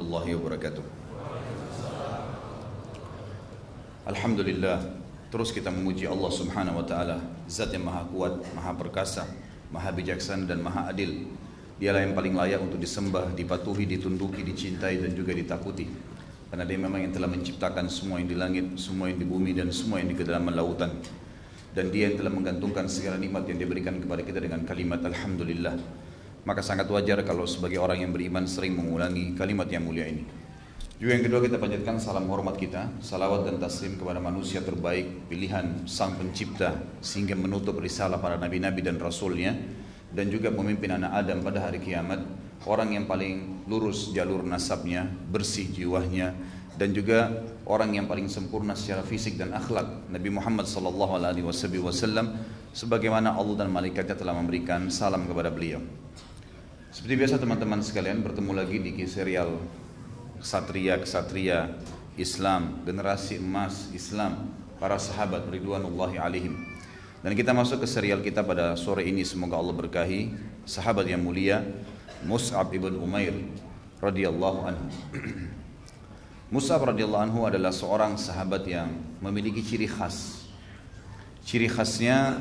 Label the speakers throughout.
Speaker 1: warahmatullahi wabarakatuh. Alhamdulillah, terus kita memuji Allah subhanahu wa ta'ala, Zat yang maha kuat, maha perkasa, maha bijaksana dan maha adil. Dialah yang paling layak untuk disembah, dipatuhi, ditunduki, dicintai dan juga ditakuti. Karena dia memang yang telah menciptakan semua yang di langit, semua yang di bumi dan semua yang di kedalaman lautan. Dan dia yang telah menggantungkan segala nikmat yang diberikan kepada kita dengan kalimat Alhamdulillah. Maka sangat wajar kalau sebagai orang yang beriman sering mengulangi kalimat yang mulia ini. Juga yang kedua, kita panjatkan salam hormat kita, salawat dan taslim kepada manusia terbaik, pilihan sang pencipta sehingga menutup risalah para nabi-nabi dan rasulnya, dan juga pemimpin anak Adam pada hari kiamat, orang yang paling lurus jalur nasabnya, bersih jiwanya, dan juga orang yang paling sempurna secara fisik dan akhlak, Nabi Muhammad SAW, sebagaimana Allah dan malaikatnya telah memberikan salam kepada beliau. Seperti biasa teman-teman sekalian, bertemu lagi di serial Kesatria Islam, generasi emas Islam, para sahabat ridwanullahi alaihim. Dan kita masuk ke serial kita pada sore ini, semoga Allah berkahi sahabat yang mulia Mus'ab ibn Umair radhiyallahu anhu. Mus'ab radhiyallahu anhu adalah seorang sahabat yang memiliki ciri khas. Ciri khasnya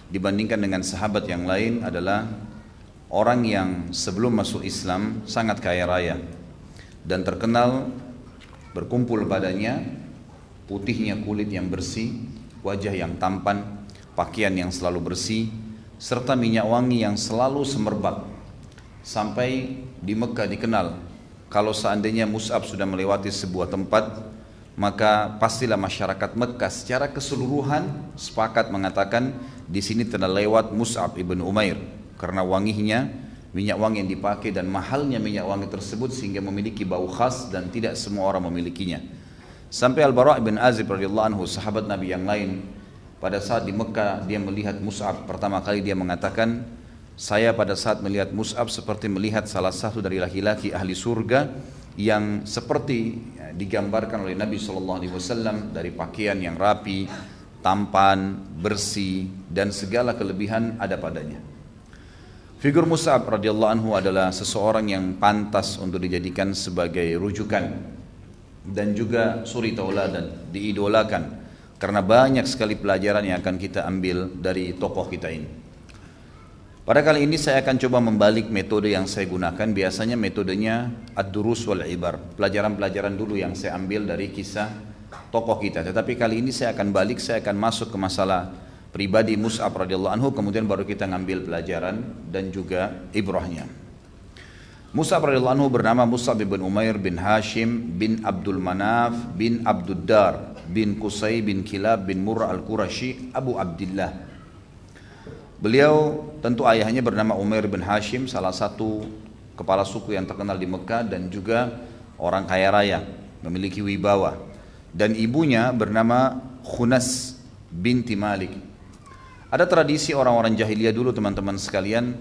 Speaker 1: dibandingkan dengan sahabat yang lain adalah orang yang sebelum masuk Islam sangat kaya raya dan terkenal berkumpul padanya putihnya kulit yang bersih, wajah yang tampan, pakaian yang selalu bersih, serta minyak wangi yang selalu semerbak. Sampai di Mekah dikenal, kalau seandainya Mus'ab sudah melewati sebuah tempat, maka pastilah masyarakat Mekah secara keseluruhan sepakat mengatakan di sini telah lewat Mus'ab ibn Umair, karena wanginya, minyak wangi yang dipakai dan mahalnya minyak wangi tersebut sehingga memiliki bau khas dan tidak semua orang memilikinya. Sampai Al-Bara' bin Azib radhiyallahu anhu, sahabat Nabi yang lain, pada saat di Mekah dia melihat Mus'ab pertama kali, dia mengatakan, saya pada saat melihat Mus'ab seperti melihat salah satu dari laki-laki ahli surga yang seperti digambarkan oleh Nabi SAW, dari pakaian yang rapi, tampan, bersih, dan segala kelebihan ada padanya. Figur Mus'ab radhiyallahu anhu adalah seseorang yang pantas untuk dijadikan sebagai rujukan dan juga suri tauladan, diidolakan, karena banyak sekali pelajaran yang akan kita ambil dari tokoh kita ini. Pada kali ini saya akan coba membalik metode yang saya gunakan. Biasanya metodenya ad-durus wal ibar, pelajaran-pelajaran dulu yang saya ambil dari kisah tokoh kita. Tetapi kali ini saya akan balik, saya akan masuk ke masalah pribadi Mus'ab radhiyallahu anhu, kemudian baru kita ngambil pelajaran dan juga ibrahnya. Mus'ab radhiyallahu anhu bernama Mus'ab bin Umair bin Hashim bin Abdul Manaf bin Abduddar bin Qusay bin Kilab bin Murrah al-Qurashi Abu Abdillah. Beliau tentu ayahnya bernama Umair bin Hashim, salah satu kepala suku yang terkenal di Mekah dan juga orang kaya raya, memiliki wibawa. Dan ibunya bernama Khunas binti Malik. Ada tradisi orang-orang jahiliyah dulu teman-teman sekalian,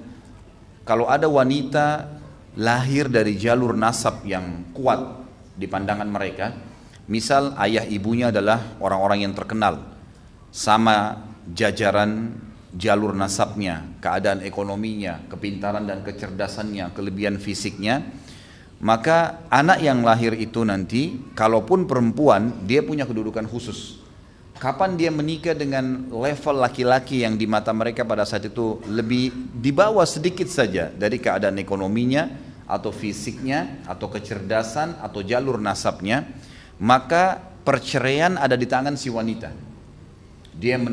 Speaker 1: kalau ada wanita lahir dari jalur nasab yang kuat di pandangan mereka, misal ayah ibunya adalah orang-orang yang terkenal, sama jajaran jalur nasabnya, keadaan ekonominya, kepintaran dan kecerdasannya, kelebihan fisiknya, maka anak yang lahir itu nanti, kalaupun perempuan, dia punya kedudukan khusus. Kapan dia menikah dengan level laki-laki yang di mata mereka pada saat itu lebih di bawah sedikit saja dari keadaan ekonominya atau fisiknya atau kecerdasan atau jalur nasabnya, maka perceraian ada di tangan si wanita. Dia yang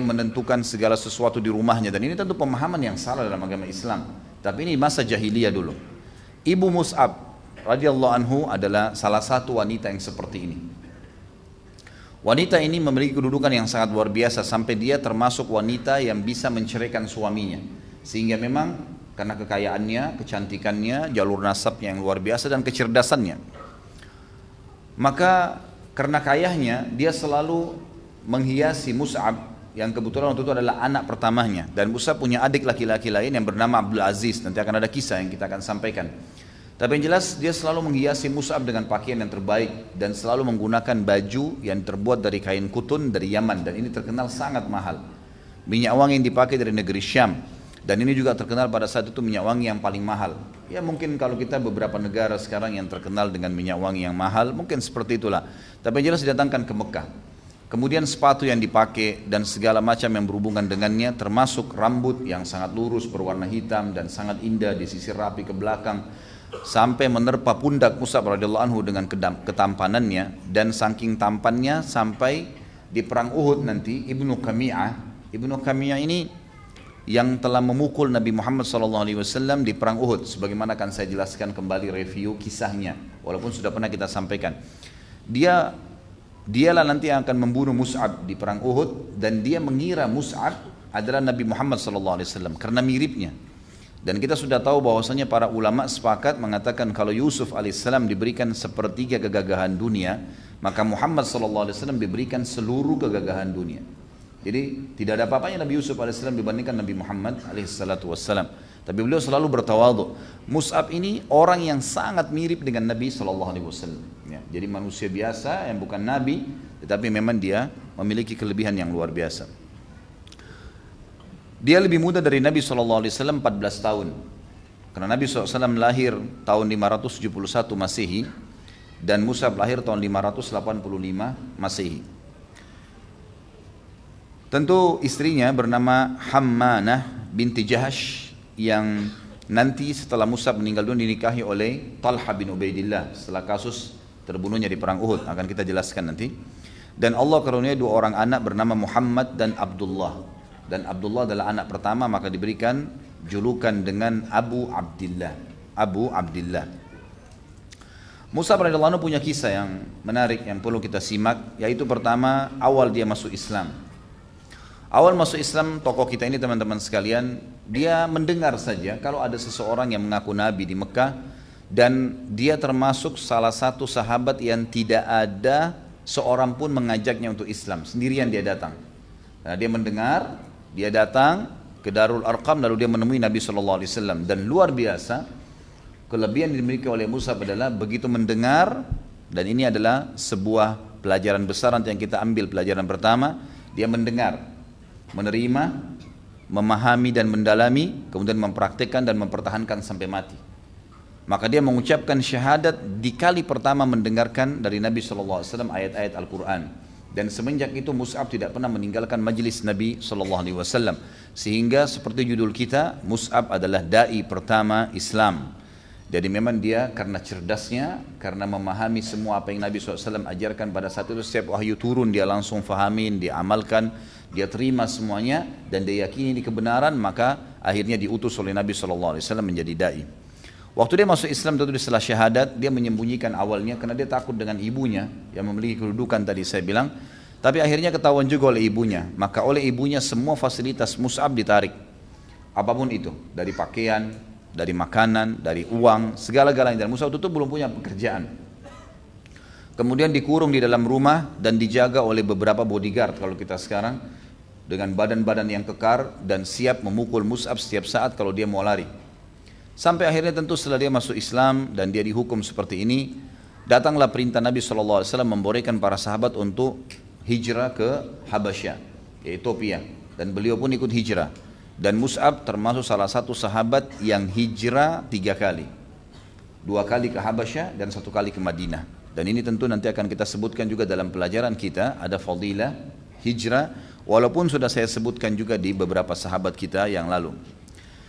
Speaker 1: menentukan segala sesuatu di rumahnya, dan ini tentu pemahaman yang salah dalam agama Islam. Tapi ini masa jahiliyah dulu. Ibu Mus'ab radhiyallahu anhu adalah salah satu wanita yang seperti ini. Wanita ini memiliki kedudukan yang sangat luar biasa, sampai dia termasuk wanita yang bisa menceraikan suaminya. Sehingga memang karena kekayaannya, kecantikannya, jalur nasabnya yang luar biasa dan kecerdasannya, maka karena kayahnya dia selalu menghiasi Mus'ab yang kebetulan waktu itu adalah anak pertamanya. Dan Mus'ab punya adik laki-laki lain yang bernama Abdul Aziz, nanti akan ada kisah yang kita akan sampaikan. Tapi yang jelas dia selalu menghiasi Mus'ab dengan pakaian yang terbaik dan selalu menggunakan baju yang terbuat dari kain kutun dari Yaman, dan ini terkenal sangat mahal. Minyak wangi yang dipakai dari negeri Syam, Dan ini juga terkenal pada saat itu minyak wangi yang paling mahal. Ya mungkin kalau kita beberapa negara sekarang yang terkenal dengan minyak wangi yang mahal, mungkin seperti itulah. Tapi yang jelas didatangkan ke Mekah. Kemudian sepatu yang dipakai dan segala macam yang berhubungan dengannya, termasuk rambut yang sangat lurus berwarna hitam dan sangat indah disisir rapi ke belakang, sampai menerpa pundak Mus'ab radhiyallahu anhu dengan ketampanannya, dan saking tampannya sampai di perang Uhud nanti Ibnu Qami'ah ini yang telah memukul Nabi Muhammad SAW di perang Uhud, sebagaimana akan saya jelaskan kembali review kisahnya, walaupun sudah pernah kita sampaikan. Dialah nanti yang akan membunuh Mus'ab di perang Uhud, dan dia mengira Mus'ab adalah Nabi Muhammad SAW karena miripnya. Dan kita sudah tahu bahwasanya para ulama sepakat mengatakan kalau Yusuf alaihissalam diberikan sepertiga kegagahan dunia, maka Muhammad SAW diberikan seluruh kegagahan dunia. Jadi tidak ada apa-apanya Nabi Yusuf AS dibandingkan Nabi Muhammad AS. Tapi beliau selalu bertawadhu. Mus'ab ini orang yang sangat mirip dengan Nabi SAW. Ya, jadi manusia biasa yang bukan Nabi, tetapi memang dia memiliki kelebihan yang luar biasa. Dia lebih muda dari Nabi SAW 14 tahun. Karena Nabi SAW lahir tahun 571 Masehi dan Mus'ab lahir tahun 585 Masehi. Tentu istrinya bernama Hammanah binti Jahash yang nanti setelah Mus'ab meninggal dunia dinikahi oleh Talha bin Ubaidillah setelah kasus terbunuhnya di perang Uhud, akan kita jelaskan nanti. Dan Allah karuniai dua orang anak bernama Muhammad dan Abdullah. Dan Abdullah adalah anak pertama, maka diberikan julukan dengan Abu Abdillah. Mus'ab radhiyallahu anhu punya kisah yang menarik yang perlu kita simak, yaitu pertama awal dia masuk Islam. Awal masuk Islam tokoh kita ini teman-teman sekalian, dia mendengar saja kalau ada seseorang yang mengaku Nabi di Mekah, dan dia termasuk salah satu sahabat yang tidak ada seorang pun mengajaknya untuk Islam, sendirian dia datang. Nah, dia mendengar, dia datang ke Darul Arqam, lalu dia menemui Nabi SAW. Dan luar biasa, kelebihan yang dimiliki oleh Mus'ab adalah begitu mendengar, dan ini adalah sebuah pelajaran besar nanti yang kita ambil. Pelajaran pertama, dia mendengar, menerima, memahami dan mendalami, kemudian mempraktikkan dan mempertahankan sampai mati. Maka dia mengucapkan syahadat di kali pertama mendengarkan dari Nabi SAW ayat-ayat Al-Quran. Dan semenjak itu Mus'ab tidak pernah meninggalkan majlis Nabi SAW. Sehingga seperti judul kita, Mus'ab adalah da'i pertama Islam. Jadi memang dia karena cerdasnya, karena memahami semua apa yang Nabi SAW ajarkan pada saat itu, setiap wahyu turun dia langsung fahamin, dia amalkan, dia terima semuanya, dan dia yakini di kebenaran, maka akhirnya diutus oleh Nabi SAW menjadi da'i. Waktu dia masuk Islam tentu setelah syahadat, dia menyembunyikan awalnya karena dia takut dengan ibunya yang memiliki kedudukan tadi saya bilang. Tapi akhirnya ketahuan juga oleh ibunya, maka oleh ibunya semua fasilitas Mus'ab ditarik. Apapun itu, dari pakaian, dari makanan, dari uang, segala-galanya. Dan Mus'ab itu belum punya pekerjaan. Kemudian dikurung di dalam rumah dan dijaga oleh beberapa bodyguard kalau kita sekarang, dengan badan-badan yang kekar dan siap memukul Mus'ab setiap saat kalau dia mau lari. Sampai akhirnya tentu setelah dia masuk Islam dan dia dihukum seperti ini, datanglah perintah Nabi SAW membolehkan para sahabat untuk hijrah ke Habasyah, Ethiopia, dan beliau pun ikut hijrah. Dan Mus'ab termasuk salah satu sahabat yang hijrah 3 kali. 2 kali ke Habasyah dan 1 kali ke Madinah. Dan ini tentu nanti akan kita sebutkan juga dalam pelajaran kita, ada fadilah hijrah, walaupun sudah saya sebutkan juga di beberapa sahabat kita yang lalu.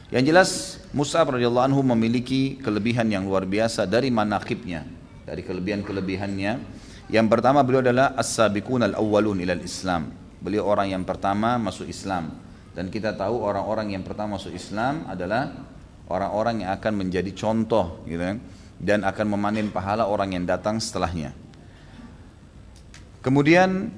Speaker 1: Yang jelas Mus'ab radhiyallahu anhu memiliki kelebihan yang luar biasa dari manaqibnya, dari kelebihan-kelebihannya. Yang pertama, beliau adalah as-sabiqun al-awwalun ilal Islam. Beliau orang yang pertama masuk Islam. Dan kita tahu orang-orang yang pertama masuk Islam adalah orang-orang yang akan menjadi contoh gitu kan, dan akan memanen pahala orang yang datang setelahnya. Kemudian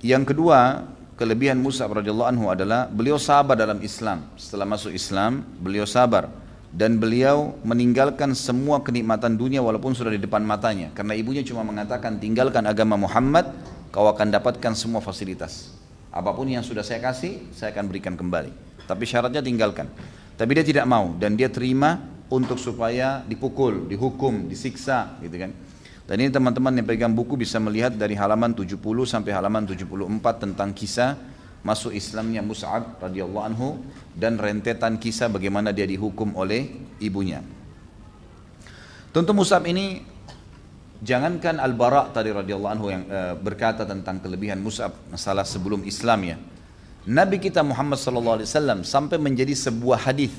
Speaker 1: yang kedua, kelebihan Mus'ab radhiyallahu anhu adalah beliau sabar dalam Islam. Setelah masuk Islam, beliau sabar dan beliau meninggalkan semua kenikmatan dunia walaupun sudah di depan matanya. Karena ibunya cuma mengatakan, tinggalkan agama Muhammad, kau akan dapatkan semua fasilitas. Apapun yang sudah saya kasih, saya akan berikan kembali. Tapi syaratnya tinggalkan. Tapi dia tidak mau dan dia terima untuk supaya dipukul, dihukum, disiksa, gitu kan. Dan ini teman-teman yang pegang buku bisa melihat dari halaman 70 sampai halaman 74 tentang kisah masuk Islamnya Mus'ab radhiyallahu anhu dan rentetan kisah bagaimana dia dihukum oleh ibunya. Tentu Mus'ab ini, jangankan Al-Bara' tadi radhiyallahu anhu yang berkata tentang kelebihan Mus'ab masalah sebelum Islam ya. Nabi kita Muhammad sallallahu alaihi wasallam sampai menjadi sebuah hadis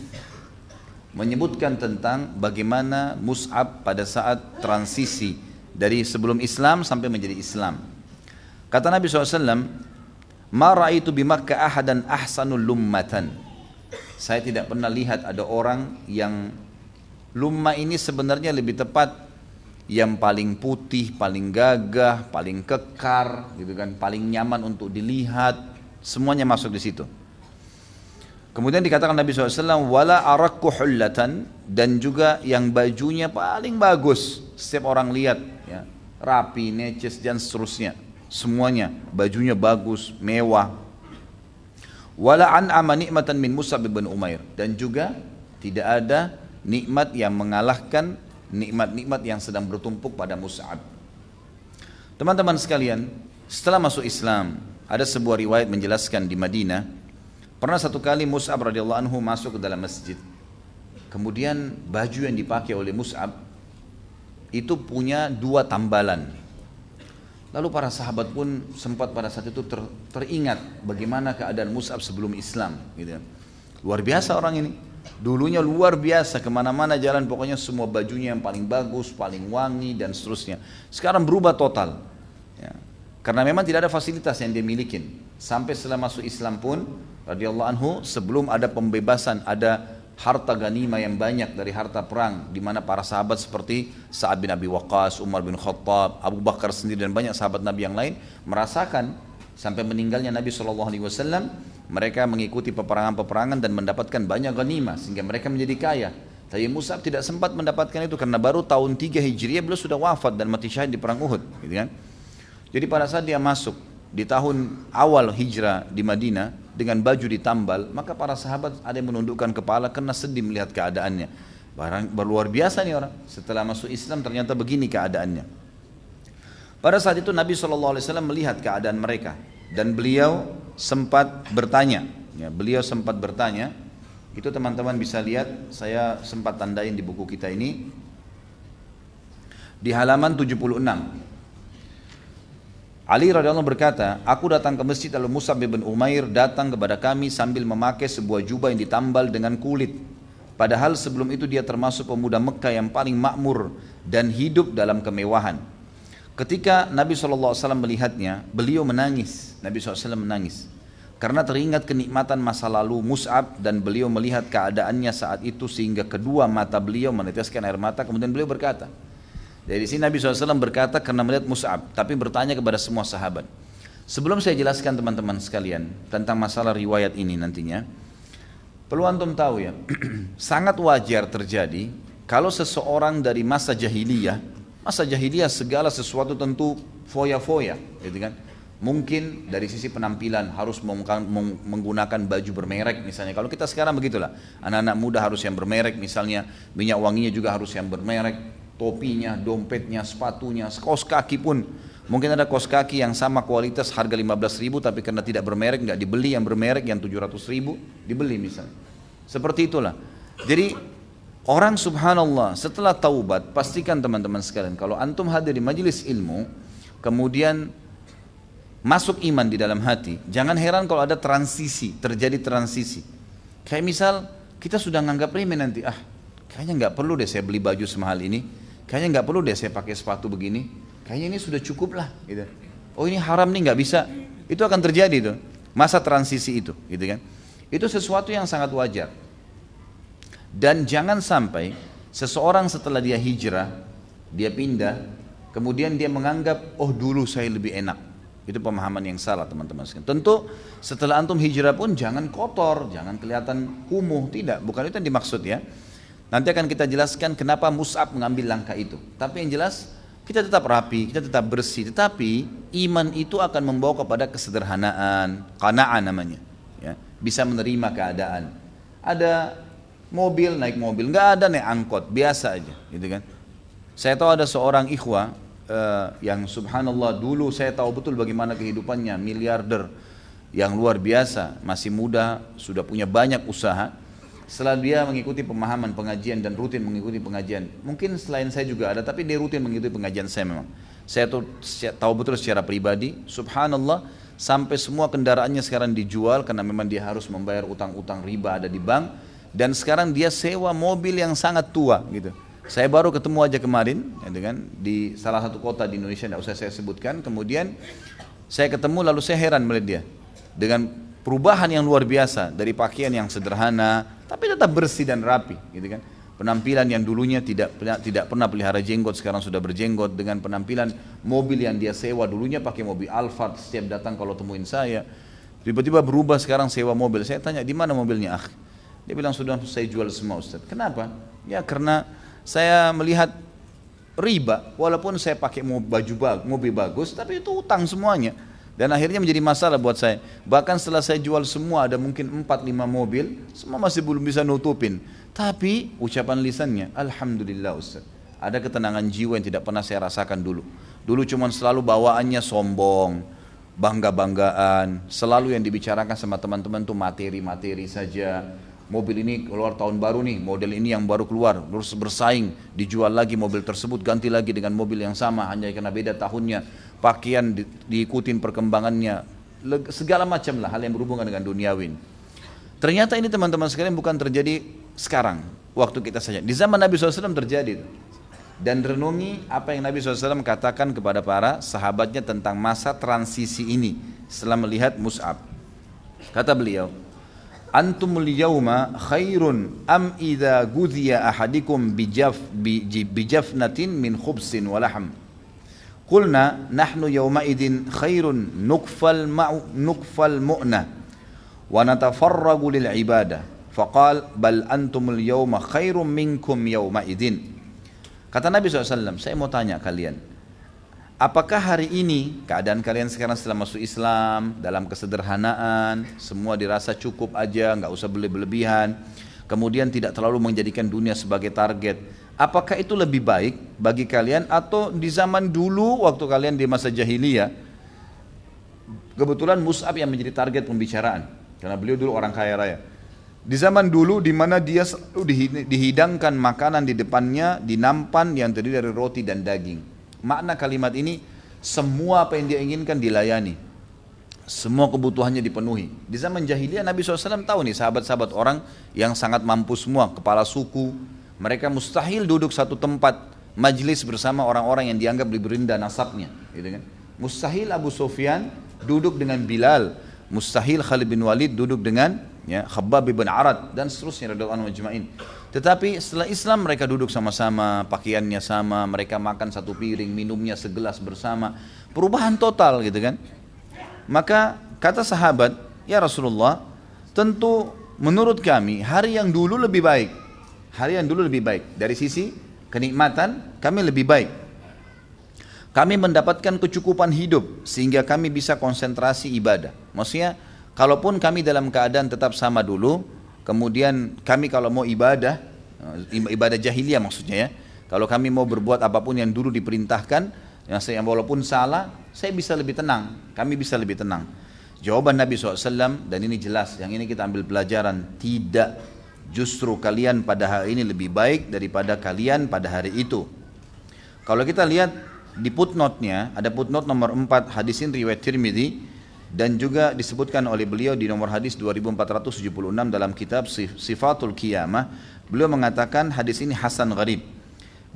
Speaker 1: menyebutkan tentang bagaimana Mus'ab pada saat transisi dari sebelum Islam sampai menjadi Islam. Kata Nabi SAW, "Ma ra'aitu bi Makkah ahadan ahsanul lummatan." Saya tidak pernah lihat ada orang yang lumma ini sebenarnya lebih tepat yang paling putih, paling gagah, paling kekar, gitu kan, paling nyaman untuk dilihat, semuanya masuk di situ. Kemudian dikatakan Nabi SAW, "Wala arakku hullatan," dan juga yang bajunya paling bagus, setiap orang lihat, ya, rapi, neces dan seterusnya. Semuanya bajunya bagus, mewah. Wala an'ama nikmatan min Mus'ab bin Umair, dan juga tidak ada nikmat yang mengalahkan nikmat-nikmat yang sedang bertumpuk pada Mus'ab. Teman-teman sekalian, setelah masuk Islam, ada sebuah riwayat menjelaskan di Madinah, pernah satu kali Mus'ab radhiyallahu anhu masuk ke dalam masjid. Kemudian baju yang dipakai oleh Mus'ab itu punya 2 tambalan. Lalu para sahabat pun sempat pada saat itu teringat bagaimana keadaan Mus'ab sebelum Islam, gitu. Luar biasa orang ini. Dulunya luar biasa, kemana-mana jalan pokoknya semua bajunya yang paling bagus, paling wangi dan seterusnya. Sekarang berubah total, ya. Karena memang tidak ada fasilitas yang dia milikin. Sampai setelah masuk Islam pun, radhiyallahu anhu, sebelum ada pembebasan, ada harta ganima yang banyak dari harta perang, di mana para sahabat seperti Sa'ad bin Abi Waqqas, Umar bin Khattab, Abu Bakar sendiri dan banyak sahabat Nabi yang lain merasakan sampai meninggalnya Nabi SAW, mereka mengikuti peperangan-peperangan dan mendapatkan banyak ganima sehingga mereka menjadi kaya. Tapi Mus'ab tidak sempat mendapatkan itu karena baru tahun 3 Hijriah beliau sudah wafat dan mati syahid di perang Uhud, gitu kan. Jadi pada saat dia masuk di tahun awal hijrah di Madinah dengan baju ditambal, maka para sahabat ada yang menundukkan kepala karena sedih melihat keadaannya. Luar biasa nih orang, setelah masuk Islam ternyata begini keadaannya. Pada saat itu Nabi SAW melihat keadaan mereka dan beliau sempat bertanya, ya, itu teman-teman bisa lihat, saya sempat tandain di buku kita ini di halaman 76. Ali radhiyallahu berkata, "Aku datang ke masjid lalu Mus'ab bin Umair datang kepada kami sambil memakai sebuah jubah yang ditambal dengan kulit. Padahal sebelum itu dia termasuk pemuda Mekah yang paling makmur dan hidup dalam kemewahan. Ketika Nabi SAW melihatnya, beliau menangis. Nabi SAW menangis karena teringat kenikmatan masa lalu Mus'ab dan beliau melihat keadaannya saat itu sehingga kedua mata beliau meneteskan air mata. Kemudian beliau berkata, dari sini Nabi SAW berkata karena melihat Mus'ab, tapi bertanya kepada semua sahabat. Sebelum saya jelaskan teman-teman sekalian tentang masalah riwayat ini nantinya, perlu antum tahu ya, sangat wajar terjadi kalau seseorang dari masa jahiliyah segala sesuatu tentu foya-foya, gitu kan. Mungkin dari sisi penampilan harus menggunakan baju bermerek misalnya. Kalau kita sekarang begitulah, anak-anak muda harus yang bermerek misalnya, minyak wanginya juga harus yang bermerek. Topinya, dompetnya, sepatunya, kaos kaki pun mungkin ada kaos kaki yang sama kualitas harga 15.000 tapi karena tidak bermerek nggak dibeli, yang bermerek yang 700.000 dibeli misalnya. Seperti itulah. Jadi orang subhanallah setelah taubat, pastikan teman-teman sekalian kalau antum hadir di majelis ilmu kemudian masuk iman di dalam hati, jangan heran kalau ada terjadi transisi. Kayak misal kita sudah nganggap remeh nanti, kayaknya nggak perlu deh saya beli baju semahal ini. Kayaknya nggak perlu deh saya pakai sepatu begini. Kayaknya ini sudah cukup lah, gitu. Oh ini haram nih nggak bisa. Itu akan terjadi tuh masa transisi itu, gitu kan. Itu sesuatu yang sangat wajar. Dan jangan sampai seseorang setelah dia hijrah, dia pindah, kemudian dia menganggap oh dulu saya lebih enak. Itu pemahaman yang salah teman-teman sekalian. Tentu setelah antum hijrah pun jangan kotor, jangan kelihatan kumuh, tidak. Bukan itu yang dimaksud ya. Nanti akan kita jelaskan kenapa Mus'ab mengambil langkah itu. Tapi yang jelas kita tetap rapi, kita tetap bersih. Tetapi iman itu akan membawa kepada kesederhanaan, qana'ah namanya. Ya, bisa menerima keadaan. Ada mobil, naik mobil, nggak ada naik angkot, biasa aja, gitu kan. Saya tahu ada seorang ikhwah yang subhanallah dulu saya tahu betul bagaimana kehidupannya, miliarder. yang luar biasa, masih muda, sudah punya banyak usaha. Setelah dia mengikuti pemahaman pengajian dan rutin mengikuti pengajian, mungkin selain saya juga ada, tapi dia rutin mengikuti pengajian saya memang. Saya tahu betul secara pribadi, subhanallah, sampai semua kendaraannya sekarang dijual karena memang dia harus membayar utang-utang riba ada di bank, dan sekarang dia sewa mobil yang sangat tua gitu. Saya baru ketemu aja kemarin di salah satu kota di Indonesia, tidak usah saya sebutkan. Kemudian saya ketemu, lalu saya heran melihat dia dengan perubahan yang luar biasa, dari pakaian yang sederhana tapi tetap bersih dan rapi gitu kan. Penampilan yang dulunya tidak pernah pelihara jenggot, sekarang sudah berjenggot. Dengan penampilan mobil yang dia sewa, dulunya pakai mobil Alphard, setiap datang kalau temuin saya, tiba-tiba berubah sekarang sewa mobil. Saya tanya, di mana mobilnya, akh? Dia bilang, sudah saya jual semua, Ustaz. Kenapa? Ya karena saya melihat riba, walaupun saya pakai mobil bagus, tapi itu utang semuanya. Dan akhirnya menjadi masalah buat saya. Bahkan setelah saya jual semua, ada mungkin 4-5 mobil, semua masih belum bisa nutupin. Tapi ucapan lisannya, alhamdulillah Ustaz, ada ketenangan jiwa yang tidak pernah saya rasakan dulu. Dulu cuma selalu bawaannya sombong, bangga-banggaan, selalu yang dibicarakan sama teman-teman tuh materi-materi saja. Mobil ini keluar tahun baru nih, model ini yang baru keluar, terus bersaing, dijual lagi mobil tersebut, ganti lagi dengan mobil yang sama hanya karena beda tahunnya. Pakaian diikutin perkembangannya, segala macam lah hal yang berhubungan dengan duniawi. Ternyata ini teman-teman sekalian bukan terjadi sekarang, waktu kita saja. Di zaman Nabi SAW terjadi. Dan renungi apa yang Nabi SAW katakan kepada para sahabatnya tentang masa transisi ini setelah melihat Mus'ab. Kata beliau, antumul yawma khairun am idha gudhiya ahadikum bijafnatin min khubsin walaham. Qulna nahnu yawmaidin khairun nukfal mu'na wa natafarragu lil ibadah. Faqal bal antumul yawma khairum minkum yawmaidin. Kata Nabi SAW, saya mau tanya kalian, apakah hari ini keadaan kalian sekarang setelah masuk Islam dalam kesederhanaan, semua dirasa cukup aja, nggak usah berlebihan, kemudian tidak terlalu menjadikan dunia sebagai target. Apakah itu lebih baik bagi kalian atau di zaman dulu waktu kalian di masa jahiliyah? Kebetulan Mus'ab yang menjadi target pembicaraan karena beliau dulu orang kaya raya. Di zaman dulu di mana dia dihidangkan makanan di depannya di nampan yang terdiri dari roti dan daging. Makna kalimat ini, semua apa yang dia inginkan dilayani, semua kebutuhannya dipenuhi. Di zaman jahiliyah Nabi SAW tahu nih sahabat-sahabat orang yang sangat mampu semua, kepala suku. Mereka mustahil duduk satu tempat majlis bersama orang-orang yang dianggap lebih rendah nasabnya, gitu kan? Mustahil Abu Sufyan duduk dengan Bilal, mustahil Khalid bin Walid duduk dengan Khabbab bin Arad dan seterusnya radhiyallahu anhum ajma'in. Tetapi setelah Islam mereka duduk sama-sama, pakaiannya sama, mereka makan satu piring, minumnya segelas bersama. Perubahan total gitu kan. Maka kata sahabat, ya Rasulullah, tentu menurut kami hari yang dulu lebih baik. Hari yang dulu lebih baik. Dari sisi kenikmatan kami lebih baik. Kami mendapatkan kecukupan hidup sehingga kami bisa konsentrasi ibadah. Maksudnya kalaupun kami dalam keadaan tetap sama dulu, kemudian kami kalau mau ibadah jahiliyah maksudnya ya, kalau kami mau berbuat apapun yang dulu diperintahkan, yang walaupun salah, saya bisa lebih tenang, kami bisa lebih tenang. Jawaban Nabi SAW, dan ini jelas, yang ini kita ambil pelajaran, tidak. Justru kalian pada hari ini lebih baik daripada kalian pada hari itu. Kalau kita lihat di footnote-nya, ada footnote nomor 4, hadis ini riwayat Tirmidzi, dan juga disebutkan oleh beliau di nomor hadis 2476 dalam kitab Sifatul Qiyamah. Beliau mengatakan hadis ini hasan gharib,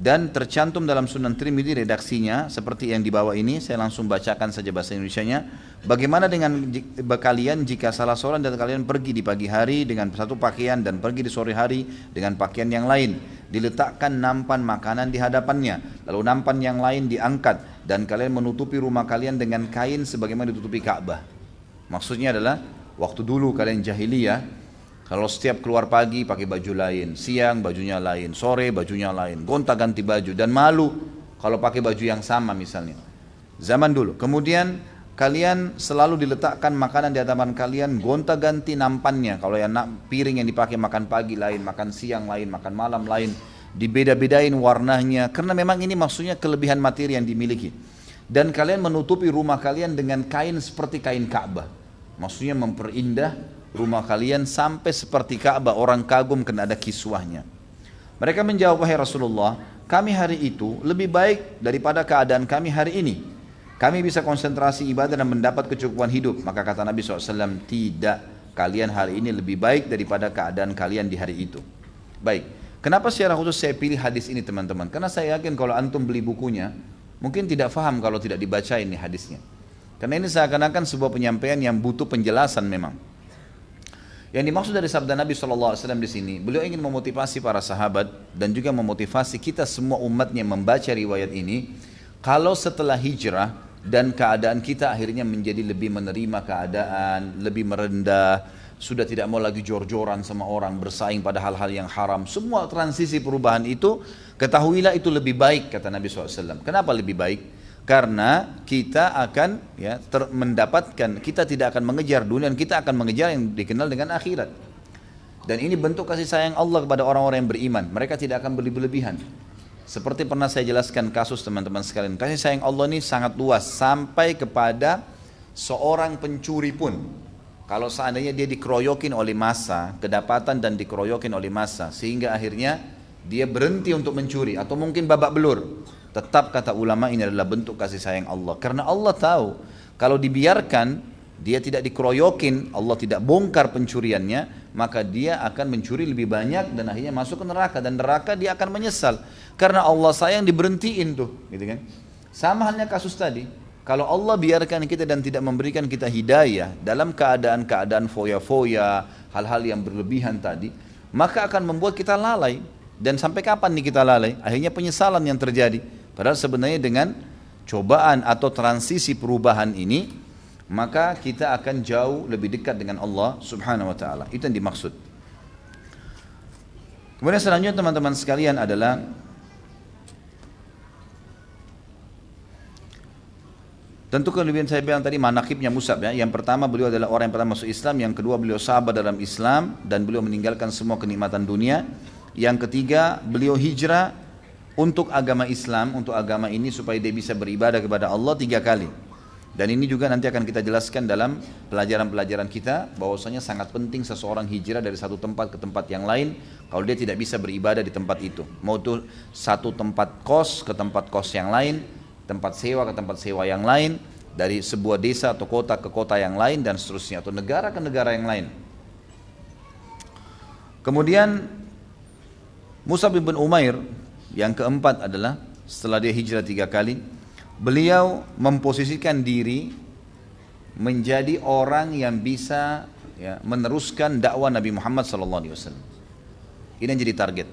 Speaker 1: dan tercantum dalam Sunan Tirmidzi redaksinya seperti yang di bawah ini. Saya langsung bacakan saja bahasa Indonesianya. Bagaimana dengan kalian jika salah seorang dari kalian pergi di pagi hari dengan satu pakaian dan pergi di sore hari dengan pakaian yang lain, diletakkan nampan makanan di hadapannya, lalu nampan yang lain diangkat, dan kalian menutupi rumah kalian dengan kain sebagaimana ditutupi Ka'bah. Maksudnya adalah waktu dulu kalian jahiliyah, kalau setiap keluar pagi pakai baju lain, siang bajunya lain, sore bajunya lain, gonta-ganti baju, dan malu kalau pakai baju yang sama misalnya. Zaman dulu. Kemudian kalian selalu diletakkan makanan di hadapan kalian, gonta-ganti nampannya. Kalau yang piring yang dipakai makan pagi lain, makan siang lain, makan malam lain, dibeda-bedain warnanya, karena memang ini maksudnya kelebihan materi yang dimiliki. Dan kalian menutupi rumah kalian dengan kain seperti kain Ka'bah. Maksudnya memperindah rumah kalian sampai seperti Ka'bah, orang kagum karena ada kiswahnya. Mereka menjawab, wahai Rasulullah, kami hari itu lebih baik daripada keadaan kami hari ini. Kami bisa konsentrasi ibadah dan mendapat kecukupan hidup. Maka kata Nabi SAW, tidak, kalian hari ini lebih baik daripada keadaan kalian di hari itu. Baik, kenapa secara khusus saya pilih hadis ini teman-teman? Karena saya yakin kalau antum beli bukunya, mungkin tidak faham kalau tidak dibaca ini hadisnya. Karena ini seakan-akan sebuah penyampaian yang butuh penjelasan memang. Yang dimaksud dari sabda Nabi SAW di sini, beliau ingin memotivasi para sahabat dan juga memotivasi kita semua umatnya membaca riwayat ini. Kalau setelah hijrah dan keadaan kita akhirnya menjadi lebih menerima keadaan, lebih merendah, sudah tidak mau lagi jor-joran sama orang, bersaing pada hal-hal yang haram. Semua transisi perubahan itu, ketahuilah itu lebih baik, kata Nabi SAW. Kenapa lebih baik? Karena kita akan mendapatkan, kita tidak akan mengejar dunia, dan kita akan mengejar yang dikenal dengan akhirat. Dan ini bentuk kasih sayang Allah kepada orang-orang yang beriman. Mereka tidak akan berlebihan. Seperti pernah saya jelaskan kasus teman-teman sekalian, kasih sayang Allah ini sangat luas, sampai kepada seorang pencuri pun, kalau seandainya dia dikeroyokin oleh massa, kedapatan dan dikeroyokin oleh massa, sehingga akhirnya dia berhenti untuk mencuri, atau mungkin babak belur, tetap kata ulama ini adalah bentuk kasih sayang Allah. Karena Allah tahu, kalau dibiarkan, dia tidak dikeroyokin, Allah tidak bongkar pencuriannya, maka dia akan mencuri lebih banyak dan akhirnya masuk ke neraka. Dan neraka dia akan menyesal. Karena Allah sayang diberhentiin tuh, gitu kan. Sama halnya kasus tadi. Kalau Allah biarkan kita dan tidak memberikan kita hidayah dalam keadaan-keadaan foya-foya, hal-hal yang berlebihan tadi, maka akan membuat kita lalai. Dan sampai kapan nih kita lalai? Akhirnya penyesalan yang terjadi. Padahal sebenarnya dengan cobaan atau transisi perubahan ini, maka kita akan jauh lebih dekat dengan Allah Subhanahu wa taala. Itu yang dimaksud. Kemudian selanjutnya teman-teman sekalian adalah tentu kelebihan saya bilang tadi manaqibnya Mus'ab ya. Yang pertama beliau adalah orang yang pertama masuk Islam, yang kedua beliau sabar dalam Islam dan beliau meninggalkan semua kenikmatan dunia. Yang ketiga beliau hijrah untuk agama Islam, untuk agama ini supaya dia bisa beribadah kepada Allah 3 kali. Dan ini juga nanti akan kita jelaskan dalam pelajaran-pelajaran kita, bahwasanya sangat penting seseorang hijrah dari satu tempat ke tempat yang lain kalau dia tidak bisa beribadah di tempat itu. Mau itu satu tempat kos ke tempat kos yang lain, tempat sewa ke tempat sewa yang lain, dari sebuah desa atau kota ke kota yang lain dan seterusnya, atau negara ke negara yang lain. Kemudian Mus'ab bin Umair yang keempat adalah setelah dia hijrah 3 kali, beliau memposisikan diri menjadi orang yang bisa meneruskan dakwah Nabi Muhammad SAW. Ini yang jadi target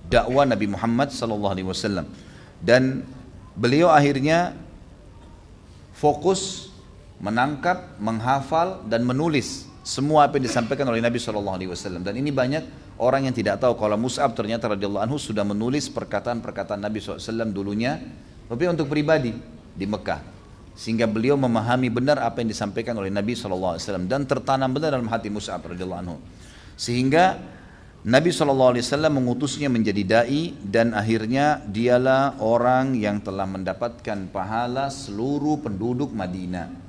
Speaker 1: dakwah Nabi Muhammad SAW. Dan beliau akhirnya fokus menangkap, menghafal dan menulis semua apa yang disampaikan oleh Nabi SAW. Dan ini banyak orang yang tidak tahu kalau Mus'ab ternyata radhiyallahu anhu sudah menulis perkataan-perkataan Nabi SAW dulunya, tapi untuk pribadi di Mekah, sehingga beliau memahami benar apa yang disampaikan oleh Nabi SAW dan tertanam benar dalam hati Mus'ab radhiyallahu anhu, sehingga Nabi SAW mengutusnya menjadi da'i, dan akhirnya dialah orang yang telah mendapatkan pahala seluruh penduduk Madinah.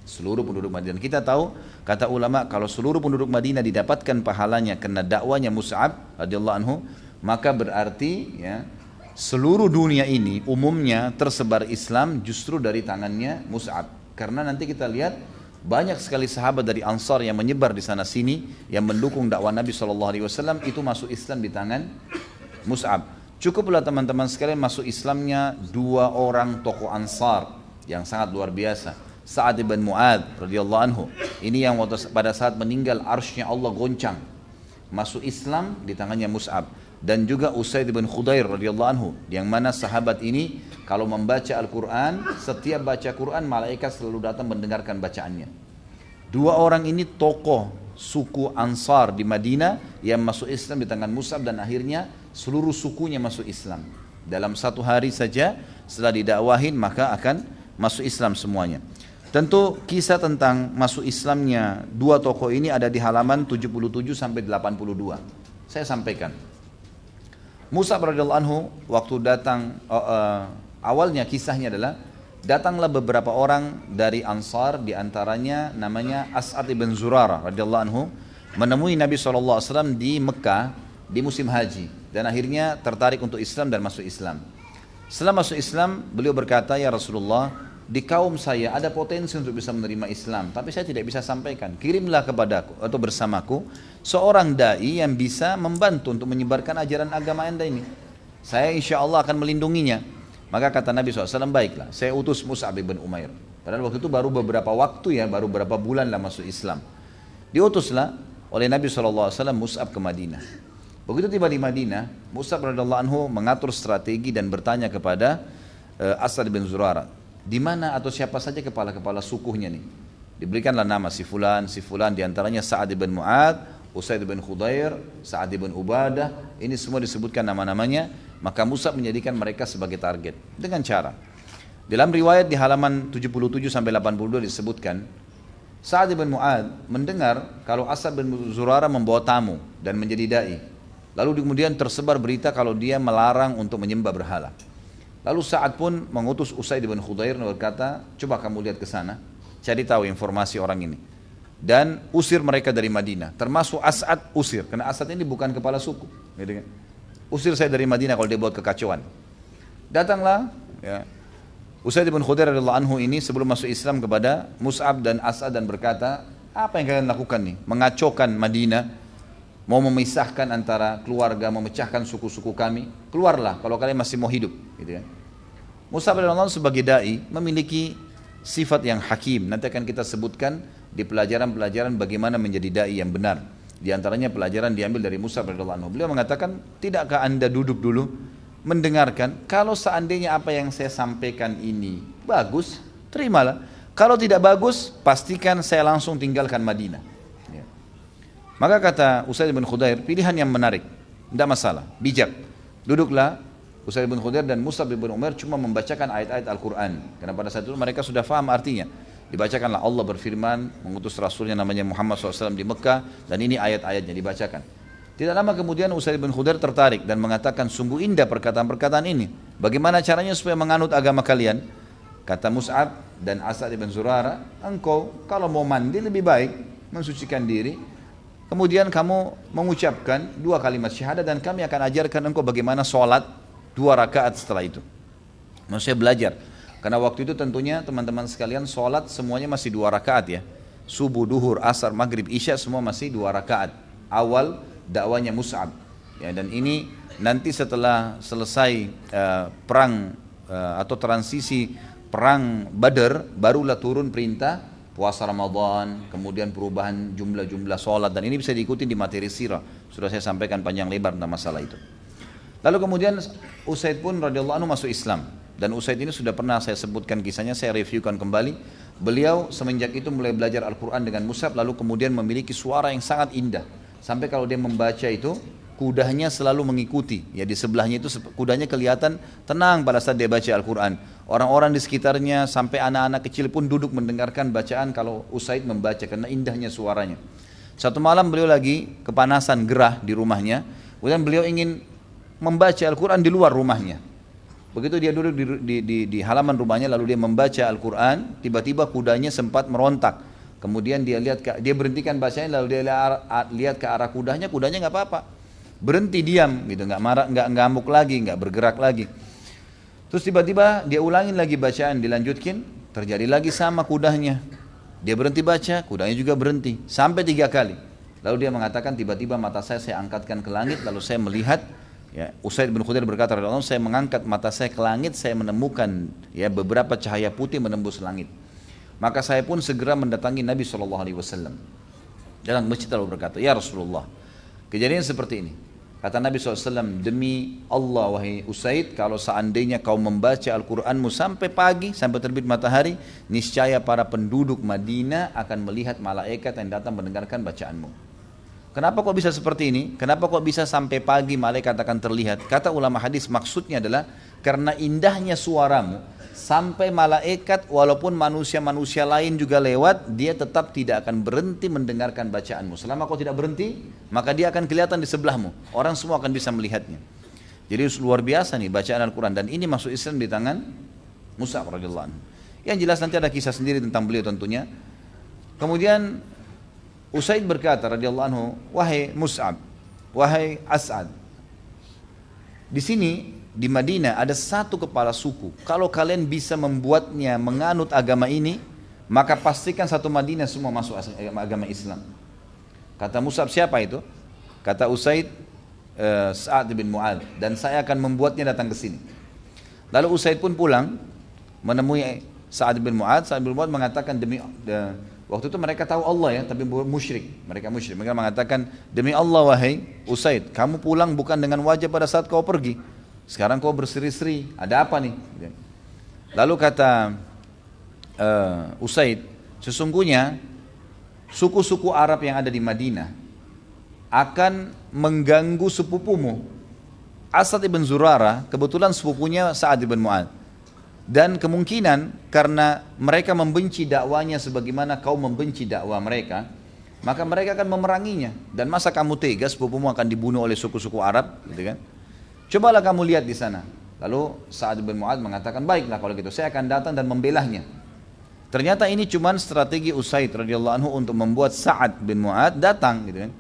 Speaker 1: Seluruh penduduk Madinah. Kita tahu, kata ulama, kalau seluruh penduduk Madinah didapatkan pahalanya karena dakwanya Mus'ab radhiyallahu anhu, maka berarti seluruh dunia ini umumnya tersebar Islam justru dari tangannya Mus'ab. Karena nanti kita lihat banyak sekali sahabat dari Ansar yang menyebar di sana sini yang mendukung dakwah Nabi SAW, itu masuk Islam di tangan Mus'ab. Cukuplah teman-teman sekalian masuk Islamnya 2 orang tokoh Ansar yang sangat luar biasa. Sa'ad bin Mu'adz radhiyallahu anhu, ini yang pada saat meninggal arsy-Nya Allah goncang, masuk Islam di tangannya Mus'ab. Dan juga Usaid bin Khudair radhiyallahu anhu, yang mana sahabat ini kalau membaca Al-Quran, setiap baca Quran malaikat selalu datang mendengarkan bacaannya. 2 orang ini tokoh suku Ansar di Madinah yang masuk Islam di tangan Mus'ab, dan akhirnya seluruh sukunya masuk Islam. Dalam 1 hari saja setelah didakwahin maka akan masuk Islam semuanya. Tentu kisah tentang masuk Islamnya 2 tokoh ini ada di halaman 77 sampai 82. Saya sampaikan. Mus'ab radhiyallahu anhu waktu datang awalnya kisahnya adalah Datanglah beberapa orang dari Ansar, diantaranya namanya As'ad ibn Zurarah radhiyallahu anhu, menemui Nabi SAW di Mekah di musim haji, dan akhirnya tertarik untuk Islam dan masuk Islam. Setelah masuk Islam, beliau berkata, ya Rasulullah, di kaum saya ada potensi untuk bisa menerima Islam, tapi saya tidak bisa sampaikan. Kirimlah kepadaku atau bersamaku seorang dai yang bisa membantu untuk menyebarkan ajaran agama Anda ini. Saya insya Allah akan melindunginya. Maka kata Nabi SAW, baiklah, saya utus Mus'ab bin Umair. Padahal waktu itu baru beberapa waktu ya, baru beberapa bulan lah masuk Islam. Diutuslah oleh Nabi SAW Mus'ab ke Madinah. Begitu tiba di Madinah, Mus'ab radhiyallahu anhu mengatur strategi dan bertanya kepada As'ad bin Zurarah, di mana atau siapa saja kepala-kepala sukunya nih. Diberikanlah nama si fulan, diantaranya Sa'ad bin Mu'ad, Usaid bin Khudair, Sa'ad bin Ubadah, ini semua disebutkan nama-namanya. Maka Mus'ab menjadikan mereka sebagai target dengan cara. Dalam riwayat di halaman 77 sampai 82 disebutkan, Sa'ad bin Mu'ad mendengar kalau As'ad bin Zurarah membawa tamu dan menjadi dai. Lalu kemudian tersebar berita kalau dia melarang untuk menyembah berhala. Lalu Sa'ad pun mengutus Usaid bin Khudair dan berkata, coba kamu lihat ke sana, cari tahu informasi orang ini. Dan usir mereka dari Madinah, termasuk As'ad usir, karena As'ad ini bukan kepala suku, gitu kan? Usir saya dari Madinah kalau dia buat kekacauan. Datanglah ya, Usaid bin Khudair radhiyallahu anhu ini sebelum masuk Islam kepada Mus'ab dan As'ad dan berkata, apa yang kalian lakukan nih? Mengacaukan Madinah, mau memisahkan antara keluarga, memecahkan suku-suku kami. Keluarlah kalau kalian masih mau hidup, gitu ya. Mus'ab radhiyallahu anhu sebagai dai memiliki sifat yang hakim. Nanti akan kita sebutkan di pelajaran-pelajaran bagaimana menjadi dai yang benar. Di antaranya pelajaran diambil dari Mus'ab radhiyallahu anhu. Beliau mengatakan, tidakkah anda duduk dulu mendengarkan, kalau seandainya apa yang saya sampaikan ini bagus, terimalah. Kalau tidak bagus, pastikan saya langsung tinggalkan Madinah. Ya. Maka kata Usaid bin Khudair, pilihan yang menarik, tidak masalah, bijak. Duduklah Usaid bin Khudair dan Mus'ab bin Umair cuma membacakan ayat-ayat Al-Quran. Karena pada saat itu mereka sudah faham artinya. Dibacakanlah Allah berfirman, mengutus Rasulnya namanya Muhammad SAW di Mekah, dan ini ayat-ayatnya dibacakan. Tidak lama kemudian Usaid bin Khudair tertarik dan mengatakan, sungguh indah perkataan-perkataan ini. Bagaimana caranya supaya menganut agama kalian? Kata Mus'ab dan As'ad bin Zurarah, engkau kalau mau mandi lebih baik mensucikan diri, kemudian kamu mengucapkan 2 kalimat syahadat dan kami akan ajarkan engkau bagaimana sholat 2 rakaat setelah itu. Maksudnya belajar. Karena waktu itu tentunya teman-teman sekalian sholat semuanya masih 2 rakaat ya. Subuh, duhur, asar, maghrib, isya semua masih 2 rakaat. Awal dakwanya Mus'ab. Ya, dan ini nanti setelah selesai perang atau transisi perang Badar, barulah turun perintah puasa Ramadan, kemudian perubahan jumlah-jumlah sholat, dan ini bisa diikuti di materi sirah. Sudah saya sampaikan panjang lebar tentang masalah itu. Lalu kemudian Usaid pun radhiyallahu anhu masuk Islam. Dan Usaid ini sudah pernah saya sebutkan kisahnya, saya reviewkan kembali. Beliau semenjak itu mulai belajar Al-Quran dengan Mus'ab, lalu kemudian memiliki suara yang sangat indah. Sampai kalau dia membaca itu, kudanya selalu mengikuti. Ya, di sebelahnya itu kudanya kelihatan tenang pada saat dia baca Al-Quran. Orang-orang di sekitarnya sampai anak-anak kecil pun duduk mendengarkan bacaan kalau Usaid membaca karena indahnya suaranya. Satu malam beliau lagi kepanasan gerah di rumahnya, kemudian beliau ingin membaca Al-Quran di luar rumahnya. Begitu dia duduk di halaman rumahnya lalu dia membaca Al-Quran, tiba-tiba kudanya sempat merontak. Kemudian dia berhentikan bacanya, lalu dia lihat ke arah kudanya nggak apa-apa, berhenti diam gitu, nggak marah, nggak ngamuk lagi, nggak bergerak lagi. Terus tiba-tiba dia ulangin lagi bacaan, dilanjutkan, terjadi lagi sama kudanya. Dia berhenti baca, kudanya juga berhenti, sampai 3 kali. Lalu dia mengatakan, tiba-tiba mata saya angkatkan ke langit, lalu saya melihat. Ya, Usaid bin Khudair berkata, saya mengangkat mata saya ke langit, saya menemukan ya beberapa cahaya putih menembus langit. Maka saya pun segera mendatangi Nabi SAW. Dalam masjid lalu berkata, ya Rasulullah, kejadian seperti ini. Kata Nabi SAW, demi Allah wahai Usaid, kalau seandainya kau membaca Al-Quranmu sampai pagi, sampai terbit matahari, niscaya para penduduk Madinah akan melihat malaikat yang datang mendengarkan bacaanmu. Kenapa kok bisa seperti ini? Kenapa kok bisa sampai pagi malaikat akan terlihat? Kata ulama hadis, maksudnya adalah karena indahnya suaramu, sampai malaikat walaupun manusia-manusia lain juga lewat, dia tetap tidak akan berhenti mendengarkan bacaanmu. Selama kau tidak berhenti, maka dia akan kelihatan di sebelahmu. Orang semua akan bisa melihatnya. Jadi luar biasa nih bacaan Al-Quran. Dan ini masuk Islam di tangan Mus'ab radhiyallahu anhu. Yang jelas nanti ada kisah sendiri tentang beliau tentunya. Kemudian Usaid berkata radhiyallahu anhu, wahai Mus'ab, wahai As'ad, di sini di Madinah ada satu kepala suku. Kalau kalian bisa membuatnya menganut agama ini, maka pastikan satu Madinah semua masuk agama Islam. Kata Mus'ab, siapa itu? Kata Usaid, Sa'ad bin Mu'adz, dan saya akan membuatnya datang ke sini. Lalu Usaid pun pulang menemui Sa'ad bin Mu'adz. Sa'ad bin Mu'adz mengatakan waktu itu mereka tahu Allah ya, tapi musyrik. Mereka musyrik. Mereka mengatakan, demi Allah wahai Usaid, kamu pulang bukan dengan wajah pada saat kau pergi. Sekarang kau berseri-seri. Ada apa nih? Lalu kata Usaid, sesungguhnya suku-suku Arab yang ada di Madinah akan mengganggu sepupumu. Asad ibn Zurarah kebetulan sepupunya Sa'ad ibn Mu'adz. Dan kemungkinan karena mereka membenci dakwanya sebagaimana kau membenci dakwah mereka, maka mereka akan memeranginya. Dan masa kamu tega sepupumu akan dibunuh oleh suku-suku Arab, gitu kan? Cobalah kamu lihat di sana. Lalu Sa'ad bin Mu'adz mengatakan, baiklah kalau gitu, saya akan datang dan membelahnya. Ternyata ini cuma strategi Usaid radhiyallahu anhu untuk membuat Sa'ad bin Mu'adz datang, gitu kan?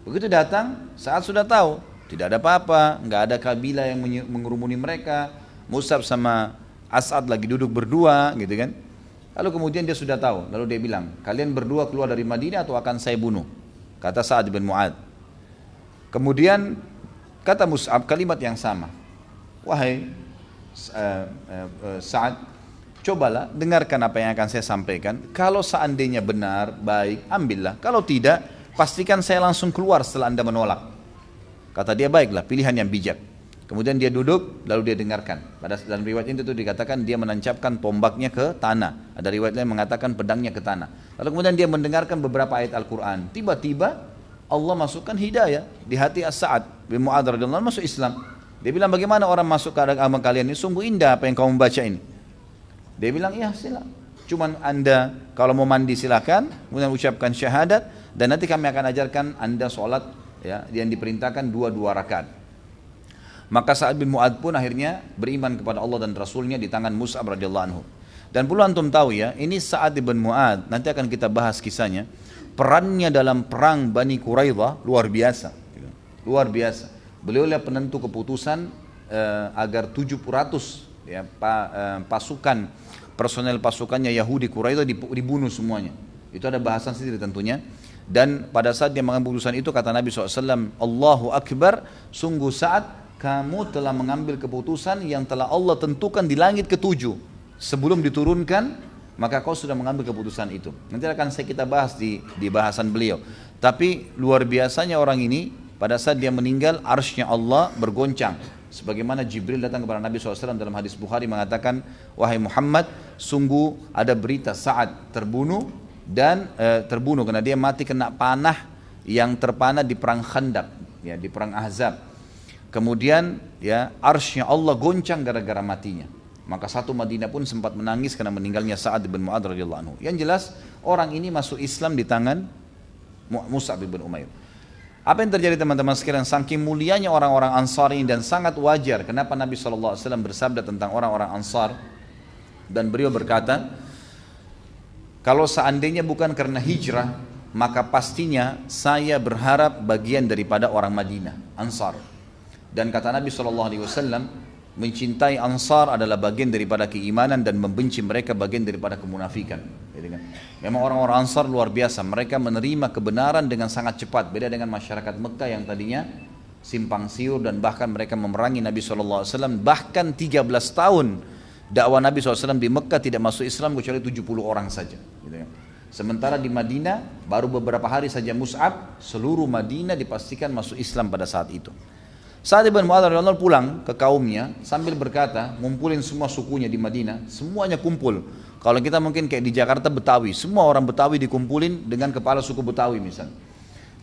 Speaker 1: Begitu datang, Sa'ad sudah tahu, tidak ada apa-apa, nggak ada kabilah yang mengerumuni mereka. Mus'ab sama As'ad lagi duduk berdua, gitu kan. Lalu kemudian dia sudah tahu, lalu dia bilang, kalian berdua keluar dari Madinah atau akan saya bunuh, kata Sa'ad bin Mu'adz. Kemudian kata Mus'ab kalimat yang sama, wahai Sa'ad, cobalah dengarkan apa yang akan saya sampaikan. Kalau seandainya benar, baik, ambillah. Kalau tidak, pastikan saya langsung keluar setelah anda menolak. Kata dia, baiklah, pilihan yang bijak. Kemudian dia duduk, lalu dia dengarkan. Dalam riwayat itu dikatakan dia menancapkan tombaknya ke tanah. Ada riwayat lain mengatakan pedangnya ke tanah. Lalu kemudian dia mendengarkan beberapa ayat Al-Quran. Tiba-tiba Allah masukkan hidayah di hati As-Sa'ad bin Mu'adz radhiyallahu anhu, masuk Islam. Dia bilang, bagaimana orang masuk ke agama kalian ini? Sungguh indah apa yang kamu membaca ini. Dia bilang, ya silakan. Cuman anda kalau mau mandi silakan, kemudian ucapkan syahadat, dan nanti kami akan ajarkan anda sholat ya, yang diperintahkan 2 rakaat. Maka Sa'ad bin Mu'adz pun akhirnya beriman kepada Allah dan Rasulnya di tangan Mus'ab radhiyallahu anhu. Dan perlu antum tahu ya, ini Sa'ad bin Mu'adz, nanti akan kita bahas kisahnya. Perannya dalam perang Bani Quraidah luar biasa. Luar biasa. Beliau adalah penentu keputusan agar 700 ya, pasukan, personel pasukannya Yahudi Quraidah dibunuh semuanya. Itu ada bahasan sendiri tentunya. Dan pada saat dia mengambil keputusan itu, kata Nabi SAW, Allahu Akbar, sungguh Sa'ad, kamu telah mengambil keputusan yang telah Allah tentukan di langit ke-7 sebelum diturunkan, maka kau sudah mengambil keputusan itu. Nanti akan kita bahas di bahasan beliau. Tapi luar biasanya orang ini, pada saat dia meninggal, arsy-nya Allah bergoncang. Sebagaimana Jibril datang kepada Nabi SAW dalam hadis Bukhari mengatakan, wahai Muhammad, sungguh ada berita Sa'ad terbunuh, dan terbunuh karena dia mati kena panah yang terpanah di perang Khandaq, ya, di perang Ahzab. Kemudian ya arsy-nya Allah goncang gara-gara matinya. Maka satu Madinah pun sempat menangis karena meninggalnya Sa'ad bin Mu'adz radhiyallahu anhu. Yang jelas orang ini masuk Islam di tangan Mus'ab bin Umair. Apa yang terjadi teman-teman sekalian? Saking mulianya orang-orang Ansar ini, dan sangat wajar kenapa Nabi SAW bersabda tentang orang-orang Ansar, dan beliau berkata, kalau seandainya bukan karena hijrah, maka pastinya saya berharap bagian daripada orang Madinah, Ansar. Dan kata Nabi SAW, mencintai Ansar adalah bagian daripada keimanan, dan membenci mereka bagian daripada kemunafikan. Memang orang-orang Ansar luar biasa, mereka menerima kebenaran dengan sangat cepat. Beda dengan masyarakat Mekah yang tadinya simpang siur, dan bahkan mereka memerangi Nabi SAW. Bahkan 13 tahun dakwah Nabi SAW di Mekah tidak masuk Islam kecuali 70 orang saja. Sementara di Madinah baru beberapa hari saja Mus'ab, seluruh Madinah dipastikan masuk Islam pada saat itu. Sa'ad bin Mu'adz radhiyallahu pulang ke kaumnya sambil berkata, ngumpulin semua sukunya di Madinah, semuanya kumpul. Kalau kita mungkin kayak di Jakarta Betawi, semua orang Betawi dikumpulin dengan kepala suku Betawi misalnya.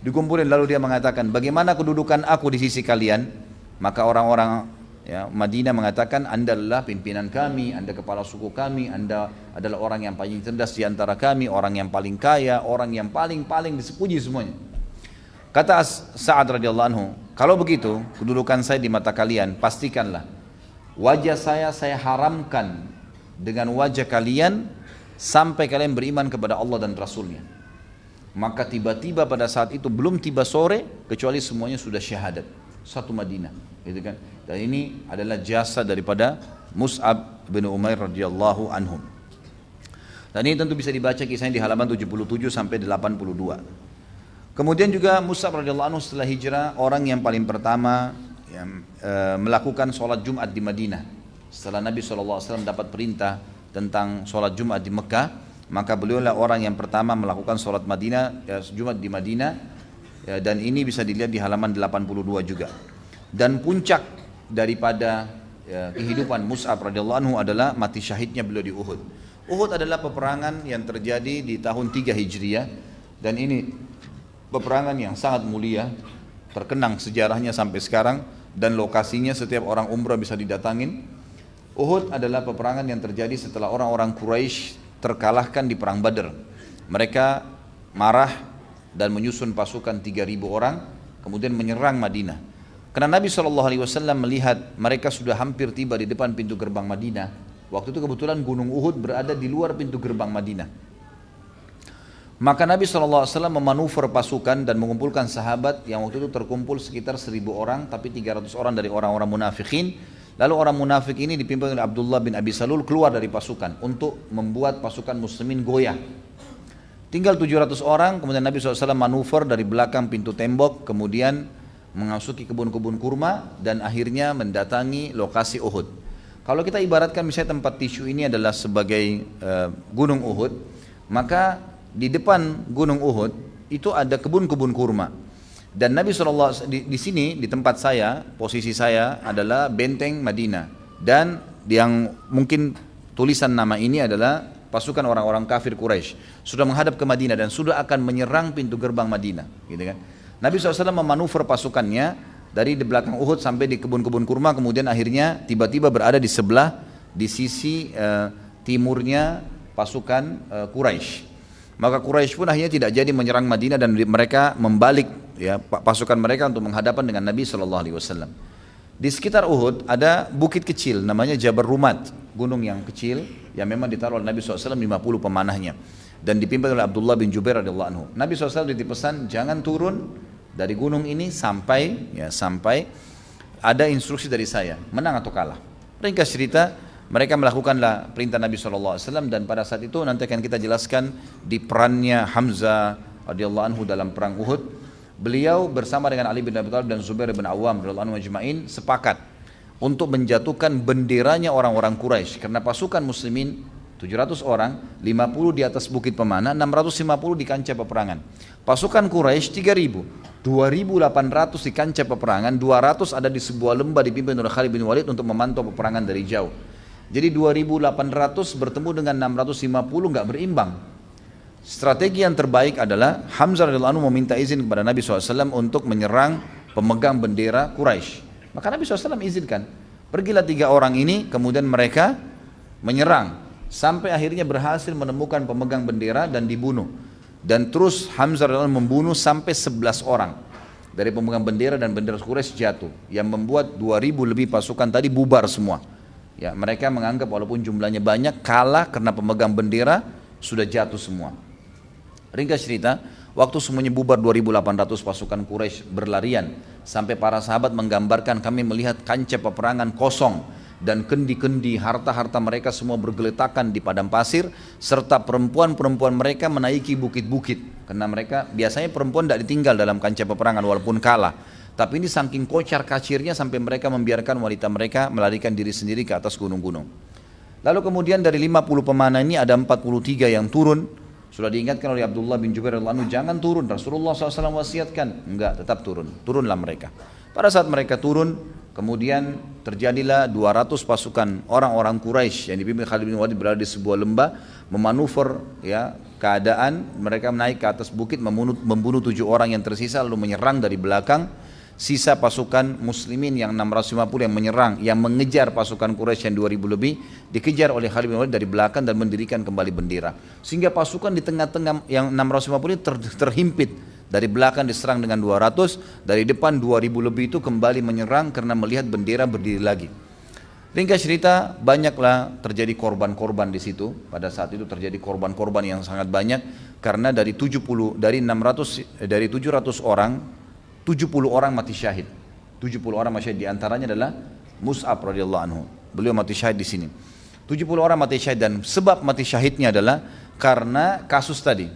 Speaker 1: Dikumpulin, lalu dia mengatakan, bagaimana kedudukan aku di sisi kalian? Maka orang-orang ya, Madinah mengatakan, anda adalah pimpinan kami, anda kepala suku kami, anda adalah orang yang paling cerdas di antara kami, orang yang paling kaya, orang yang paling dipuji semuanya. Kata Sa'ad radhiyallahu anhu, kalau begitu kedudukan saya di mata kalian, pastikanlah wajah saya haramkan dengan wajah kalian sampai kalian beriman kepada Allah dan Rasulnya. Maka tiba-tiba pada saat itu belum tiba sore kecuali semuanya sudah syahadat. Satu Madinah, gitu kan? Dan ini adalah jasa daripada Mus'ab bin Umair radhiyallahu anhum. Dan ini tentu bisa dibaca kisahnya di halaman 77 sampai 82. Kemudian juga Mus'ab radhiyallahu anhu setelah hijrah orang yang paling pertama yang melakukan sholat Jumat di Madinah. Setelah Nabi SAW dapat perintah tentang sholat Jumat di Mekah, maka beliaulah orang yang pertama melakukan sholat Jumat di Madinah, dan ini bisa dilihat di halaman 82 juga. Dan puncak daripada kehidupan Mus'ab radhiyallahu anhu adalah mati syahidnya beliau di Uhud. Uhud adalah peperangan yang terjadi di tahun 3 Hijriah, dan ini peperangan yang sangat mulia, terkenang sejarahnya sampai sekarang, dan lokasinya setiap orang umrah bisa didatangin. Uhud adalah peperangan yang terjadi setelah orang-orang Quraisy terkalahkan di perang Badr. Mereka marah dan menyusun pasukan 3.000 orang, kemudian menyerang Madinah. Karena Nabi SAW melihat mereka sudah hampir tiba di depan pintu gerbang Madinah. Waktu itu kebetulan Gunung Uhud berada di luar pintu gerbang Madinah. Maka Nabi SAW memanuver pasukan dan mengumpulkan sahabat yang waktu itu terkumpul sekitar 1.000 orang, tapi 300 orang dari orang-orang munafikin. Lalu orang munafik ini dipimpin oleh Abdullah bin Abi Salul keluar dari pasukan untuk membuat pasukan muslimin goyah. Tinggal 700 orang, kemudian Nabi SAW manuver dari belakang pintu tembok, kemudian memasuki kebun-kebun kurma, dan akhirnya mendatangi lokasi Uhud. Kalau kita ibaratkan misalnya tempat tisu ini adalah sebagai gunung Uhud, maka di depan gunung Uhud itu ada kebun-kebun kurma. Dan Nabi SAW di sini, di tempat saya, posisi saya adalah benteng Madinah. Dan yang mungkin tulisan nama ini adalah pasukan orang-orang kafir Quraisy sudah menghadap ke Madinah dan sudah akan menyerang pintu gerbang Madinah, gitu kan? Nabi SAW memanuver pasukannya dari di belakang Uhud sampai di kebun-kebun kurma, kemudian akhirnya tiba-tiba berada di sebelah, di sisi timurnya pasukan Quraisy. Maka Quraisy pun akhirnya tidak jadi menyerang Madinah dan mereka membalik ya pasukan mereka untuk menghadapan dengan Nabi SAW. Di sekitar Uhud ada bukit kecil namanya Jabal Rumat, gunung yang kecil yang memang ditaruh oleh Nabi SAW 50 pemanahnya dan dipimpin oleh Abdullah bin Jubair radhiyallahu anhu. Nabi SAW dipesan jangan turun dari gunung ini sampai ada instruksi dari saya, menang atau kalah. Ringkas cerita, mereka melakukanlah perintah Nabi SAW, dan pada saat itu nanti akan kita jelaskan di perannya Hamzah radhiyallahu anhu dalam perang Uhud. Beliau bersama dengan Ali bin Abi Thalib dan Zubair bin Awam radhiyallahu anhu majma'in sepakat untuk menjatuhkan benderanya orang-orang Quraisy, karena pasukan muslimin 700 orang, 50 di atas bukit pemanah, 650 di kancah peperangan. Pasukan Quraisy 3.000, 2.800 di kancah peperangan, 200 ada di sebuah lembah dipimpin oleh Khalid bin Walid untuk memantau peperangan dari jauh. Jadi 2.800 bertemu dengan 650 nggak berimbang. Strategi yang terbaik adalah Hamzah radhiyallahu anhu meminta izin kepada Nabi SAW untuk menyerang pemegang bendera Quraisy. Maka Nabi SAW izinkan. Pergilah 3 orang ini, kemudian mereka menyerang. Sampai akhirnya berhasil menemukan pemegang bendera dan dibunuh. Dan terus Hamzah radhiyallahu anhu membunuh sampai 11 orang. Dari pemegang bendera dan bendera Quraisy jatuh. Yang membuat 2.000 lebih pasukan tadi bubar semua. Ya, mereka menganggap walaupun jumlahnya banyak kalah karena pemegang bendera sudah jatuh semua. Ringkas cerita, waktu semuanya bubar 2.800 pasukan Quraisy berlarian sampai para sahabat menggambarkan kami melihat kancah peperangan kosong dan kendi-kendi harta-harta mereka semua bergeletakan di padang pasir serta perempuan-perempuan mereka menaiki bukit-bukit karena mereka biasanya perempuan tidak ditinggal dalam kancah peperangan walaupun kalah. Tapi ini saking kocar kacirnya sampai mereka membiarkan wanita mereka melarikan diri sendiri ke atas gunung-gunung. Lalu kemudian dari 50 pemanah ini ada 43 yang turun. Sudah diingatkan oleh Abdullah bin Jubair radhiyallahu anhu, jangan turun. Rasulullah SAW wasiatkan. Enggak, tetap turun. Turunlah mereka. Pada saat mereka turun, kemudian terjadilah 200 pasukan orang-orang Quraisy yang dipimpin Khalid bin Walid berada di sebuah lembah, memanuver ya keadaan. Mereka naik ke atas bukit, membunuh 7 orang yang tersisa, lalu menyerang dari belakang. Sisa pasukan muslimin yang 650 yang menyerang, yang mengejar pasukan Quraisy yang 2000 lebih, dikejar oleh Khalid bin Walid dari belakang dan mendirikan kembali bendera. Sehingga pasukan di tengah-tengah yang 650 ini terhimpit. Dari belakang diserang dengan 200, dari depan 2000 lebih itu kembali menyerang karena melihat bendera berdiri lagi. Ringkas cerita, banyaklah terjadi korban-korban di situ. Pada saat itu terjadi korban-korban yang sangat banyak karena dari 700 orang, 70 orang mati syahid. 70 orang mati syahid, di antaranya adalah Mus'ab radhiyallahu anhu. Beliau mati syahid di sini. 70 orang mati syahid, dan sebab mati syahidnya adalah karena kasus tadi.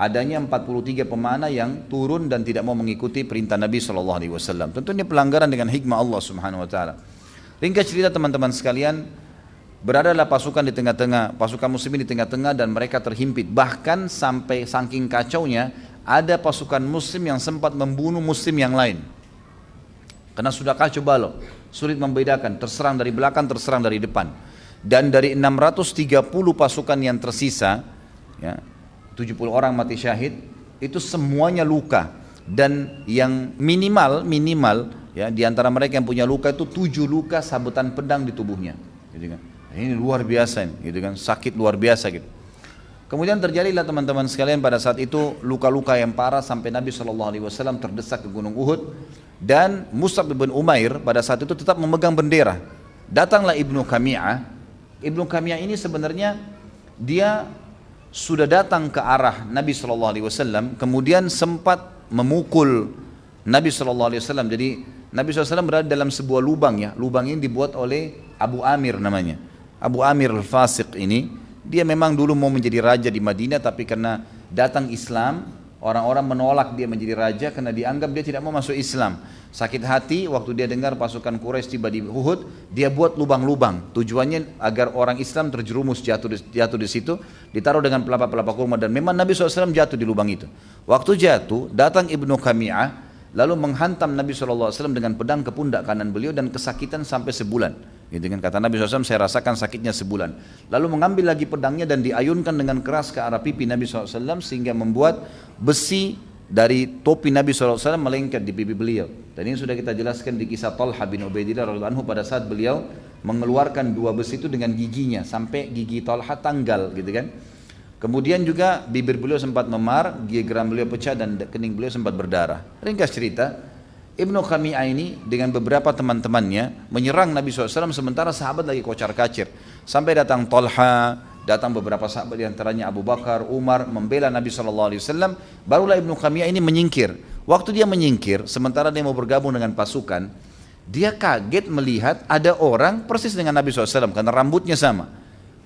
Speaker 1: Adanya 43 pemanah yang turun dan tidak mau mengikuti perintah Nabi SAW. Tentu ini pelanggaran dengan hikmah Allah Subhanahu Wa Taala. Ringkas cerita teman-teman sekalian, beradalah pasukan di tengah-tengah, pasukan muslimin di tengah-tengah, dan mereka terhimpit. Bahkan sampai saking kacaunya, ada pasukan muslim yang sempat membunuh muslim yang lain. Karena sudah kacau balau, sulit membedakan, terserang dari belakang, terserang dari depan. Dan dari 630 pasukan yang tersisa, ya, 70 orang mati syahid, itu semuanya luka. Dan yang minimal ya, di antara mereka yang punya luka itu 7 luka sabetan pedang di tubuhnya, gitu kan. Ini luar biasa, gitu kan, sakit luar biasa gitu. Kemudian terjadilah teman-teman sekalian pada saat itu luka-luka yang parah sampai Nabi SAW terdesak ke Gunung Uhud, dan Mus'ab bin Umair pada saat itu tetap memegang bendera. Datanglah Ibnu Qami'ah. Ibnu Qami'ah ini sebenarnya dia sudah datang ke arah Nabi SAW, kemudian sempat memukul Nabi SAW. Jadi Nabi SAW berada dalam sebuah lubang, ya. Lubang ini dibuat oleh Abu Amir namanya. Abu Amir al-Fasiq ini, dia memang dulu mau menjadi raja di Madinah, tapi karena datang Islam, orang-orang menolak dia menjadi raja karena dianggap dia tidak mau masuk Islam. Sakit hati waktu dia dengar pasukan Quraisy tiba di Uhud, dia buat lubang-lubang. Tujuannya agar orang Islam terjerumus jatuh di situ, ditaruh dengan pelapa-pelapa kurma, dan memang Nabi SAW jatuh di lubang itu. Waktu jatuh, datang Ibnu Qami'ah, lalu menghantam Nabi SAW dengan pedang ke pundak kanan beliau, dan kesakitan sampai sebulan. Gitu kan, kata Nabi SAW, saya rasakan sakitnya sebulan. Lalu mengambil lagi pedangnya dan diayunkan dengan keras ke arah pipi Nabi SAW, sehingga membuat besi dari topi Nabi SAW melengket di pipi beliau. Dan ini sudah kita jelaskan di kisah Talha bin Ubaidillah radhiyallahu anhu, pada saat beliau mengeluarkan 2 besi itu dengan giginya, sampai gigi Talha tanggal, gitu kan. Kemudian juga bibir beliau sempat memar, geram beliau pecah, dan kening beliau sempat berdarah. Ringkas cerita, Ibnu Qami'ah ini dengan beberapa teman-temannya menyerang Nabi SAW, sementara sahabat lagi kocar-kacir. Sampai datang Talha, datang beberapa sahabat, diantaranya Abu Bakar, Umar, membela Nabi SAW. Barulah Ibnu Qami'ah ini menyingkir. Waktu dia menyingkir, sementara dia mau bergabung dengan pasukan, dia kaget melihat ada orang persis dengan Nabi SAW, karena rambutnya sama.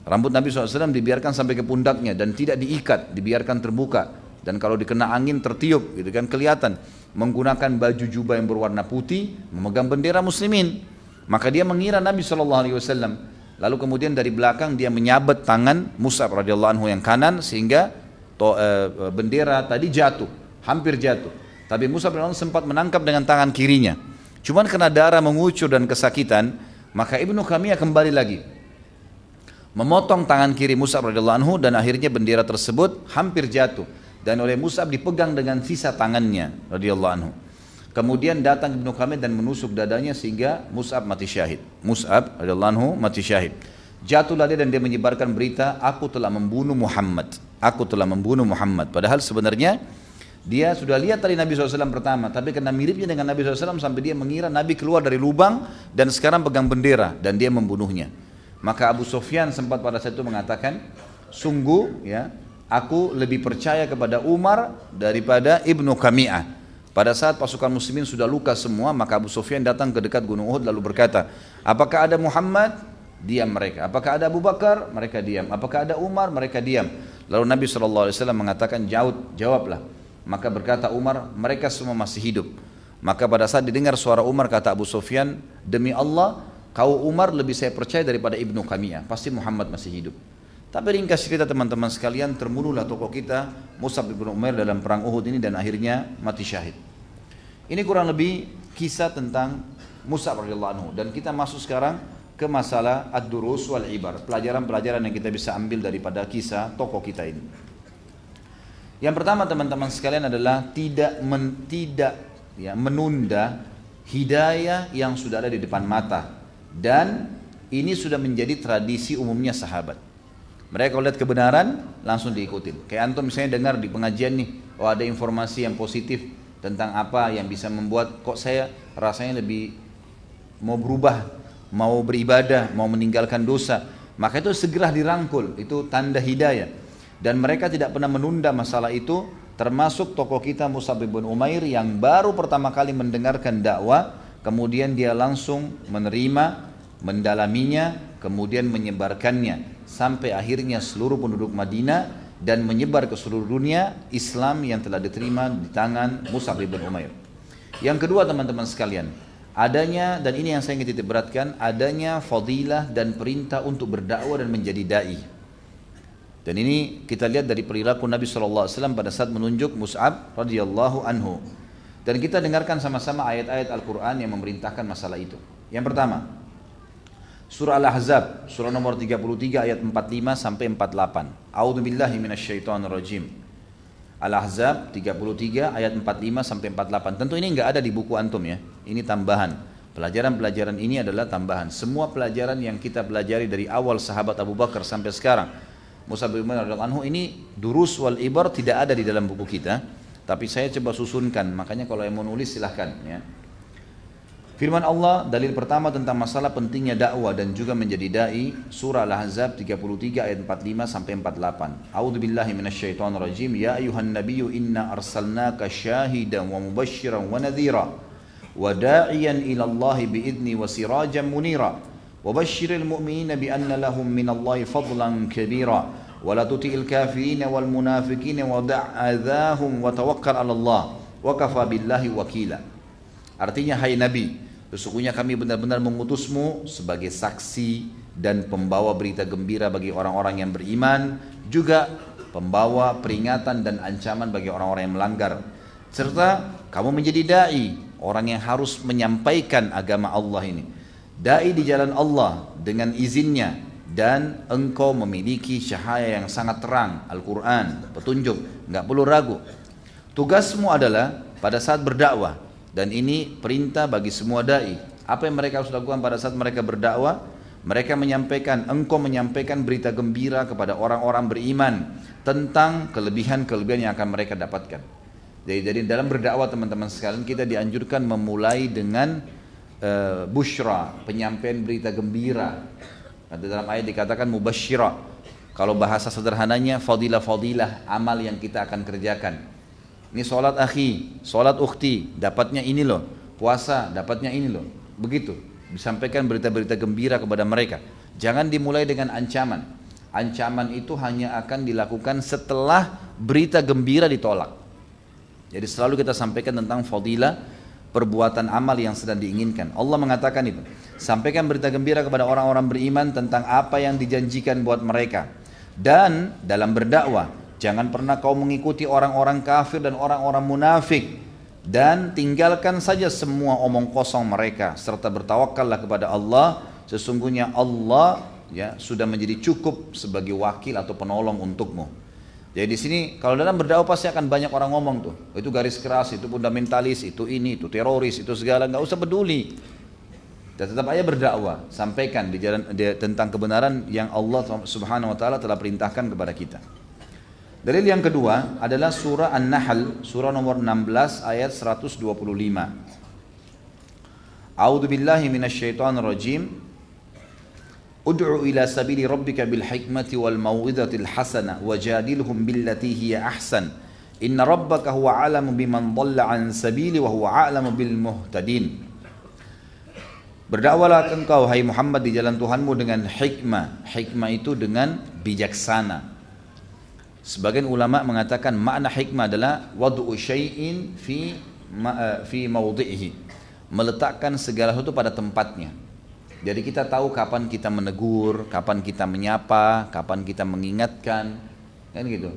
Speaker 1: Rambut Nabi SAW dibiarkan sampai ke pundaknya dan tidak diikat, dibiarkan terbuka. Dan kalau dikena angin tertiup, gitu kan, kelihatan. Menggunakan baju jubah yang berwarna putih, memegang bendera muslimin. Maka dia mengira Nabi SAW. Lalu kemudian dari belakang dia menyabet tangan Mus'ab radhiyallahu anhu yang kanan, sehingga bendera tadi jatuh, hampir jatuh. Tapi Mus'ab radhiyallahu anhu sempat menangkap dengan tangan kirinya. Cuman karena darah mengucur dan kesakitan, maka Ibnu Qami'ah kembali lagi memotong tangan kiri Mus'ab radhiyallahu anhu, dan akhirnya bendera tersebut hampir jatuh, dan oleh Mus'ab dipegang dengan sisa tangannya radhiyallahu anhu. Kemudian datang Ibnu Qami'ah dan menusuk dadanya sehingga Mus'ab mati syahid. Mus'ab radhiyallahu anhu mati syahid. Jatuhlah dia dan dia menyebarkan berita, aku telah membunuh Muhammad. Aku telah membunuh Muhammad. Padahal sebenarnya dia sudah lihat tadi Nabi SAW pertama, tapi karena miripnya dengan Nabi SAW sampai dia mengira Nabi keluar dari lubang dan sekarang pegang bendera, dan dia membunuhnya. Maka Abu Sufyan sempat pada saat itu mengatakan, sungguh ya, aku lebih percaya kepada Umar daripada Ibnu Qami'ah. Pada saat pasukan muslimin sudah luka semua, maka Abu Sufyan datang ke dekat Gunung Uhud lalu berkata, apakah ada Muhammad? Diam mereka. Apakah ada Abu Bakar? Mereka diam. Apakah ada Umar? Mereka diam. Lalu Nabi SAW mengatakan, jawablah. Maka berkata Umar, mereka semua masih hidup. Maka pada saat didengar suara Umar, kata Abu Sufyan, demi Allah, kau Umar lebih saya percaya daripada Ibnu Qami'ah, pasti Muhammad masih hidup. Tapi ringkas cerita teman-teman sekalian, terbunuhlah tokoh kita Mus'ab bin Umair dalam perang Uhud ini, dan akhirnya mati syahid. Ini kurang lebih kisah tentang Mus'ab radhiyallahu anhu, dan kita masuk sekarang ke masalah ad-durus wal ibar, pelajaran-pelajaran yang kita bisa ambil daripada kisah tokoh kita ini. Yang pertama teman-teman sekalian adalah tidak menunda hidayah yang sudah ada di depan mata. Dan ini sudah menjadi tradisi umumnya sahabat. Mereka kalau lihat kebenaran langsung diikutin. Kayak antum misalnya dengar di pengajian nih, oh ada informasi yang positif tentang apa yang bisa membuat kok saya rasanya lebih mau berubah mau beribadah, mau meninggalkan dosa, maka itu segera dirangkul, itu tanda hidayah. Dan mereka tidak pernah menunda masalah itu, termasuk tokoh kita Mus'ab bin Umair yang baru pertama kali mendengarkan dakwah, kemudian dia langsung menerima, mendalaminya, kemudian menyebarkannya, sampai akhirnya seluruh penduduk Madinah dan menyebar ke seluruh dunia Islam yang telah diterima di tangan Mus'ab bin Umair. Yang kedua teman-teman sekalian, adanya, dan ini yang saya ingin titik beratkan, adanya fadilah dan perintah untuk berdakwah dan menjadi da'i. Dan ini kita lihat dari perilaku Nabi SAW pada saat menunjuk Mus'ab radhiyallahu anhu. Dan kita dengarkan sama-sama ayat-ayat Al-Quran yang memerintahkan masalah itu. Yang pertama, surah Al-Ahzab, surah nomor 33 ayat 45 sampai 48. A'udzubillahi minasyaitonirrajim. Al-Ahzab 33 ayat 45 sampai 48. Tentu ini enggak ada di buku antum ya. Ini tambahan. Pelajaran-pelajaran ini adalah tambahan. Semua pelajaran yang kita pelajari dari awal sahabat Abu Bakar sampai sekarang, Mus'ab bin Umair radhiyallahu anhu, ini durus wal ibar tidak ada di dalam buku kita. Tapi saya coba susunkan. Makanya kalau yang mau nulis silahkan ya. Firman Allah, dalil pertama tentang masalah pentingnya dakwah dan juga menjadi dai, surah Al-Ahzab 33 ayat 45 sampai 48. A'udzubillahi minasyaitonirrajim. Ya ayuhan nabiyyu inna arsalnaka syahidan wa mubasysyiran wa nadhira wa da'iyan ila Allah biidzni wa sirajan munira wa basyiril mu'minina bi anna lahum minallahi fadlan kabira wa la tuti'il kafirin wal munafiqin wa da'adzahum wa tawakkal 'ala Allah wa kafa billahi wakila. Artinya, hai Nabi, sesungguhnya kami benar-benar mengutusmu sebagai saksi dan pembawa berita gembira bagi orang-orang yang beriman, juga pembawa peringatan dan ancaman bagi orang-orang yang melanggar. Serta kamu menjadi da'i, orang yang harus menyampaikan agama Allah ini. Da'i di jalan Allah dengan izinnya, dan engkau memiliki cahaya yang sangat terang, Al-Quran, petunjuk, nggak perlu ragu. Tugasmu adalah pada saat berdakwah, dan ini perintah bagi semua da'i. Apa yang mereka harus lakukan pada saat mereka berdakwah? Mereka menyampaikan, engkau menyampaikan berita gembira kepada orang-orang beriman tentang kelebihan-kelebihan yang akan mereka dapatkan. Jadi dalam berdakwah teman-teman sekalian, kita dianjurkan memulai dengan busyra, penyampaian berita gembira. Dalam ayat dikatakan mubassyira. Kalau bahasa sederhananya, fadilah-fadilah amal yang kita akan kerjakan. Ini sholat akhi, sholat ukhti, dapatnya ini loh. Puasa, dapatnya ini loh. Begitu, disampaikan berita-berita gembira kepada mereka. Jangan dimulai dengan ancaman. Ancaman itu hanya akan dilakukan setelah berita gembira ditolak. Jadi selalu kita sampaikan tentang fadilah perbuatan amal yang sedang diinginkan. Allah mengatakan itu. Sampaikan berita gembira kepada orang-orang beriman tentang apa yang dijanjikan buat mereka. Dan dalam berdakwah, jangan pernah kau mengikuti orang-orang kafir dan orang-orang munafik, dan tinggalkan saja semua omong kosong mereka, serta bertawakallah kepada Allah. Sesungguhnya Allah ya sudah menjadi cukup sebagai wakil atau penolong untukmu. Jadi di sini kalau dalam berdakwah pasti akan banyak orang ngomong tuh, itu garis keras, itu fundamentalis, itu ini, itu teroris, itu segala, nggak usah peduli. Dan tetap aja berdakwah, sampaikan tentang kebenaran yang Allah Subhanahu wa taala telah perintahkan kepada kita. Dalil yang kedua adalah surah An-Nahl, surah nomor 16 ayat 125. A'udzubillahi minasyaitonirrajim. Ud'u ila sabili rabbika bil hikmati wal mau'izatil hasanah wajadilhum billati hiya ahsan. Inna rabbaka huwa a'lamu biman dhalla an sabili wa huwa a'lamu bil muhtadin. Berdakwalah engkau hai Muhammad di jalan Tuhanmu dengan hikmah. Hikmah itu dengan bijaksana. Sebagian ulama mengatakan makna hikmah adalah wad'u syai'in fi mawdi'ihi, meletakkan segala sesuatu pada tempatnya. Jadi kita tahu kapan kita menegur, kapan kita menyapa, kapan kita mengingatkan, kan gitu.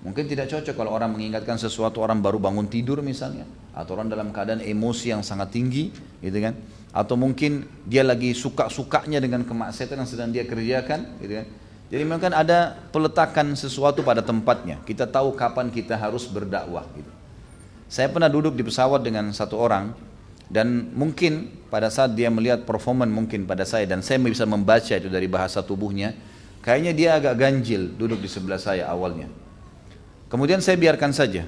Speaker 1: Mungkin tidak cocok kalau orang mengingatkan sesuatu, orang baru bangun tidur misalnya, atau orang dalam keadaan emosi yang sangat tinggi, gitu kan. Atau mungkin dia lagi suka-sukanya dengan kemaksiatan yang sedang dia kerjakan, gitu kan. Jadi memang ada peletakan sesuatu pada tempatnya. Kita tahu kapan kita harus berdakwah, gitu. Saya pernah duduk di pesawat dengan satu orang, dan mungkin pada saat dia melihat performan mungkin pada saya, dan saya bisa membaca itu dari bahasa tubuhnya, kayaknya dia agak ganjil duduk di sebelah saya awalnya. Kemudian saya biarkan saja,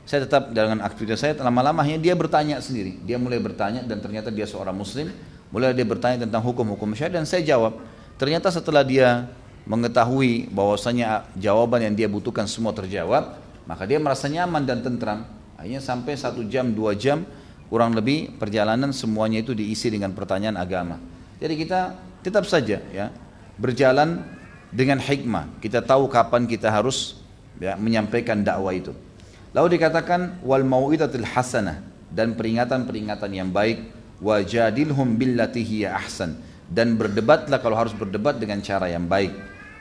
Speaker 1: saya tetap dengan aktivitas saya. Lama-lamanya dia bertanya sendiri, dia mulai bertanya, dan ternyata dia seorang muslim. Mulai dia bertanya tentang hukum-hukum syariat dan saya jawab. Ternyata setelah dia mengetahui bahwasanya jawaban yang dia butuhkan semua terjawab, maka dia merasa nyaman dan tentram. Akhirnya sampai 1 jam, 2 jam kurang lebih perjalanan semuanya itu diisi dengan pertanyaan agama. Jadi kita tetap saja ya berjalan dengan hikmah. Kita tahu kapan kita harus ya, menyampaikan dakwah itu. Lalu dikatakan wal mau'izatil hasanah, dan peringatan-peringatan yang baik, wajadilhum billati hiya ahsan, dan berdebatlah kalau harus berdebat dengan cara yang baik.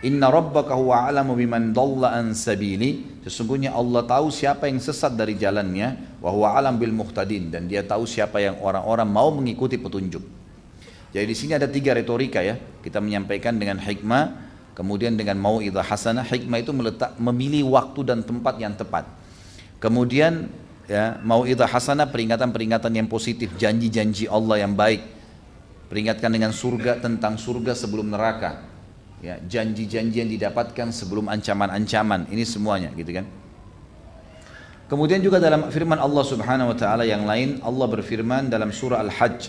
Speaker 1: Inna rabbaka huwa a'lamu biman dhalla an sabili, sesungguhnya Allah tahu siapa yang sesat dari jalannya, wa huwa a'lam bil muhtadin, dan dia tahu siapa yang orang-orang mau mengikuti petunjuk. Jadi di sini ada 3 retorika ya, kita menyampaikan dengan hikmah, kemudian dengan mau'izah hasanah. Hikmah itu memilih waktu dan tempat yang tepat. Kemudian ya, mau'izah hasanah, peringatan-peringatan yang positif, janji-janji Allah yang baik. Peringatkan dengan surga, tentang surga sebelum neraka. Ya, janji-janji yang didapatkan sebelum ancaman-ancaman. Ini semuanya gitu kan. Kemudian juga dalam firman Allah Subhanahu wa taala yang lain, Allah berfirman dalam surah Al-Hajj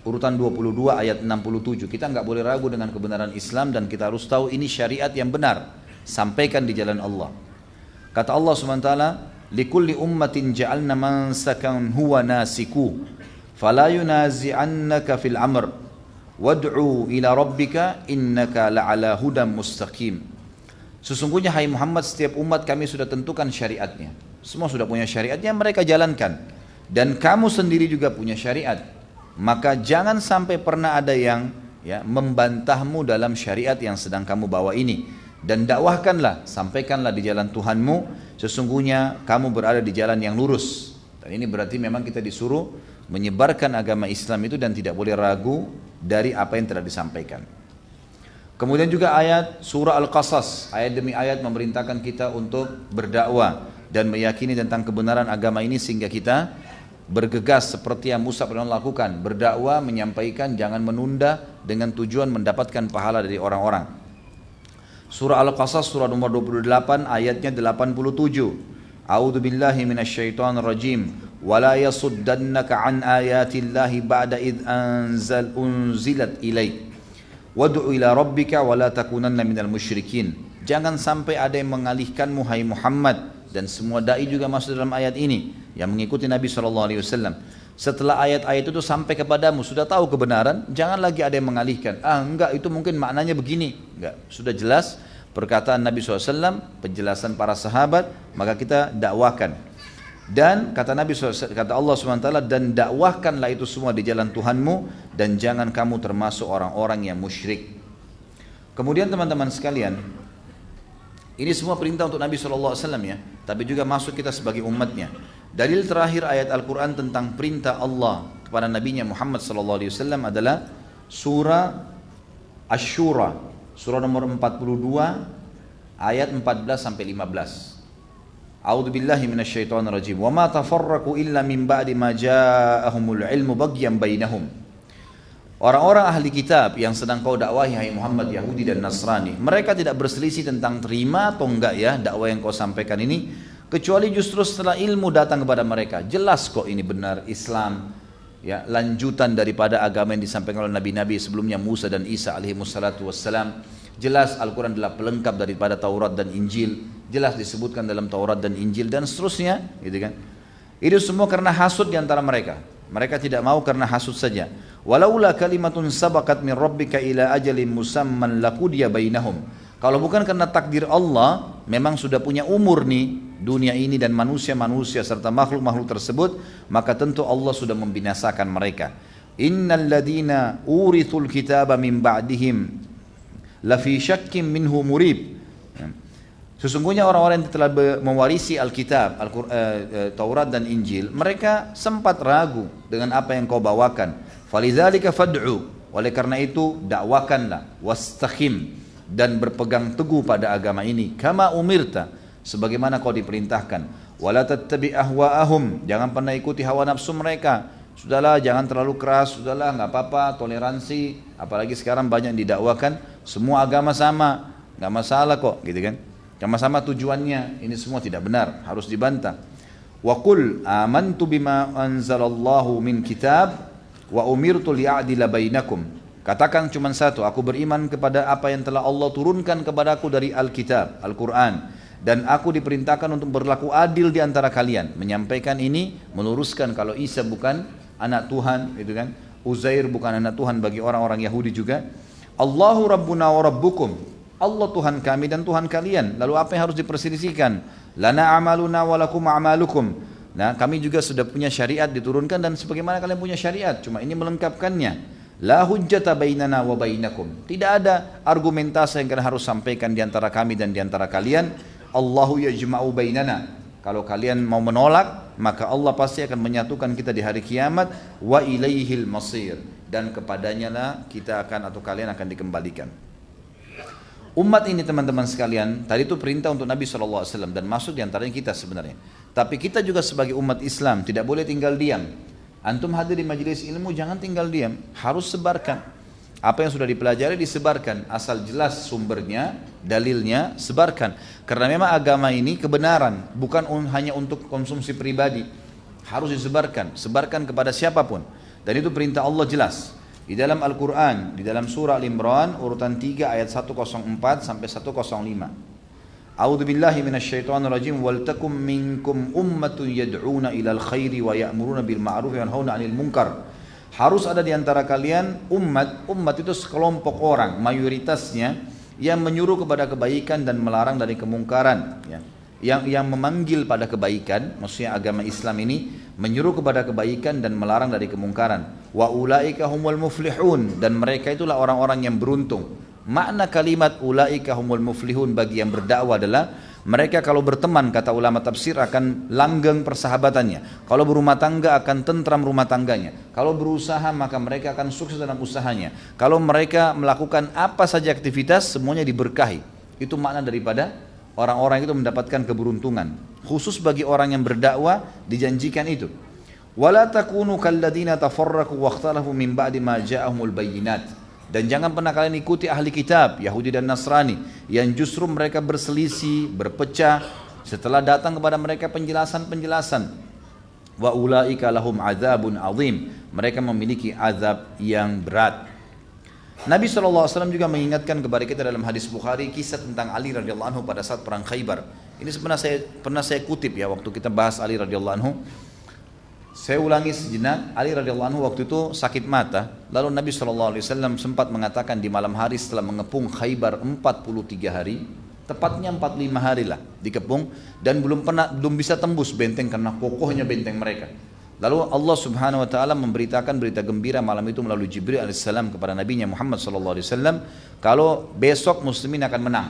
Speaker 1: urutan 22 ayat 67. Kita enggak boleh ragu dengan kebenaran Islam dan kita harus tahu ini syariat yang benar. Sampaikan di jalan Allah. Kata Allah Subhanahu wa taala, likulli ummatin ja'alna mansakan huwa nasiku fala yunazi'annaka fil amr wad'u ila rabbika innaka la'ala hudam mustaqim. Sesungguhnya hai Muhammad, setiap umat kami sudah tentukan syariatnya. Semua sudah punya syariatnya, mereka jalankan. Dan kamu sendiri juga punya syariat. Maka jangan sampai pernah ada yang ya, membantahmu dalam syariat yang sedang kamu bawa ini. Dan dakwahkanlah, sampaikanlah di jalan Tuhanmu, sesungguhnya kamu berada di jalan yang lurus. Dan ini berarti memang kita disuruh menyebarkan agama Islam itu dan tidak boleh ragu dari apa yang telah disampaikan. Kemudian juga ayat surah Al-Qasas, ayat demi ayat memerintahkan kita untuk berdakwah dan meyakini tentang kebenaran agama ini sehingga kita bergegas seperti yang Musa pernah lakukan, berdakwah, menyampaikan, jangan menunda dengan tujuan mendapatkan pahala dari orang-orang. Surah Al-Qasas surah nomor 28 ayatnya 87. A'udzu billahi minasyaitonir rajim. Wala yasuddannaka an ayatillahi ba'da id unzilat ilaik. Wad'u ila rabbika wala takunanna minal musyrikin. Jangan sampai ada yang mengalihkanmu hai Muhammad, dan semua dai juga masuk dalam ayat ini yang mengikuti Nabi SAW. Setelah ayat-ayat itu sampai kepadamu, sudah tahu kebenaran, jangan lagi ada yang mengalihkan. Enggak, itu mungkin maknanya begini. Enggak, sudah jelas perkataan Nabi SAW, penjelasan para sahabat, maka kita dakwakan. Dan kata Nabi SAW, kata Allah SWT, dan dakwahkanlah itu semua di jalan Tuhanmu, dan jangan kamu termasuk orang-orang yang musyrik. Kemudian teman-teman sekalian, ini semua perintah untuk Nabi SAW ya, tapi juga masuk kita sebagai umatnya. Dalil terakhir ayat Al-Quran tentang perintah Allah kepada Nabinya Muhammad SAW adalah surah Asy-Syura, surah nomor 42 ayat 14-15. A'udzu billahi minasyaitonir rajim. Wa ma tafarraqu illa min ba'di ma ja'ahumul ilmu baghyan bainahum. Orang-orang ahli kitab yang sedang kau dakwahi hai Muhammad, Yahudi dan Nasrani, mereka tidak berselisih tentang terima atau enggak ya dakwah yang kau sampaikan ini, kecuali justru setelah ilmu datang kepada mereka. Jelas kok ini benar Islam ya, lanjutan daripada agama yang disampaikan oleh nabi-nabi sebelumnya, Musa dan Isa alaihi wassalatu wassalam. Jelas Al-Quran adalah pelengkap daripada Taurat dan Injil, jelas disebutkan dalam Taurat dan Injil dan seterusnya gitu kan. Itu semua karena hasud di antara mereka. Mereka tidak mau karena hasud saja. Walaula kalimatun sabaqat min rabbika ila ajalin musamman laqudiya bainahum. Kalau bukan karena takdir Allah, memang sudah punya umur nih dunia ini dan manusia-manusia serta makhluk-makhluk tersebut, maka tentu Allah sudah membinasakan mereka. Innal ladina urithul kitaba min ba'dihim lafi syakkim minhu murib. Sesungguhnya orang-orang yang telah mewarisi Alkitab, Taurat dan Injil, mereka sempat ragu dengan apa yang kau bawakan. Falidzalika fad'u, oleh karena itu dakwakanlah, wastaqim, dan berpegang teguh pada agama ini, kama umirta, sebagaimana kau diperintahkan. Wala tattabi' ahwa'ahum, jangan pernah ikuti hawa nafsu mereka. Sudahlah, jangan terlalu keras, sudahlah, nggak apa-apa, toleransi. Apalagi sekarang banyak yang didakwakan, semua agama sama, nggak masalah kok, gitu kan? Sama-sama tujuannya, ini semua tidak benar, harus dibantah. Wa qul amantu bima anzalallahu min kitab Wa umirtu li'adila bainakum. Katakan cuma satu, aku beriman kepada apa yang telah Allah turunkan kepadaku dari Alkitab, Al-Quran. Dan aku diperintahkan untuk berlaku adil di antara kalian. Menyampaikan ini, meluruskan kalau Isa bukan anak Tuhan, gitu kan. Uzair bukan anak Tuhan bagi orang-orang Yahudi juga. Allahu Rabbuna wa Rabbukum. Allah Tuhan kami dan Tuhan kalian. Lalu apa yang harus diperselisihkan? Lana amaluna wa lakum amalukum. Nah, kami juga sudah punya syariat diturunkan dan sebagaimana kalian punya syariat. Cuma ini melengkapkannya. La hujjata bainana wa bainakum. Tidak ada argumentasi yang kalian harus sampaikan di antara kami dan di antara kalian. Allahu yajma'u bainana. Kalau kalian mau menolak, maka Allah pasti akan menyatukan kita di hari kiamat. Wa ilaihil masir. Dan kepadanya lah kita akan atau kalian akan dikembalikan. Umat ini teman-teman sekalian, tadi itu perintah untuk Nabi SAW dan masuk di antaranya kita sebenarnya. Tapi kita juga sebagai umat Islam tidak boleh tinggal diam. Antum hadir di majelis ilmu jangan tinggal diam, harus sebarkan. Apa yang sudah dipelajari disebarkan, asal jelas sumbernya, dalilnya, sebarkan. Karena memang agama ini kebenaran, bukan hanya untuk konsumsi pribadi. Harus disebarkan, sebarkan kepada siapapun. Dan itu perintah Allah jelas. Di dalam Al-Quran, di dalam surah Al-Imran, urutan 3 ayat 104 sampai 105. A'udzu billahi minasyaitonir rajim wal takum minkum ummatun yad'una ilal khairi wa ya'muruna bil ma'ruf wa yanhauna 'anil munkar. Harus ada di antara kalian umat itu sekelompok orang mayoritasnya yang menyuruh kepada kebaikan dan melarang dari kemungkaran, ya. Yang memanggil pada kebaikan, maksudnya agama Islam ini menyuruh kepada kebaikan dan melarang dari kemungkaran. Wa ulaika humul muflihun, dan mereka itulah orang-orang yang beruntung. Makna kalimat ulaika humul muflihun bagi yang berdakwah adalah mereka kalau berteman, kata ulama tafsir, akan langgeng persahabatannya. Kalau berumah tangga akan tentram rumah tangganya. Kalau berusaha maka mereka akan sukses dalam usahanya. Kalau mereka melakukan apa saja aktivitas semuanya diberkahi. Itu makna daripada orang-orang itu mendapatkan keberuntungan. Khusus bagi orang yang berdakwah dijanjikan itu. Wala takunu kalladina tafarraqu wakhtalafu min ba'di ma ja'ahumul bayyinat. Dan jangan pernah kalian ikuti ahli kitab, Yahudi dan Nasrani, yang justru mereka berselisih, berpecah setelah datang kepada mereka penjelasan-penjelasan. Wa ulaika lahum adzabun azim. Mereka memiliki azab yang berat. Nabi SAW juga mengingatkan kepada kita dalam hadis Bukhari kisah tentang Ali radhiyallahu anhu pada saat perang Khaybar. Ini sebenarnya pernah saya kutip ya waktu kita bahas Ali radhiyallahu anhu. Saya ulangi sejenak, Ali radhiyallahu anhu waktu itu sakit mata. Lalu Nabi SAW sempat mengatakan di malam hari setelah mengepung Khaybar 43 hari, tepatnya 45 hari lah dikepung, dan belum bisa tembus benteng karena kokohnya benteng mereka. Lalu Allah Subhanahu wa taala memberitakan berita gembira malam itu melalui Jibril alaihissalam kepada Nabinya Muhammad sallallahu alaihi wasallam kalau besok muslimin akan menang.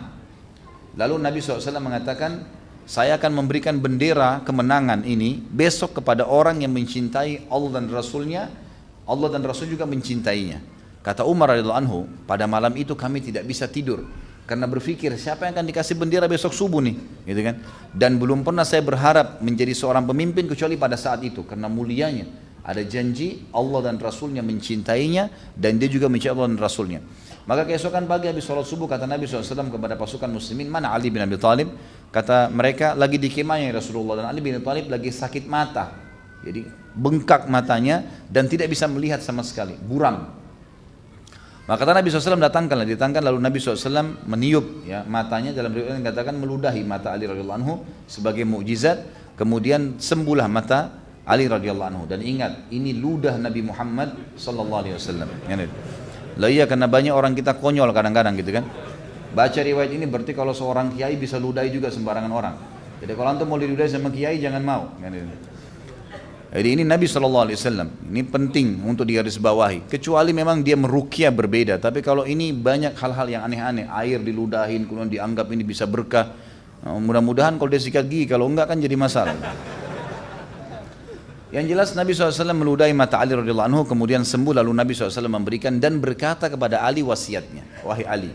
Speaker 1: Lalu Nabi SAW mengatakan, saya akan memberikan bendera kemenangan ini besok kepada orang yang mencintai Allah dan Rasulnya. Allah dan Rasul juga mencintainya. Kata Umar radhiyallahu anhu, pada malam itu kami tidak bisa tidur karena berpikir siapa yang akan dikasih bendera besok subuh nih, gitu kan? Dan belum pernah saya berharap menjadi seorang pemimpin kecuali pada saat itu karena mulianya. Ada janji Allah dan Rasulnya mencintainya dan dia juga mencintai Allah dan Rasulnya. Maka keesokan pagi habis sholat subuh kata Nabi SAW kepada pasukan muslimin, mana Ali bin Abi Thalib? Kata mereka lagi di kemahnya Rasulullah, dan Ali bin Abi Thalib lagi sakit mata. Jadi bengkak matanya dan tidak bisa melihat sama sekali, buram. Maka kata Nabi SAW datangkan lalu Nabi SAW meniup ya, matanya, dalam riwayat yang katakan meludahi mata Ali radhiyallahu anhu sebagai mukjizat, kemudian sembuhlah mata Ali radhiyallahu anhu. Dan ingat, ini ludah Nabi Muhammad sallallahu alaihi wasallam. Lah iya, karena banyak orang kita konyol kadang-kadang gitu kan. Baca riwayat ini berarti kalau seorang kiai bisa ludahi juga sembarangan orang. Jadi kalau antum mau diludahi sama kiai jangan mau. Jadi ini Nabi SAW, ini penting untuk digarisbawahi. Kecuali memang dia meruqyah berbeda. Tapi kalau ini banyak hal-hal yang aneh-aneh, air diludahin kemudian dianggap ini bisa berkah. Nah, mudah-mudahan kalau dia sikat gigi, kalau enggak kan jadi masalah. Yang jelas Nabi SAW meludahi mata Ali radhiyallahu anhu, kemudian sembuh. Lalu Nabi SAW memberikan dan berkata kepada Ali wasiatnya, wahai Ali,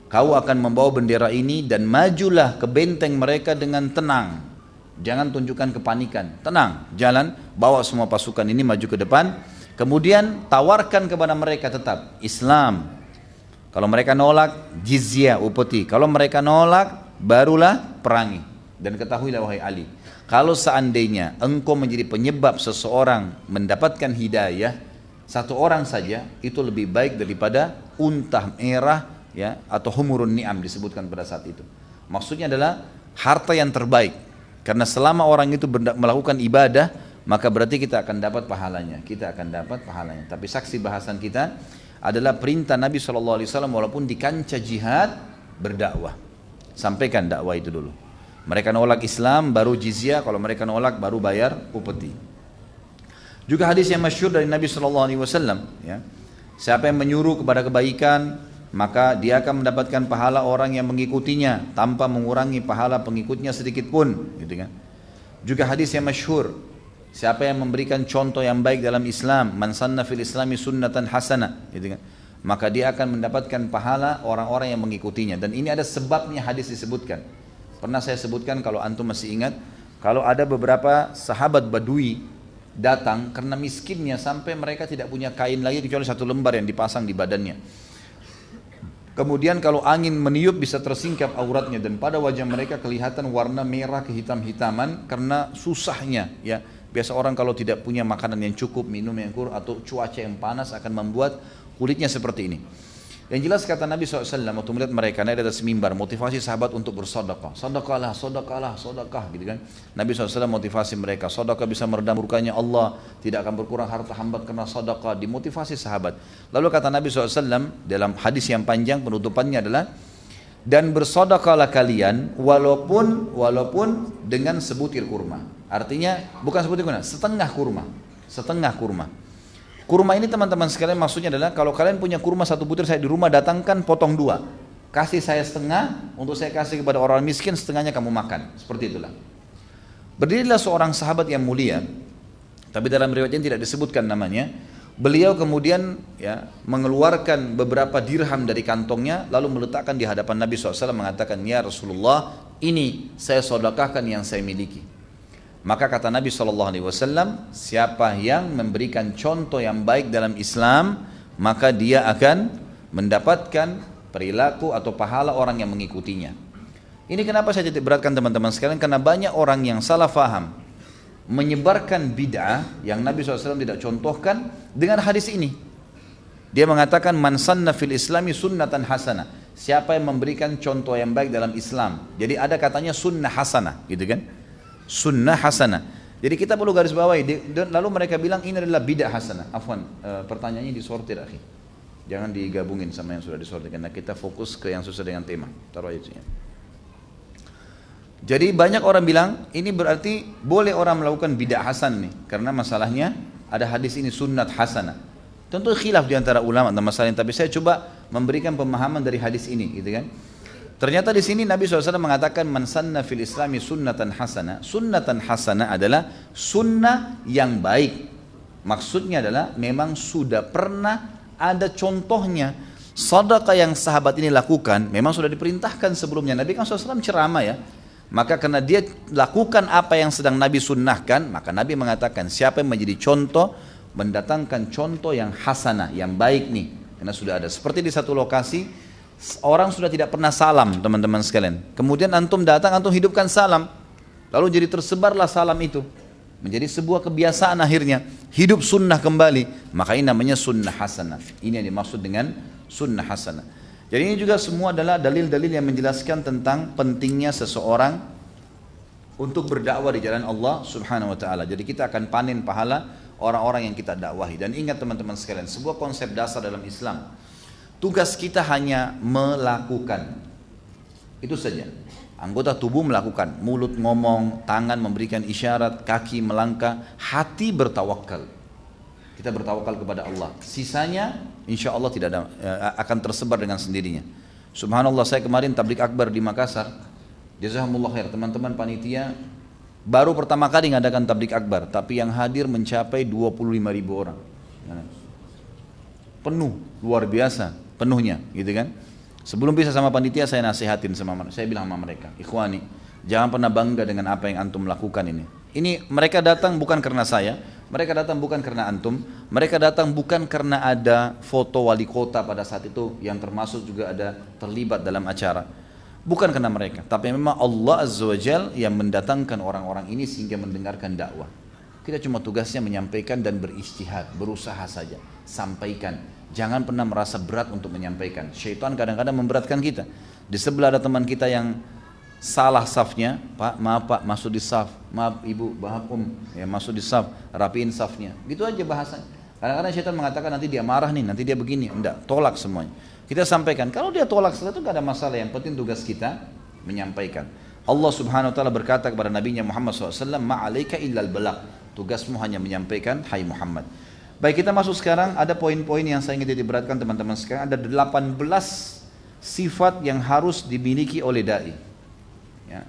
Speaker 1: kau akan membawa bendera ini dan majulah ke benteng mereka dengan tenang. Jangan tunjukkan kepanikan, tenang, jalan, bawa semua pasukan ini maju ke depan. Kemudian tawarkan kepada mereka tetap Islam. Kalau mereka nolak, jizyah, upeti. Kalau mereka nolak, barulah perangi. Dan ketahuilah wahai Ali, Kalau seandainya engkau menjadi penyebab seseorang mendapatkan hidayah, satu orang saja itu lebih baik daripada unta merah ya, atau humurun ni'am disebutkan pada saat itu. Maksudnya adalah harta yang terbaik. Karena selama orang itu melakukan ibadah, maka berarti kita akan dapat pahalanya. Kita akan dapat pahalanya. Tapi saksi bahasan kita adalah perintah Nabi SAW walaupun di kancah jihad berdakwah. Sampaikan dakwah itu dulu. Mereka nolak Islam baru jizyah, kalau mereka nolak baru bayar upeti. Juga hadis yang masyhur dari Nabi SAW, ya, siapa yang menyuruh kepada kebaikan, maka dia akan mendapatkan pahala orang yang mengikutinya tanpa mengurangi pahala pengikutnya sedikit pun, gitu kan. Juga hadis yang masyhur, siapa yang memberikan contoh yang baik dalam Islam, man sanna fil islami sunnatan hasanah, gitu kan, maka dia akan mendapatkan pahala orang-orang yang mengikutinya. Dan ini ada sebabnya hadis disebutkan. Pernah saya sebutkan, kalau antum masih ingat, kalau ada beberapa sahabat Badui datang karena miskinnya sampai mereka tidak punya kain lagi kecuali satu lembar yang dipasang di badannya. Kemudian kalau angin meniup bisa tersingkap auratnya, dan pada wajah mereka kelihatan warna merah kehitam-hitaman karena susahnya, ya. Biasa orang kalau tidak punya makanan yang cukup, minum yang kurang, atau cuaca yang panas akan membuat kulitnya seperti ini. Yang jelas kata Nabi SAW waktu melihat mereka naik di atas mimbar, motivasi sahabat untuk bersedekah. Sedekahlah, sedekahlah, sedekah, gitu kan. Nabi SAW motivasi mereka, sedekah bisa meredam murkanya Allah, tidak akan berkurang harta hamba karena sedekah, dimotivasi sahabat. Lalu kata Nabi SAW dalam hadis yang panjang, penutupannya adalah, dan bersedekahlah kalian walaupun dengan sebutir kurma. Artinya bukan sebutir kurma, setengah kurma, setengah kurma. Kurma ini teman-teman sekalian maksudnya adalah kalau kalian punya kurma satu butir, saya di rumah datangkan potong dua, kasih saya setengah untuk saya kasih kepada orang miskin, setengahnya kamu makan, seperti itulah. Berdirilah seorang sahabat yang mulia, tapi dalam riwayatnya tidak disebutkan namanya. Beliau kemudian ya mengeluarkan beberapa dirham dari kantongnya lalu meletakkan di hadapan Nabi SAW, mengatakan, ya Rasulullah, ini saya sedekahkan yang saya miliki. Maka kata Nabi SAW, siapa yang memberikan contoh yang baik dalam Islam, maka dia akan mendapatkan perilaku atau pahala orang yang mengikutinya. Ini kenapa saya titik beratkan teman-teman sekalian, karena banyak orang yang salah faham, menyebarkan bid'ah yang Nabi SAW tidak contohkan dengan hadis ini. Dia mengatakan, man sanna fil islami sunnatan hasanah, siapa yang memberikan contoh yang baik dalam Islam. Jadi ada katanya sunnah hasanah, gitu kan. Sunnah hasanah. Jadi kita perlu garis bawahi. Lalu mereka bilang ini adalah bid'ah hasanah. Afwan, pertanyaannya disortir, akhi. Jangan digabungin sama yang sudah disortir, karena kita fokus ke yang sesuai dengan tema. Taruh aja ya. Jadi banyak orang bilang ini berarti boleh orang melakukan bid'ah hasan nih, karena masalahnya ada hadis ini sunnat hasanah. Tentu khilaf di antara ulama tentang masalah ini, tapi saya coba memberikan pemahaman dari hadis ini, gitu kan. Ternyata di sini Nabi SAW mengatakan, man sanna fil islami sunnatan hasanah. Sunnatan hasanah adalah sunnah yang baik. Maksudnya adalah memang sudah pernah ada contohnya. Sedekah yang sahabat ini lakukan memang sudah diperintahkan sebelumnya. Nabi kan SAW ceramah ya. Maka karena dia lakukan apa yang sedang Nabi sunnahkan, maka Nabi mengatakan siapa yang menjadi contoh, mendatangkan contoh yang hasanah, yang baik nih. Karena sudah ada. Seperti di satu lokasi, orang sudah tidak pernah salam teman-teman sekalian. Kemudian antum datang, antum hidupkan salam. Lalu jadi tersebarlah salam itu. Menjadi sebuah kebiasaan akhirnya. Hidup sunnah kembali. Maka ini namanya sunnah hasanah. Ini yang dimaksud dengan sunnah hasanah. Jadi ini juga semua adalah dalil-dalil yang menjelaskan tentang pentingnya seseorang untuk berdakwah di jalan Allah Subhanahu wa taala. Jadi kita akan panen pahala orang-orang yang kita dakwahi. Dan ingat teman-teman sekalian, sebuah konsep dasar dalam Islam. Tugas kita hanya melakukan. Itu saja. Anggota tubuh melakukan, mulut ngomong, tangan memberikan isyarat, kaki melangkah, hati bertawakal. Kita bertawakal kepada Allah. Sisanya insya Allah tidak ada, akan tersebar dengan sendirinya. Subhanallah, saya kemarin tablik akbar di Makassar. Jazakumullah khair, teman-teman panitia baru pertama kali ngadakan tablik akbar, tapi yang hadir mencapai 25.000 orang. Penuh, luar biasa penuhnya, gitu kan. Sebelum bisa sama panitia saya nasihatin sama mereka, saya bilang sama mereka, ikhwani, jangan pernah bangga dengan apa yang antum lakukan ini. Ini mereka datang bukan karena saya, mereka datang bukan karena antum, mereka datang bukan karena ada foto wali kota pada saat itu yang termasuk juga ada terlibat dalam acara. Bukan karena mereka, tapi memang Allah Azza wa Jal yang mendatangkan orang-orang ini sehingga mendengarkan dakwah. Kita cuma tugasnya menyampaikan dan berijtihad, berusaha saja. Sampaikan, jangan pernah merasa berat untuk menyampaikan. Syaitan kadang-kadang memberatkan kita. Di sebelah ada teman kita yang salah safnya, Pak, maaf Pak, masuk di saf. Maaf Ibu, maaf ya masuk di saf, rapiin safnya. Gitu aja bahasanya. Kadang-kadang syaitan mengatakan nanti dia marah nih, nanti dia begini. Enggak, tolak semuanya. Kita sampaikan, kalau dia tolak setelah itu gak ada masalah, yang penting tugas kita menyampaikan. Allah Subhanahu wa taala berkata kepada Nabi-Nya Muhammad SAW, ma'alaika illal balagh, tugasmu hanya menyampaikan, hai Muhammad. Baik, kita masuk sekarang, ada poin-poin yang saya ingin diberatkan teman-teman sekarang. Ada 18 sifat yang harus dimiliki oleh da'i ya.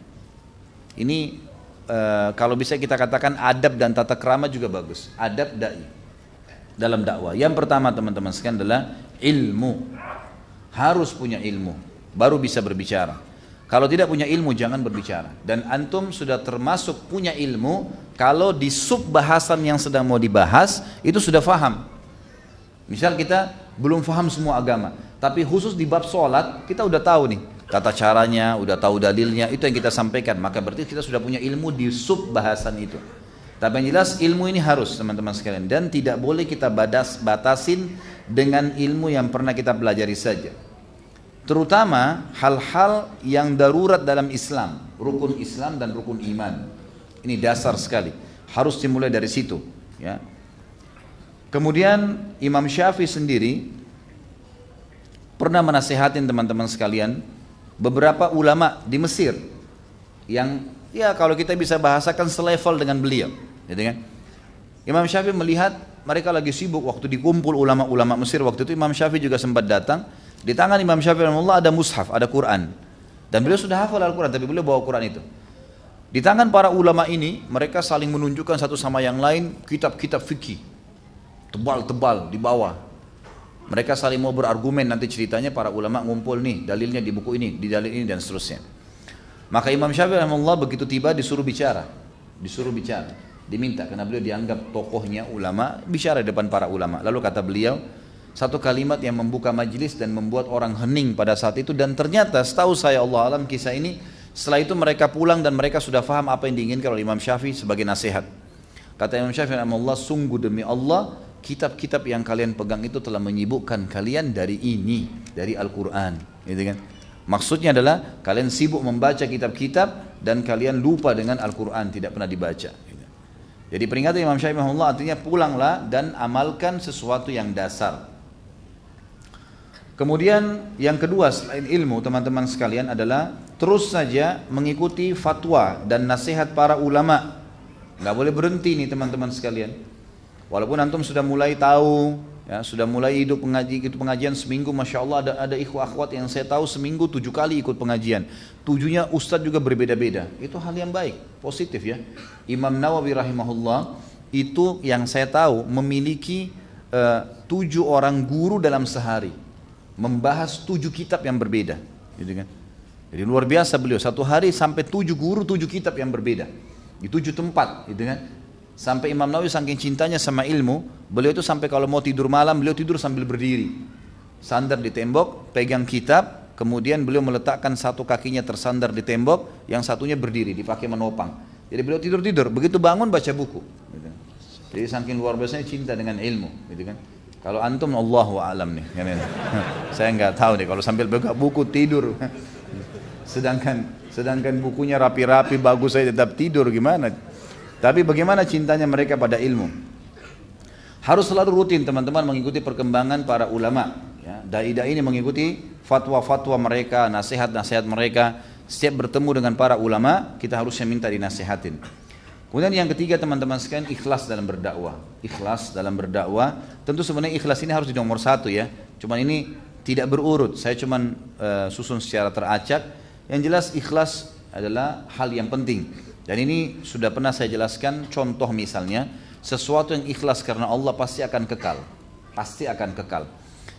Speaker 1: Ini kalau bisa kita katakan adab dan tata krama juga bagus. Adab da'i dalam dakwah. Yang pertama teman-teman sekalian adalah ilmu. Harus punya ilmu, baru bisa berbicara. Kalau tidak punya ilmu jangan berbicara. Dan antum sudah termasuk punya ilmu kalau di sub bahasan yang sedang mau dibahas itu sudah faham. Misal kita belum faham semua agama, tapi khusus di bab sholat kita udah tahu nih tata caranya, udah tahu dalilnya, itu yang kita sampaikan. Maka berarti kita sudah punya ilmu di sub bahasan itu. Tapi yang jelas ilmu ini harus teman-teman sekalian, dan tidak boleh kita batasin dengan ilmu yang pernah kita pelajari saja. Terutama hal-hal yang darurat dalam Islam, rukun Islam dan rukun iman. Ini dasar sekali, harus dimulai dari situ ya. Kemudian Imam Syafi'i sendiri pernah menasihatin teman-teman sekalian beberapa ulama di Mesir yang ya kalau kita bisa bahasakan selevel dengan beliau gitu kan. Imam Syafi'i melihat mereka lagi sibuk waktu dikumpul ulama-ulama Mesir. Waktu itu Imam Syafi'i juga sempat datang. Di tangan Imam Syafi'i rahimahullah ada mushaf, ada Quran. Dan beliau sudah hafal Al-Quran, tapi beliau bawa Quran itu. Di tangan para ulama ini, mereka saling menunjukkan satu sama yang lain kitab-kitab fikih. Tebal-tebal di bawah. Mereka saling mau berargumen, nanti ceritanya para ulama ngumpul nih, dalilnya di buku ini, di dalil ini dan seterusnya. Maka Imam Syafi'i rahimahullah begitu tiba disuruh bicara. Diminta karena beliau dianggap tokohnya ulama, bicara di depan para ulama. Lalu kata beliau satu kalimat yang membuka majelis dan membuat orang hening pada saat itu, dan ternyata setahu saya Allah alam kisah ini setelah itu mereka pulang dan mereka sudah faham apa yang diinginkan oleh Imam Syafi'i sebagai nasihat. Kata Imam Syafi'i rahimahullah, sungguh demi Allah kitab-kitab yang kalian pegang itu telah menyibukkan kalian dari ini, dari Al-Quran gitu kan. Maksudnya adalah kalian sibuk membaca kitab-kitab dan kalian lupa dengan Al-Quran, tidak pernah dibaca. Jadi peringatan Imam Syafi'i rahimahullah artinya pulanglah dan amalkan sesuatu yang dasar. Kemudian yang kedua selain ilmu teman-teman sekalian adalah terus saja mengikuti fatwa dan nasihat para ulama. Nggak boleh berhenti nih teman-teman sekalian. Walaupun antum sudah mulai tahu, ya, sudah mulai ikut pengajian seminggu, masya Allah ada ikhwah akhwat yang saya tahu seminggu 7 kali ikut pengajian. 7-nya ustadz juga berbeda-beda. Itu hal yang baik, positif ya. Imam Nawawi rahimahullah itu yang saya tahu memiliki 7 orang guru dalam sehari. Membahas 7 kitab yang berbeda, gitu kan? Jadi luar biasa beliau, satu hari sampai 7 guru, 7 kitab yang berbeda di 7 tempat, gitu kan? Sampai Imam Nawawi saking cintanya sama ilmu, beliau itu sampai kalau mau tidur malam, beliau tidur sambil berdiri, sandar di tembok, pegang kitab, kemudian beliau meletakkan satu kakinya tersandar di tembok, yang satunya berdiri, dipakai menopang. Jadi beliau tidur, begitu bangun baca buku, gitu. Jadi saking luar biasanya cinta dengan ilmu, gitu kan? Kalau antum Allahu a'lam nih, saya nggak tahu nih kalau sambil buka buku tidur, sedangkan bukunya rapi-rapi bagus saya tetap tidur gimana? Tapi bagaimana cintanya mereka pada ilmu? Harus selalu rutin teman-teman mengikuti perkembangan para ulama. Ya, dai-dai ini mengikuti fatwa-fatwa mereka, nasihat-nasihat mereka. Setiap bertemu dengan para ulama kita harusnya minta dinasihatin. Kemudian yang ketiga teman-teman sekalian, ikhlas dalam berdakwah. Ikhlas dalam berdakwah, tentu sebenarnya ikhlas ini harus di nomor 1 ya. Cuman ini tidak berurut, saya cuman susun secara teracak. Yang jelas ikhlas adalah hal yang penting. Dan ini sudah pernah saya jelaskan contoh misalnya, sesuatu yang ikhlas karena Allah pasti akan kekal. Pasti akan kekal.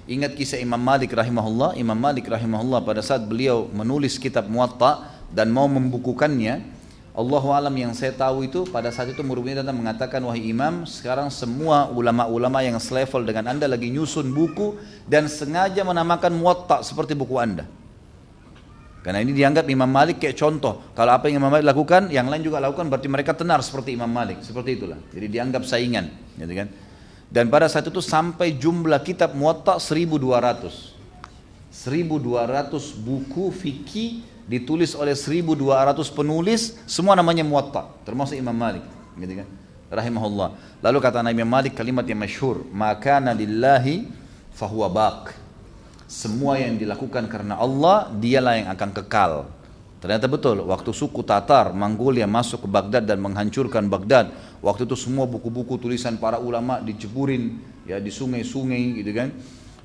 Speaker 1: Ingat kisah Imam Malik rahimahullah. Imam Malik rahimahullah pada saat beliau menulis kitab Muwatta dan mau membukukannya, Allahu alam yang saya tahu itu pada saat itu murid-murid datang mengatakan, wahai imam, sekarang semua ulama-ulama yang selevel dengan anda lagi nyusun buku dan sengaja menamakan Muwatta seperti buku anda. Karena ini dianggap Imam Malik kayak contoh. Kalau apa yang Imam Malik lakukan, yang lain juga lakukan, berarti mereka tenar seperti Imam Malik. Seperti itulah. Jadi dianggap saingan, gitu kan? Dan pada saat itu sampai jumlah kitab Muwatta 1200. 1200 buku fikih ditulis oleh 1200 penulis, semua namanya Muwatta, termasuk Imam Malik, gitu kan? Rahimahullah. Lalu kata Nabi Malik kalimat yang masyhur, "Maka lillahi fahuwa baq." Semua yang dilakukan karena Allah, dialah yang akan kekal. Ternyata betul, waktu suku Tatar, Mongolia masuk ke Baghdad dan menghancurkan Baghdad, waktu itu semua buku-buku tulisan para ulama diceburin ya di sungai-sungai, gitu kan.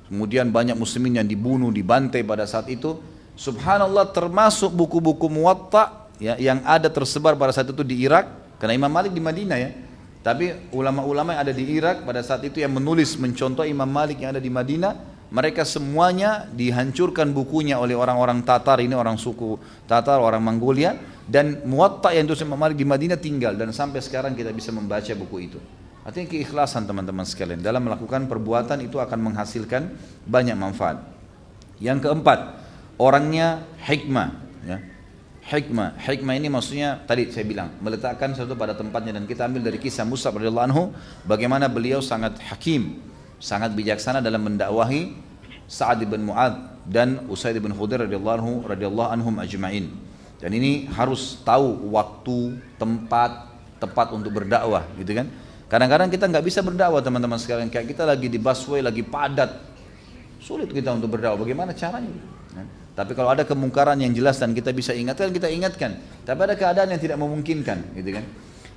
Speaker 1: Kemudian banyak muslimin yang dibunuh, dibantai pada saat itu. Subhanallah, termasuk buku-buku Muwatta ya, yang ada tersebar pada saat itu di Irak, karena Imam Malik di Madinah ya. Tapi ulama-ulama yang ada di Irak pada saat itu yang menulis mencontoh Imam Malik yang ada di Madinah, mereka semuanya dihancurkan bukunya oleh orang-orang Tatar, ini orang suku Tatar, orang Mongolia, dan Muwatta yang ditulis Imam Malik di Madinah tinggal, dan sampai sekarang kita bisa membaca buku itu. Artinya keikhlasan teman-teman sekalian dalam melakukan perbuatan itu akan menghasilkan banyak manfaat. Yang keempat, orangnya hikmah ya. Hikmah ini maksudnya tadi saya bilang meletakkan sesuatu pada tempatnya, dan kita ambil dari kisah Mus'ab radhiyallahu anhu bagaimana beliau sangat hakim, sangat bijaksana dalam mendakwahi Sa'ad bin Mu'adz dan Usaid bin Khudair radhiyallahu anhum ajma'in. Dan ini harus tahu waktu, tempat tepat untuk berdakwah, gitu kan? Kadang-kadang kita nggak bisa berdakwah teman-teman sekalian, kayak kita lagi di busway lagi padat, sulit kita untuk berdakwah. Bagaimana caranya? Tapi kalau ada kemungkaran yang jelas dan kita bisa ingatkan, kita ingatkan. Tapi ada keadaan yang tidak memungkinkan, gitu kan?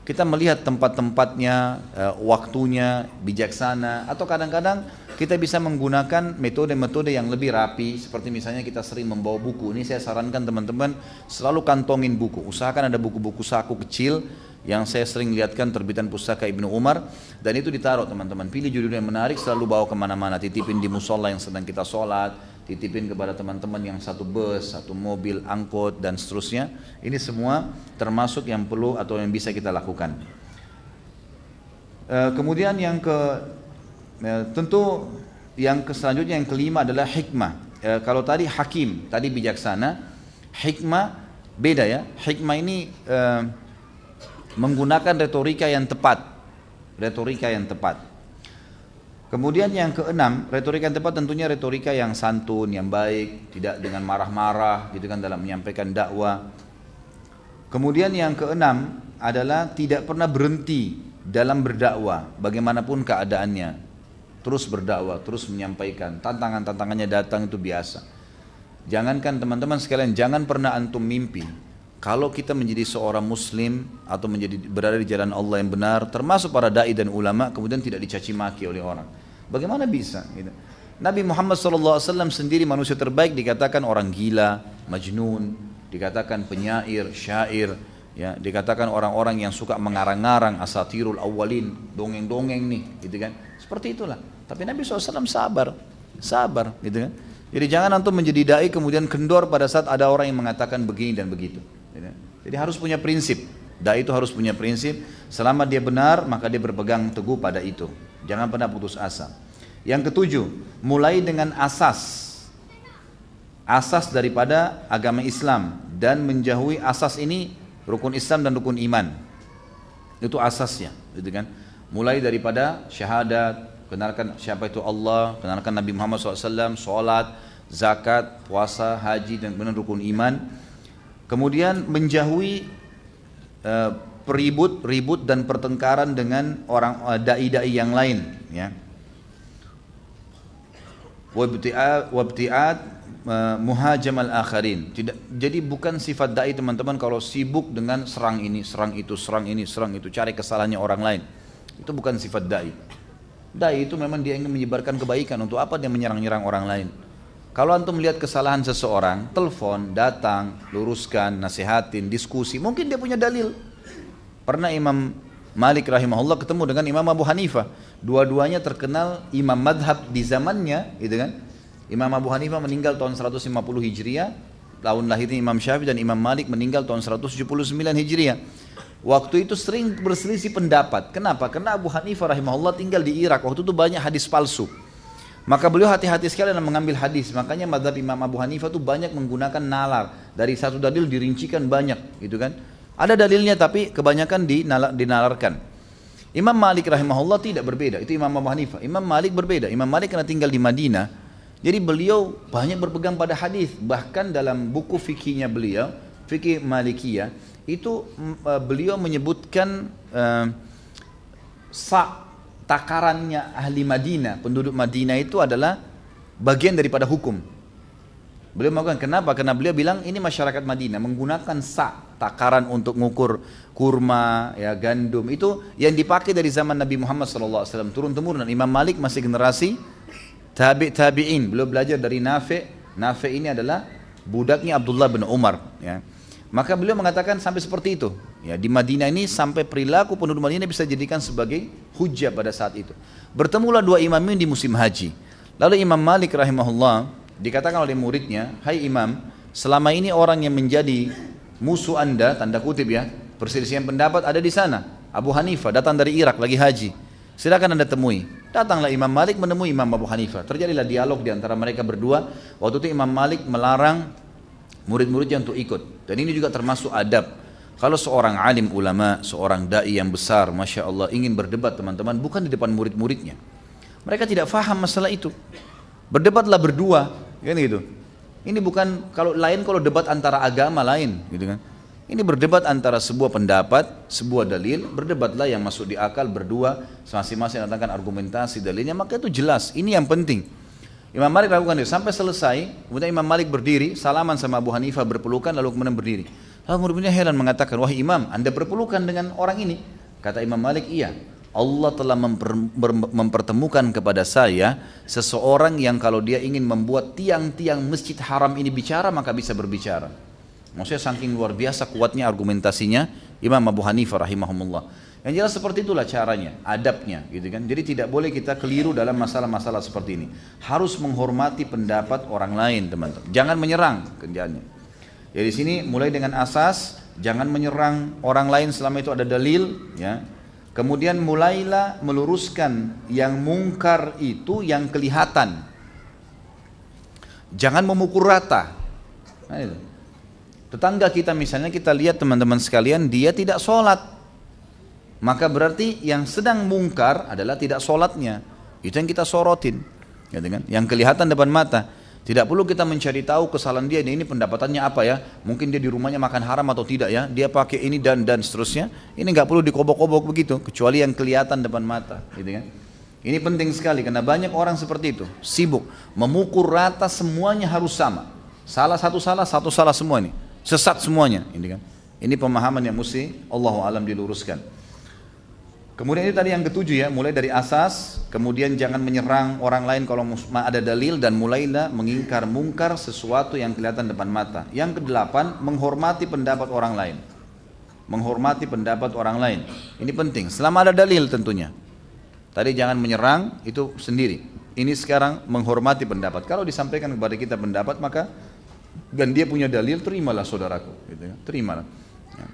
Speaker 1: Kita melihat tempat-tempatnya, waktunya, bijaksana, atau kadang-kadang kita bisa menggunakan metode-metode yang lebih rapi, seperti misalnya kita sering membawa buku. Ini saya sarankan teman-teman selalu kantongin buku. Usahakan ada buku-buku saku kecil yang saya sering lihatkan terbitan pustaka Ibnu Umar, dan itu ditaruh teman-teman. Pilih judul yang menarik, selalu bawa kemana-mana. Titipin di musola yang sedang kita sholat, titipin kepada teman-teman yang satu bus, satu mobil, angkot, dan seterusnya. Ini semua termasuk yang perlu atau yang bisa kita lakukan. Kemudian yang tentu yang selanjutnya yang kelima adalah hikmah. Kalau tadi hakim, tadi bijaksana, hikmah beda ya. Hikmah ini menggunakan retorika yang tepat. Kemudian yang keenam, retorika yang tepat tentunya retorika yang santun, yang baik, tidak dengan marah-marah gitu kan dalam menyampaikan dakwah. Kemudian yang keenam adalah tidak pernah berhenti dalam berdakwah, bagaimanapun keadaannya. Terus berdakwah, terus menyampaikan, tantangannya datang itu biasa. Jangankan teman-teman sekalian, jangan pernah antum mimpi kalau kita menjadi seorang muslim atau berada di jalan Allah yang benar, termasuk para dai dan ulama, kemudian tidak dicaci maki oleh orang. Bagaimana bisa? Gitu. Nabi Muhammad SAW sendiri manusia terbaik dikatakan orang gila, majnun, dikatakan penyair, syair, ya, dikatakan orang-orang yang suka mengarang-arang asatirul awwalin, dongeng-dongeng nih, gitu kan? Seperti itulah. Tapi Nabi SAW sabar, gitu kan? Jadi jangan antum menjadi dai kemudian kendor pada saat ada orang yang mengatakan begini dan begitu. Jadi harus punya prinsip. Dai itu harus punya prinsip. Selama dia benar maka dia berpegang teguh pada itu. Jangan pernah putus asa. Yang ketujuh, mulai dengan asas daripada agama Islam dan menjauhi asas ini, rukun Islam dan rukun iman. Itu asasnya, gitu kan? Mulai daripada syahadat, kenalkan siapa itu Allah, kenalkan Nabi Muhammad SAW, sholat, zakat, puasa, haji, dan kemudian rukun iman. Kemudian menjauhi ribut dan pertengkaran dengan orang dai-dai yang lain, ya. Wabti'at muhajamal akharin. Jadi bukan sifat dai teman-teman kalau sibuk dengan serang ini, serang itu, cari kesalahannya orang lain. Itu bukan sifat dai. Dai itu memang dia ingin menyebarkan kebaikan. Untuk apa dia menyerang-nyerang orang lain? Kalau antum melihat kesalahan seseorang, telepon, datang, luruskan, nasihatin, diskusi. Mungkin dia punya dalil. Pernah Imam Malik rahimahullah ketemu dengan Imam Abu Hanifah. Dua-duanya terkenal imam madhab di zamannya, gitu kan? Imam Abu Hanifah meninggal tahun 150 Hijriah, tahun lahirnya Imam Syafi'i, dan Imam Malik meninggal tahun 179 Hijriah. Waktu itu sering berselisih pendapat. Kenapa? Karena Abu Hanifah rahimahullah tinggal di Irak. Waktu itu banyak hadis palsu. Maka beliau hati-hati sekali dalam mengambil hadis. Makanya mazhab Imam Abu Hanifah itu banyak menggunakan nalar. Dari satu dalil dirincikan banyak, gitu kan. Ada dalilnya tapi kebanyakan dinalarkan. Imam Malik rahimahullah tidak berbeda. Itu Imam Abu Hanifah. Imam Malik berbeda. Imam Malik karena tinggal di Madinah, jadi beliau banyak berpegang pada hadis. Bahkan dalam buku fikihnya beliau, fikih Malikiyah, itu beliau menyebutkan takarannya ahli Madinah, penduduk Madinah itu adalah bagian daripada hukum. Beliau mengatakan kenapa? Karena beliau bilang ini masyarakat Madinah menggunakan takaran untuk mengukur kurma, ya, gandum. Itu yang dipakai dari zaman Nabi Muhammad SAW turun temurun. Imam Malik masih generasi tabi'in. Beliau belajar dari Nafi'. Nafi' ini adalah budaknya Abdullah bin Umar, ya. Maka beliau mengatakan sampai seperti itu. Ya, di Madinah ini sampai perilaku penduduk Madinah bisa dijadikan sebagai hujjah pada saat itu. Bertemulah dua imam ini di musim haji. Lalu Imam Malik rahimahullah dikatakan oleh muridnya, "Hai Imam, selama ini orang yang menjadi musuh Anda, tanda kutip ya, perselisihan pendapat ada di sana. Abu Hanifah datang dari Irak lagi haji. Silakan Anda temui." Datanglah Imam Malik menemui Imam Abu Hanifah. Terjadilah dialog di antara mereka berdua. Waktu itu Imam Malik melarang murid-muridnya untuk ikut. Dan ini juga termasuk adab. Kalau seorang alim ulama, seorang da'i yang besar, Masya Allah, ingin berdebat teman-teman, bukan di depan murid-muridnya. Mereka tidak faham masalah itu. Berdebatlah berdua, kan gitu. Ini bukan, kalau debat antara agama lain, gitu kan. Ini berdebat antara sebuah pendapat, sebuah dalil, berdebatlah yang masuk di akal berdua, masing-masing datangkan argumentasi dalilnya, maka itu jelas. Ini yang penting. Imam Malik lakukan itu sampai selesai. Kemudian Imam Malik berdiri, salaman sama Abu Hanifah, berpelukan, lalu kemudian berdiri. Lalu murid-muridnya heran mengatakan, "Wahai Imam, Anda berpelukan dengan orang ini?" Kata Imam Malik, "Iya. Allah telah mempertemukan kepada saya seseorang yang kalau dia ingin membuat tiang-tiang masjid haram ini bicara, maka bisa berbicara." Maksudnya saking luar biasa kuatnya argumentasinya Imam Abu Hanifah rahimahumullah. Yang jelas seperti itulah caranya, adabnya, gitu kan. Jadi tidak boleh kita keliru dalam masalah-masalah seperti ini. Harus menghormati pendapat orang lain, teman-teman. Jangan menyerang kerjaannya. Jadi sini mulai dengan asas, jangan menyerang orang lain selama itu ada dalil, ya. Kemudian mulailah meluruskan yang mungkar itu yang kelihatan. Jangan memukul rata. Nah, itu. Tetangga kita misalnya, kita lihat teman-teman sekalian, dia tidak sholat. Maka berarti yang sedang mungkar adalah tidak sholatnya. Itu yang kita sorotin, gitu kan? Yang kelihatan depan mata. Tidak perlu kita mencari tahu kesalahan dia, ini pendapatannya apa ya? Mungkin dia di rumahnya makan haram atau tidak ya? Dia pakai ini dan seterusnya. Ini nggak perlu dikobok-kobok begitu, kecuali yang kelihatan depan mata, gitu kan? Ini penting sekali karena banyak orang seperti itu, sibuk memukul rata semuanya harus sama. Satu salah semua ini, sesat semuanya, ini kan? Ini pemahaman yang mesti Allahu alam diluruskan. Kemudian ini tadi yang ketujuh ya, mulai dari asas, kemudian jangan menyerang orang lain kalau ada dalil, dan mulailah mengingkar mungkar sesuatu yang kelihatan depan mata. Yang kedelapan, menghormati pendapat orang lain. Menghormati pendapat orang lain. Ini penting, selama ada dalil tentunya. Tadi jangan menyerang, itu sendiri. Ini sekarang menghormati pendapat. Kalau disampaikan kepada kita pendapat, maka dan dia punya dalil, terimalah saudaraku, gitu ya. Terimalah. Ya.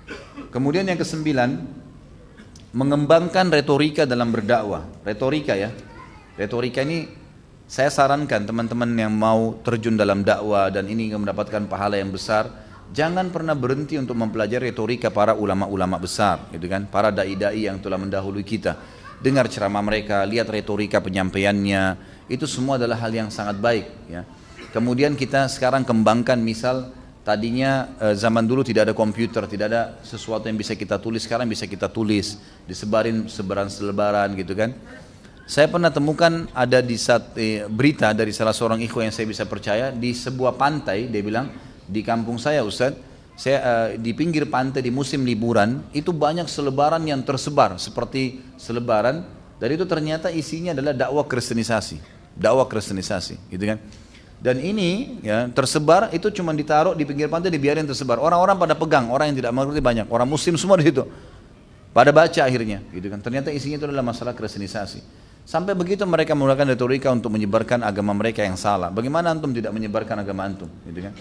Speaker 1: Kemudian yang kesembilan, mengembangkan retorika dalam berdakwah. Retorika ya. Retorika ini saya sarankan teman-teman yang mau terjun dalam dakwah dan ini mendapatkan pahala yang besar, jangan pernah berhenti untuk mempelajari retorika para ulama-ulama besar, gitu kan? Para dai-dai yang telah mendahului kita. Dengar ceramah mereka, lihat retorika penyampaiannya, itu semua adalah hal yang sangat baik, ya. Kemudian kita sekarang kembangkan, misal tadinya zaman dulu tidak ada komputer, tidak ada sesuatu yang bisa kita tulis, sekarang bisa kita tulis, disebarin selebaran gitu kan. Saya pernah temukan ada di berita dari salah seorang ikhwan yang saya bisa percaya, di sebuah pantai, dia bilang, di kampung saya Ustaz, saya di pinggir pantai di musim liburan, itu banyak selebaran yang tersebar, seperti selebaran, dan itu ternyata isinya adalah dakwah kristenisasi, gitu kan. Dan ini ya tersebar, itu cuma ditaruh di pinggir pantai, dibiarin tersebar. Orang-orang pada pegang, orang yang tidak mengerti banyak, orang muslim semua di situ. Pada baca akhirnya, gitu kan. Ternyata isinya itu adalah masalah kristenisasi. Sampai begitu mereka menggunakan retorika untuk menyebarkan agama mereka yang salah. Bagaimana antum tidak menyebarkan agama antum, gitu kan?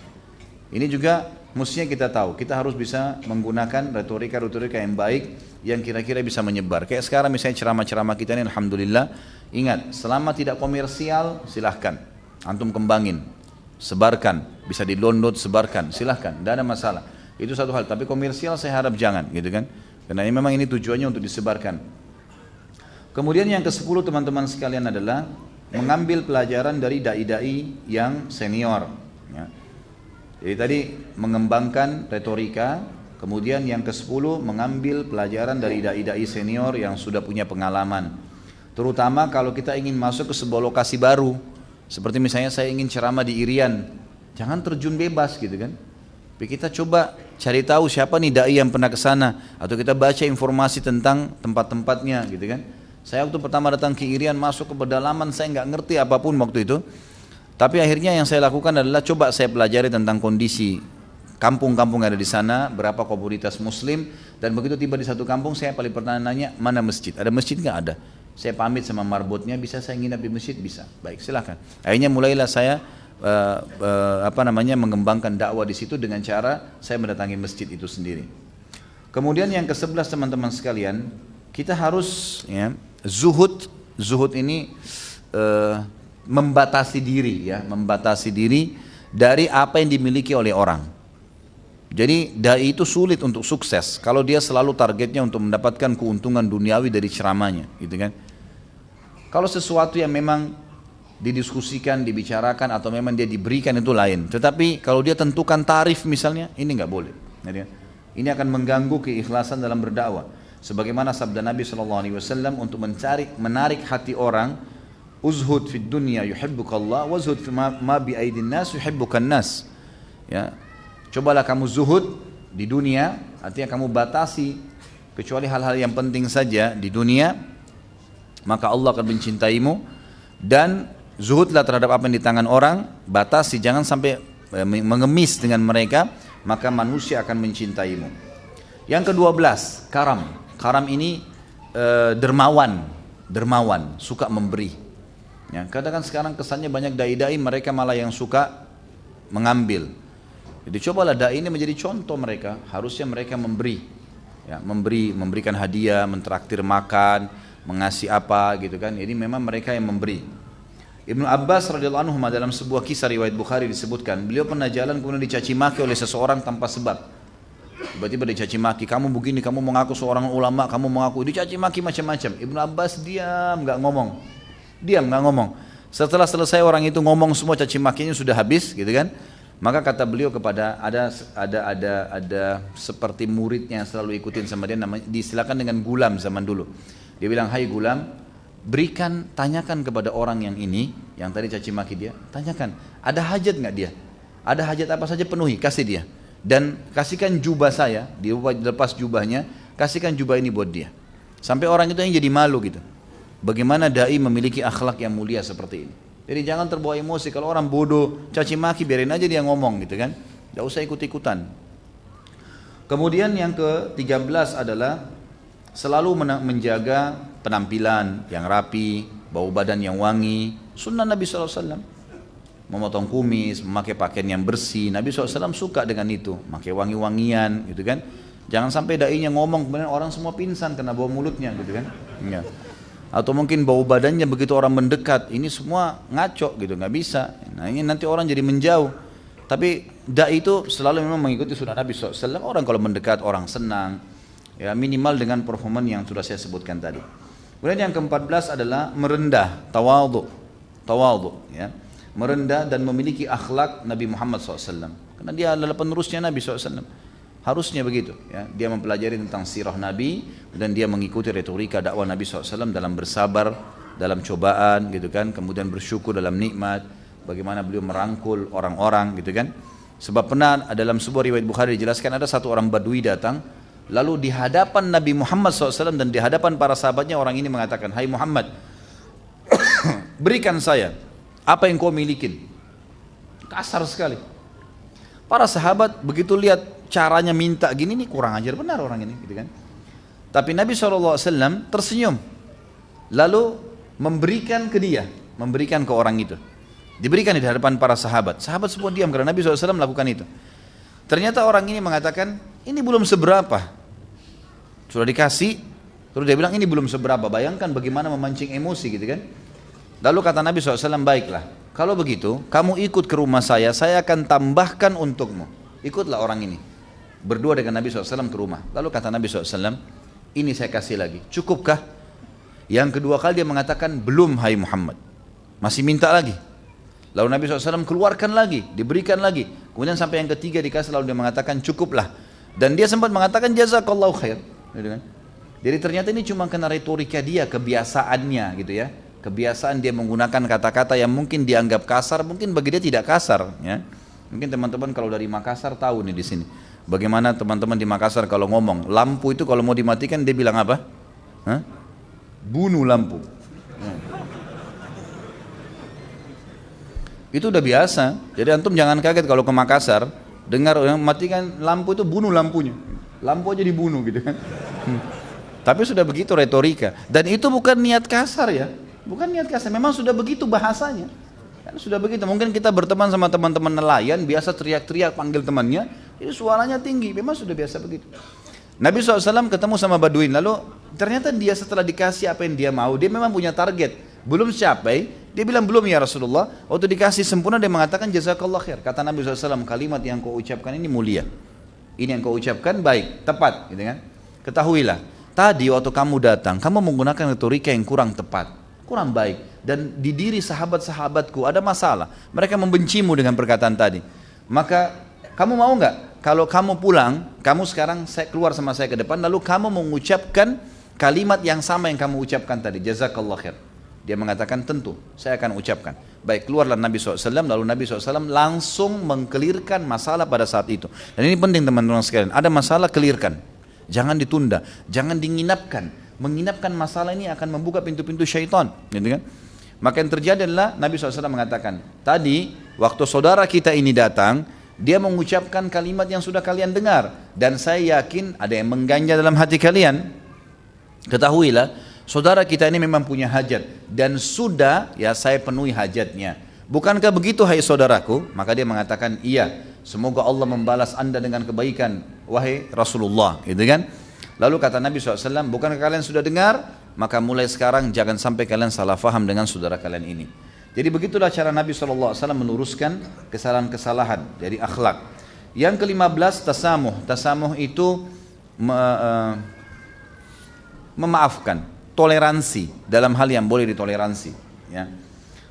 Speaker 1: Ini juga mestinya kita tahu, kita harus bisa menggunakan retorika-retorika yang baik yang kira-kira bisa menyebar. Kayak sekarang misalnya ceramah-ceramah kita ini, alhamdulillah, ingat, selama tidak komersial silahkan antum kembangin, sebarkan, bisa di-download, sebarkan, silahkan, tidak ada masalah. Itu satu hal, tapi komersial saya harap jangan, gitu kan? Karena ini memang ini tujuannya untuk disebarkan. Kemudian yang ke-10 teman-teman sekalian adalah mengambil pelajaran dari dai-dai yang senior, ya. Jadi tadi mengembangkan retorika, kemudian yang ke-10 mengambil pelajaran dari dai-dai senior yang sudah punya pengalaman. Terutama kalau kita ingin masuk ke sebuah lokasi baru, seperti misalnya saya ingin ceramah di Irian, jangan terjun bebas gitu kan. Tapi kita coba cari tahu siapa nih dai yang pernah ke sana, atau kita baca informasi tentang tempat-tempatnya gitu kan. Saya waktu pertama datang ke Irian, masuk ke pedalaman, saya nggak ngerti apapun waktu itu. Tapi akhirnya yang saya lakukan adalah coba saya pelajari tentang kondisi kampung-kampung yang ada di sana, berapa komunitas muslim, dan begitu tiba di satu kampung saya paling pertama nanya, mana masjid? Ada masjid nggak? Ada. Saya pamit sama marbotnya, bisa saya nginap di masjid? Bisa. Baik, silakan. Akhirnya mulailah saya mengembangkan dakwah di situ dengan cara saya mendatangi masjid itu sendiri. Kemudian yang ke-11 teman-teman sekalian, kita harus ya, zuhud ini membatasi diri dari apa yang dimiliki oleh orang. Jadi dai itu sulit untuk sukses kalau dia selalu targetnya untuk mendapatkan keuntungan duniawi dari ceramahnya, gitu kan? Kalau sesuatu yang memang didiskusikan, dibicarakan atau memang dia diberikan itu lain. Tetapi kalau dia tentukan tarif misalnya, ini nggak boleh. Ini akan mengganggu keikhlasan dalam berdakwah. Sebagaimana sabda Nabi SAW untuk menarik hati orang, uzhud fid dunya yuhibbukallah wazhud fi ma bi aidin nas yuhibbukan nas. Ya. Cobalah kamu zuhud di dunia, artinya kamu batasi kecuali hal-hal yang penting saja di dunia, maka Allah akan mencintaimu. Dan zuhudlah terhadap apa yang di tangan orang, batasi, jangan sampai mengemis dengan mereka, maka manusia akan mencintaimu. Yang ke-12, karam. Karam ini dermawan, suka memberi. Ya, katakan sekarang kesannya banyak dai-dai mereka malah yang suka mengambil. Jadi cobalah dai ini menjadi contoh mereka, harusnya mereka memberi. Ya, memberikan hadiah, mentraktir makan, mengasih apa gitu kan. Ini memang mereka yang memberi. Ibnu Abbas radhiyallahu anhu dalam sebuah kisah riwayat Bukhari disebutkan, beliau pernah jalan kemudian dicaci maki oleh seseorang tanpa sebab. Tiba-tiba dicaci maki, kamu begini, kamu mengaku seorang ulama, kamu mengaku, dicaci maki macam-macam. Ibnu Abbas diam, nggak ngomong. Setelah selesai orang itu ngomong semua caci makinya sudah habis, gitu kan? Maka kata beliau kepada ada seperti muridnya yang selalu ikutin sama dia, namanya disilakan dengan Gulam zaman dulu. Dia bilang, hai Gulam, tanyakan kepada orang yang ini, yang tadi caci maki dia, tanyakan, ada hajat nggak dia? Ada hajat apa saja penuhi, kasih dia. Dan kasihkan jubah saya, dia lepas jubahnya, kasihkan jubah ini buat dia. Sampai orang itu yang jadi malu gitu. Bagaimana dai memiliki akhlak yang mulia seperti ini. Jadi jangan terbawa emosi, kalau orang bodoh, caci maki, biarin aja dia ngomong gitu kan. Tidak usah ikut-ikutan. Kemudian yang ke-13 adalah selalu menjaga penampilan yang rapi, bau badan yang wangi. Sunnah Nabi SAW. Memotong kumis, memakai pakaian yang bersih. Nabi SAW suka dengan itu, pakai wangi-wangian gitu kan. Jangan sampai dai-nya ngomong, kemudian orang semua pingsan kena bau mulutnya gitu kan. Ya. Atau mungkin bau badannya begitu orang mendekat, ini semua ngaco gitu, nggak bisa. Nah ini nanti orang jadi menjauh. Tapi dai itu selalu memang mengikuti sunnah Nabi SAW. Orang kalau mendekat orang senang, ya minimal dengan performan yang sudah saya sebutkan tadi. Kemudian yang ke-14 adalah merendah, tawadhu, ya, merendah dan memiliki akhlak Nabi Muhammad SAW. Karena dia adalah penerusnya Nabi SAW. Harusnya begitu, ya. Dia mempelajari tentang sirah Nabi dan dia mengikuti retorika dakwah Nabi SAW dalam bersabar, dalam cobaan, gitu kan. Kemudian bersyukur dalam nikmat, bagaimana beliau merangkul orang-orang, gitu kan. Sebab pernah dalam sebuah riwayat Bukhari dijelaskan ada satu orang Badui datang, lalu di hadapan Nabi Muhammad SAW dan di hadapan para sahabatnya orang ini mengatakan, hai Muhammad, berikan saya apa yang kau milikin. Kasar sekali. Para sahabat begitu lihat caranya minta gini, nih kurang ajar benar orang ini, gitu kan. Tapi Nabi SAW tersenyum, lalu memberikan ke dia, memberikan ke orang itu. Diberikan di hadapan para sahabat. Sahabat semua diam karena Nabi SAW melakukan itu. Ternyata orang ini mengatakan, ini belum seberapa. Sudah dikasih, terus dia bilang ini belum seberapa. Bayangkan bagaimana memancing emosi gitu kan. Lalu kata Nabi SAW, baiklah, kalau begitu kamu ikut ke rumah saya akan tambahkan untukmu. Ikutlah orang ini. Berdua dengan Nabi SAW ke rumah. Lalu kata Nabi SAW, ini saya kasih lagi, cukupkah? Yang kedua kali dia mengatakan, belum hai Muhammad. Masih minta lagi. Lalu Nabi SAW keluarkan lagi, diberikan lagi. Kemudian sampai yang ketiga dikasih, lalu dia mengatakan cukuplah. Dan dia sempat mengatakan jazakallahu khair. Jadi ternyata ini cuma kena retorika dia, kebiasaannya gitu ya. Kebiasaan dia menggunakan kata-kata yang mungkin dianggap kasar, mungkin bagi dia tidak kasar. Ya. Mungkin teman-teman kalau dari Makassar tahu nih di sini. Bagaimana teman-teman di Makassar kalau ngomong, lampu itu kalau mau dimatikan dia bilang apa? Hah? Bunuh lampu. Itu udah biasa. Jadi antum jangan kaget kalau ke Makassar dengar orang matikan lampu itu bunuh lampunya. Lampu aja dibunuh gitu kan. Tapi sudah begitu retorika. Dan itu bukan niat kasar ya. Bukan niat kasar. Memang sudah begitu bahasanya. Kan sudah begitu. Mungkin kita berteman sama teman-teman nelayan biasa teriak-teriak panggil temannya. Itu suaranya tinggi. Memang sudah biasa begitu. Nabi SAW ketemu sama Baduin. Lalu ternyata dia setelah dikasih apa yang dia mau. Dia memang punya target. Belum capai. Dia bilang belum ya Rasulullah. Waktu dikasih sempurna dia mengatakan jazakallah khair. Kata Nabi SAW, kalimat yang kau ucapkan ini mulia. Ini yang kau ucapkan baik, tepat gitu kan. Ketahuilah, tadi waktu kamu datang, kamu menggunakan retorika yang kurang tepat, kurang baik. Dan di diri sahabat-sahabatku ada masalah. Mereka membencimu dengan perkataan tadi. Maka kamu mau nggak? Kalau kamu pulang, kamu sekarang keluar sama saya ke depan, lalu kamu mengucapkan kalimat yang sama yang kamu ucapkan tadi, jazakallah khair. Dia mengatakan tentu, saya akan ucapkan. Baik, keluarlah Nabi SAW, lalu Nabi SAW langsung mengkelirkan masalah pada saat itu. Dan ini penting teman-teman sekalian, ada masalah kelirkan. Jangan ditunda, jangan dinginapkan. Menginapkan masalah ini akan membuka pintu-pintu syaitan. Gitu kan? Maka yang terjadi adalah Nabi SAW mengatakan, tadi waktu saudara kita ini datang, dia mengucapkan kalimat yang sudah kalian dengar. Dan saya yakin ada yang mengganja dalam hati kalian. Ketahuilah, saudara kita ini memang punya hajat dan sudah ya saya penuhi hajatnya. Bukankah begitu hai saudaraku? Maka dia mengatakan iya. Semoga Allah membalas anda dengan kebaikan wahai Rasulullah. Gitu kan? Lalu kata Nabi SAW, bukankah kalian sudah dengar? Maka mulai sekarang jangan sampai kalian salah faham dengan saudara kalian ini. Jadi begitulah cara Nabi SAW meluruskan kesalahan-kesalahan dari akhlak. Yang ke-15 tasamuh. Tasamuh itu memaafkan, toleransi dalam hal yang boleh ditoleransi. Ya.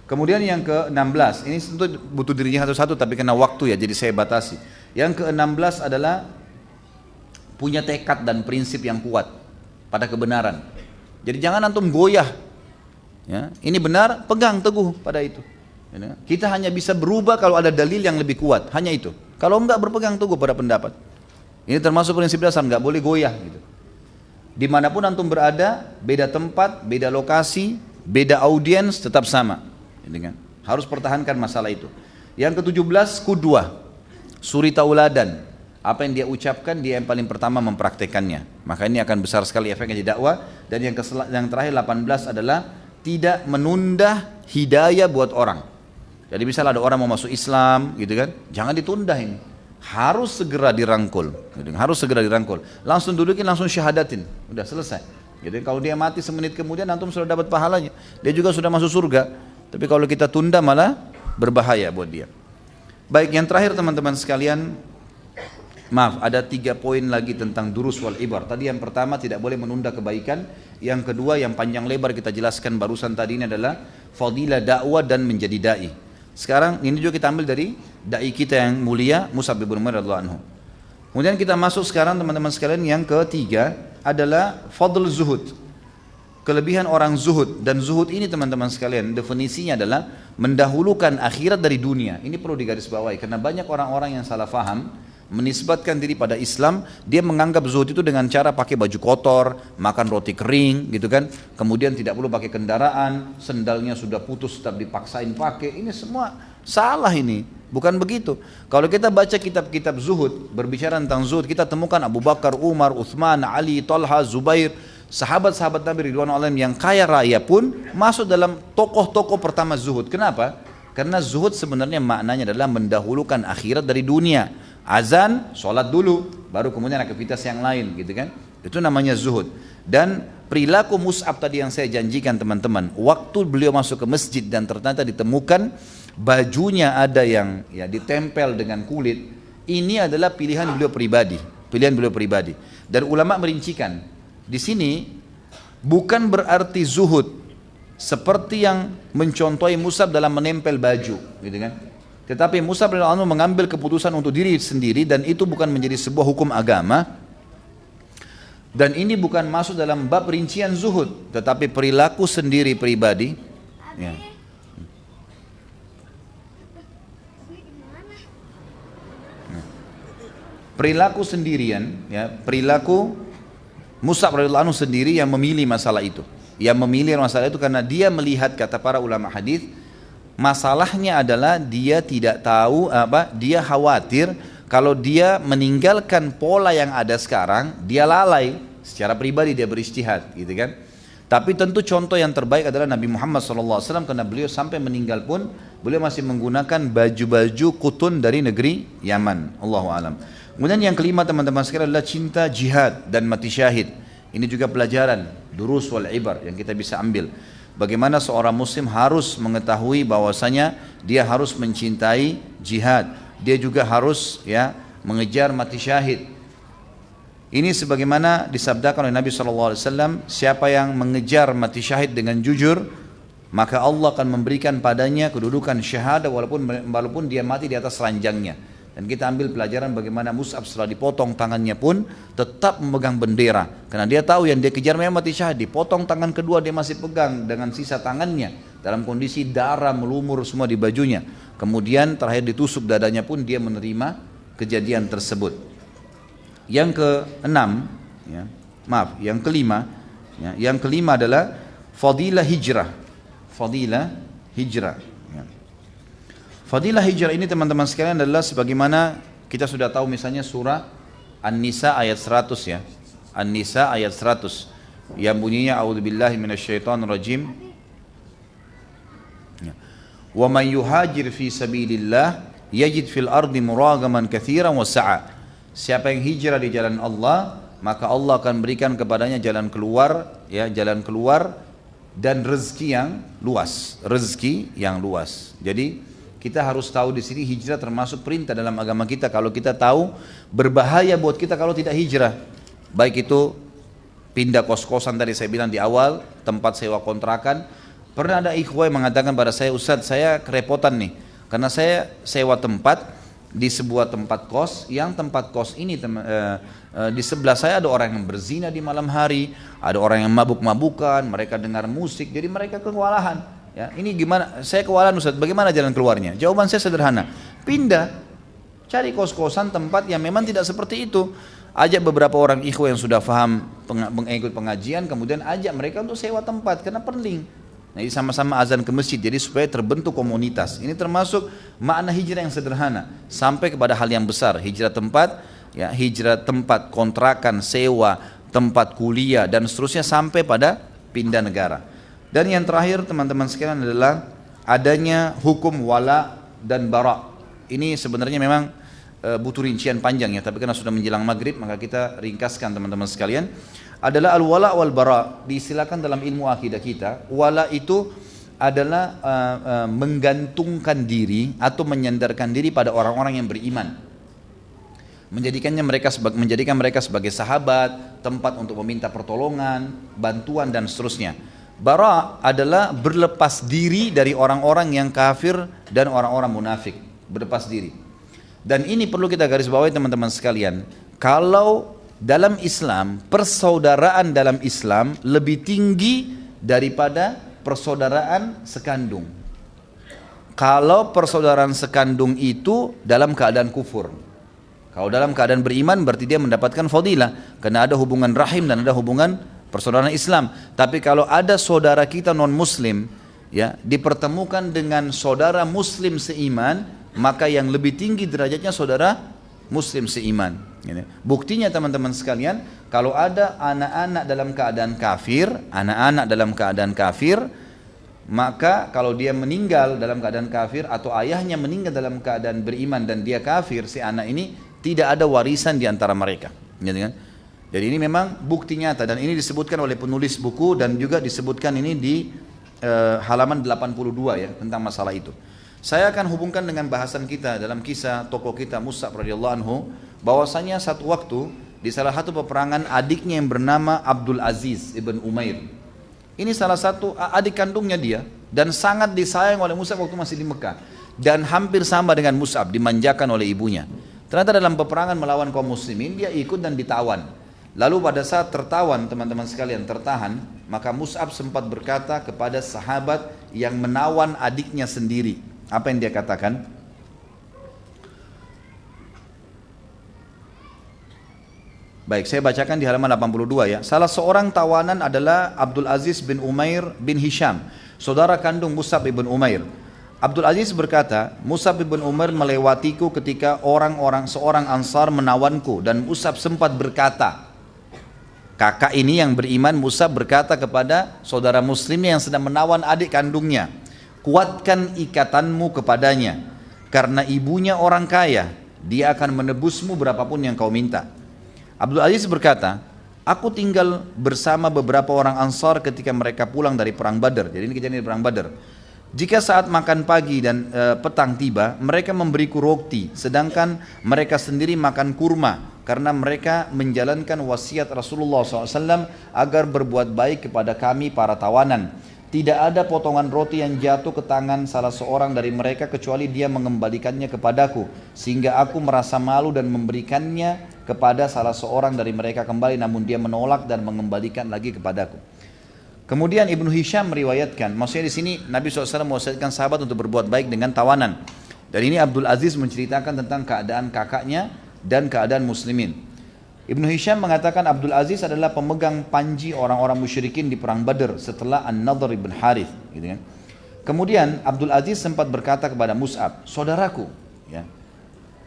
Speaker 1: Kemudian yang ke-16, ini tentu butuh dirinya satu-satu tapi kena waktu ya, jadi saya batasi. Yang ke-16 adalah punya tekad dan prinsip yang kuat pada kebenaran. Jadi jangan antum goyah. Ya, ini benar, pegang teguh pada itu. Ya, kita hanya bisa berubah kalau ada dalil yang lebih kuat, hanya itu. Kalau enggak berpegang teguh pada pendapat. Ini termasuk prinsip dasar, enggak boleh goyah gitu. Dimanapun antum berada, beda tempat, beda lokasi, beda audiens, tetap sama. Harus pertahankan masalah itu. Yang ke-17, qudwah, suri tauladan. Apa yang dia ucapkan, dia yang paling pertama mempraktekannya. Maka ini akan besar sekali efeknya di dakwah. Dan yang terakhir 18 adalah tidak menunda hidayah buat orang. Jadi misalnya ada orang mau masuk Islam, gitu kan, jangan ditunda ini. Harus segera dirangkul, gitu. Harus segera dirangkul. Langsung dudukin, langsung syahadatin, udah selesai. Gitu. Kalau dia mati semenit kemudian, antum sudah dapat pahalanya. Dia juga sudah masuk surga. Tapi kalau kita tunda malah berbahaya buat dia. Baik, yang terakhir teman-teman sekalian, maaf, ada 3 poin lagi tentang durus wal ibar. Tadi yang pertama tidak boleh menunda kebaikan. Yang kedua yang panjang lebar kita jelaskan barusan tadi ini adalah fadilah dakwah dan menjadi dai. Sekarang ini juga kita ambil dari dai kita yang mulia Mus'ab bin Umair radhiyallahu anhu. Kemudian kita masuk sekarang teman-teman sekalian yang ketiga adalah fadl zuhud. Kelebihan orang zuhud, dan zuhud ini teman-teman sekalian definisinya adalah mendahulukan akhirat dari dunia. Ini perlu digarisbawahi karena banyak orang-orang yang salah faham menisbatkan diri pada Islam, dia menganggap zuhud itu dengan cara pakai baju kotor, makan roti kering gitu kan, kemudian tidak perlu pakai kendaraan, sendalnya sudah putus tetap dipaksain pakai. Ini semua salah, ini bukan begitu. Kalau kita baca kitab-kitab zuhud, berbicara tentang zuhud, kita temukan Abu Bakar, Umar, Uthman, Ali, Talha, Zubair, sahabat-sahabat Nabi Ridwanul Alaihim yang kaya raya pun masuk dalam tokoh-tokoh pertama zuhud. Kenapa? Karena zuhud sebenarnya maknanya adalah mendahulukan akhirat dari dunia. Azan, sholat dulu, baru kemudian aktivitas yang lain gitu kan. Itu namanya zuhud. Dan perilaku Mus'ab tadi yang saya janjikan teman-teman, waktu beliau masuk ke masjid dan ternyata ditemukan bajunya ada yang ya ditempel dengan kulit, ini adalah pilihan beliau pribadi, pilihan beliau pribadi. Dan ulama merincikan, di sini bukan berarti zuhud seperti yang mencontohi Mus'ab dalam menempel baju, gitu kan? Tetapi Mus'ab radhiyallahu anhu mengambil keputusan untuk diri sendiri dan itu bukan menjadi sebuah hukum agama. Dan ini bukan masuk dalam bab rincian zuhud, tetapi perilaku sendiri pribadi. Ya. Perilaku sendirian, ya, perilaku Mus'ab radhiyallahu anhu sendiri yang memilih masalah itu. Yang memilih masalah itu karena dia melihat, kata para ulama hadis, masalahnya adalah dia tidak tahu dia khawatir kalau dia meninggalkan pola yang ada sekarang, dia lalai. Secara pribadi dia berijtihad, gitu kan. Tapi tentu contoh yang terbaik adalah Nabi Muhammad SAW, karena beliau sampai meninggal pun beliau masih menggunakan baju-baju kutun dari negeri Yaman. Allahu alam. Kemudian yang kelima teman-teman sekalian adalah cinta jihad dan mati syahid. Ini juga pelajaran, durus wal ibar yang kita bisa ambil. Bagaimana seorang muslim harus mengetahui bahwasanya dia harus mencintai jihad. Dia juga harus ya mengejar mati syahid. Ini sebagaimana disabdakan oleh Nabi SAW, siapa yang mengejar mati syahid dengan jujur, maka Allah akan memberikan padanya kedudukan syahadah walaupun dia mati di atas ranjangnya. Dan kita ambil pelajaran bagaimana Mus'ab setelah dipotong tangannya pun tetap memegang bendera. Karena dia tahu yang dia kejar memang mati syahid. Dipotong tangan kedua dia masih pegang dengan sisa tangannya. Dalam kondisi darah melumur semua di bajunya. Kemudian terakhir ditusuk dadanya pun dia menerima kejadian tersebut. Yang keenam, yang kelima adalah fadilah hijrah. Fadilah hijrah. Fadilah hijrah ini teman-teman sekalian adalah sebagaimana kita sudah tahu misalnya surah An-Nisa ayat 100 ya. An-Nisa ayat 100 yang bunyinya a'udzubillahi minasyaitonirrajim. Wa man yuhajir fi sabilillah yajid fil ardi muragaman katsiran wa sa'a. Siapa yang hijrah di jalan Allah, maka Allah akan berikan kepadanya jalan keluar dan rezeki yang luas, Jadi kita harus tahu di sini hijrah termasuk perintah dalam agama kita. Kalau kita tahu berbahaya buat kita kalau tidak hijrah. Baik itu pindah kos-kosan tadi saya bilang di awal, tempat sewa kontrakan. Pernah ada ikhwah yang mengatakan pada saya, Ustadz saya kerepotan nih. Karena saya sewa tempat di sebuah tempat kos, yang tempat kos ini di sebelah saya ada orang yang berzina di malam hari, ada orang yang mabuk-mabukan, mereka dengar musik, jadi mereka kewalahan. Ya, ini gimana? Saya kewalahan Ustaz, bagaimana jalan keluarnya? Jawaban saya sederhana, pindah, cari kos-kosan tempat yang memang tidak seperti itu. Ajak beberapa orang ikhwah yang sudah paham mengikut pengajian, kemudian ajak mereka untuk sewa tempat, karena perling. Nah, ini sama-sama azan ke masjid, jadi supaya terbentuk komunitas. Ini termasuk makna hijrah yang sederhana, sampai kepada hal yang besar, hijrah tempat, ya, hijrah tempat kontrakan, sewa, tempat kuliah, dan seterusnya sampai pada pindah negara. Dan yang terakhir teman-teman sekalian adalah adanya hukum wala dan bara. Ini sebenarnya memang butuh rincian panjang ya, tapi karena sudah menjelang maghrib maka kita ringkaskan teman-teman sekalian. Adalah al-wala wal bara, diistilahkan dalam ilmu akidah kita. Wala itu adalah menggantungkan diri atau menyandarkan diri pada orang-orang yang beriman. Menjadikan mereka sebagai sahabat, tempat untuk meminta pertolongan, bantuan dan seterusnya. Bara adalah berlepas diri dari orang-orang yang kafir dan orang-orang munafik, berlepas diri. Dan ini perlu kita garis bawahi teman-teman sekalian. Kalau dalam Islam, persaudaraan dalam Islam lebih tinggi daripada persaudaraan sekandung. Kalau persaudaraan sekandung itu dalam keadaan kufur. Kalau dalam keadaan beriman berarti dia mendapatkan fadilah, karena ada hubungan rahim dan ada hubungan persaudaraan Islam. Tapi kalau ada saudara kita non muslim ya dipertemukan dengan saudara muslim seiman, maka yang lebih tinggi derajatnya saudara muslim seiman. Buktinya teman-teman sekalian, kalau ada anak-anak dalam keadaan kafir, maka kalau dia meninggal dalam keadaan kafir atau ayahnya meninggal dalam keadaan beriman dan dia kafir, si anak ini tidak ada warisan di antara mereka. Gitu kan? Jadi ini memang bukti nyata dan ini disebutkan oleh penulis buku dan juga disebutkan ini di halaman 82 ya tentang masalah itu. Saya akan hubungkan dengan bahasan kita dalam kisah tokoh kita Mus'ab radhiyallahu anhu, bahwasanya satu waktu di salah satu peperangan adiknya yang bernama Abdul Aziz ibn Umair. Ini salah satu adik kandungnya dia dan sangat disayang oleh Mus'ab waktu masih di Mekah. Dan hampir sama dengan Mus'ab, dimanjakan oleh ibunya. Ternyata dalam peperangan melawan kaum muslimin, dia ikut dan ditawan. Lalu pada saat tertawan, teman-teman sekalian, tertahan, maka Mus'ab sempat berkata kepada sahabat yang menawan adiknya sendiri. Apa yang dia katakan? Baik, saya bacakan di halaman 82 ya. Salah seorang tawanan adalah Abdul Aziz bin Umair bin Hisham, saudara kandung Mus'ab bin Umair. Abdul Aziz berkata, Mus'ab bin Umair melewatiku ketika seorang Ansar menawanku dan Mus'ab sempat berkata, kakak ini yang beriman Mus'ab berkata kepada saudara muslimnya yang sedang menawan adik kandungnya, kuatkan ikatanmu kepadanya karena ibunya orang kaya, dia akan menebusmu berapapun yang kau minta. Abdul Aziz berkata, aku tinggal bersama beberapa orang Ansar ketika mereka pulang dari perang Badar. Jadi ini kejadian di perang Badar. Jika saat makan pagi dan petang tiba, mereka memberiku roti, sedangkan mereka sendiri makan kurma, karena mereka menjalankan wasiat Rasulullah SAW agar berbuat baik kepada kami para tawanan. Tidak ada potongan roti yang jatuh ke tangan salah seorang dari mereka kecuali dia mengembalikannya kepadaku, sehingga aku merasa malu dan memberikannya kepada salah seorang dari mereka kembali, namun dia menolak dan mengembalikan lagi kepadaku. Kemudian Ibnu Hisham meriwayatkan, maksudnya di sini Nabi SAW mewasiatkan sahabat untuk berbuat baik dengan tawanan. Dan ini Abdul Aziz menceritakan tentang keadaan kakaknya dan keadaan muslimin. Ibnu Hisham mengatakan Abdul Aziz adalah pemegang panji orang-orang musyrikin di perang Badr setelah An-Nadhr ibn Harith. Gitu kan. Kemudian Abdul Aziz sempat berkata kepada Mus'ab, saudaraku, ya,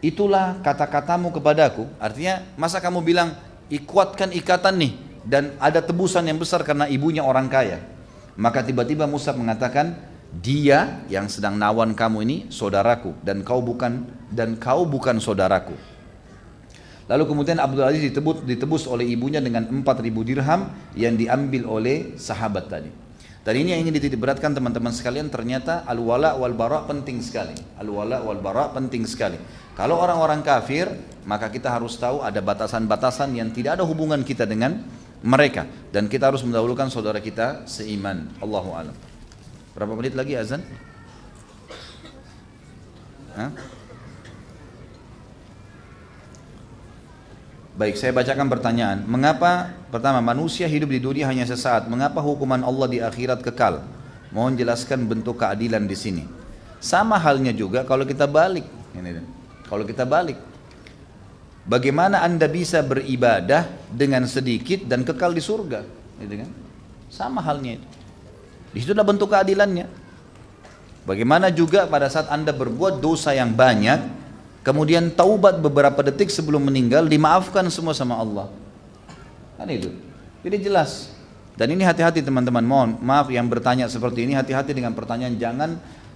Speaker 1: itulah kata-katamu kepadaku. Artinya masa kamu bilang kuatkan ikatan nih dan ada tebusan yang besar karena ibunya orang kaya. Maka tiba-tiba Mus'ab mengatakan, dia yang sedang nawan kamu ini saudaraku dan kau bukan saudaraku. Lalu kemudian Abdul Aziz ditebus oleh ibunya dengan 4.000 dirham yang diambil oleh sahabat tadi. Dan ini yang ingin dititikberatkan teman-teman sekalian, ternyata al-wala wal bara penting sekali. Al-wala wal bara penting sekali. Kalau orang-orang kafir, maka kita harus tahu ada batasan-batasan yang tidak ada hubungan kita dengan mereka, dan kita harus mendahulukan saudara kita seiman. Allahu a'lam. Berapa menit lagi azan? Baik, saya bacakan pertanyaan. Mengapa, pertama, manusia hidup di dunia hanya sesaat? Mengapa hukuman Allah di akhirat kekal? Mohon jelaskan bentuk keadilan di sini. Sama halnya juga kalau kita balik. Kalau kita balik, bagaimana Anda bisa beribadah dengan sedikit dan kekal di surga? Gitu kan? Sama halnya itu. Di situ adalah bentuk keadilannya. Bagaimana juga pada saat Anda berbuat dosa yang banyak, kemudian taubat beberapa detik sebelum meninggal, dimaafkan semua sama Allah. Kan itu. Jadi jelas. Dan ini hati-hati teman-teman. Mohon maaf yang bertanya seperti ini, hati-hati dengan pertanyaan.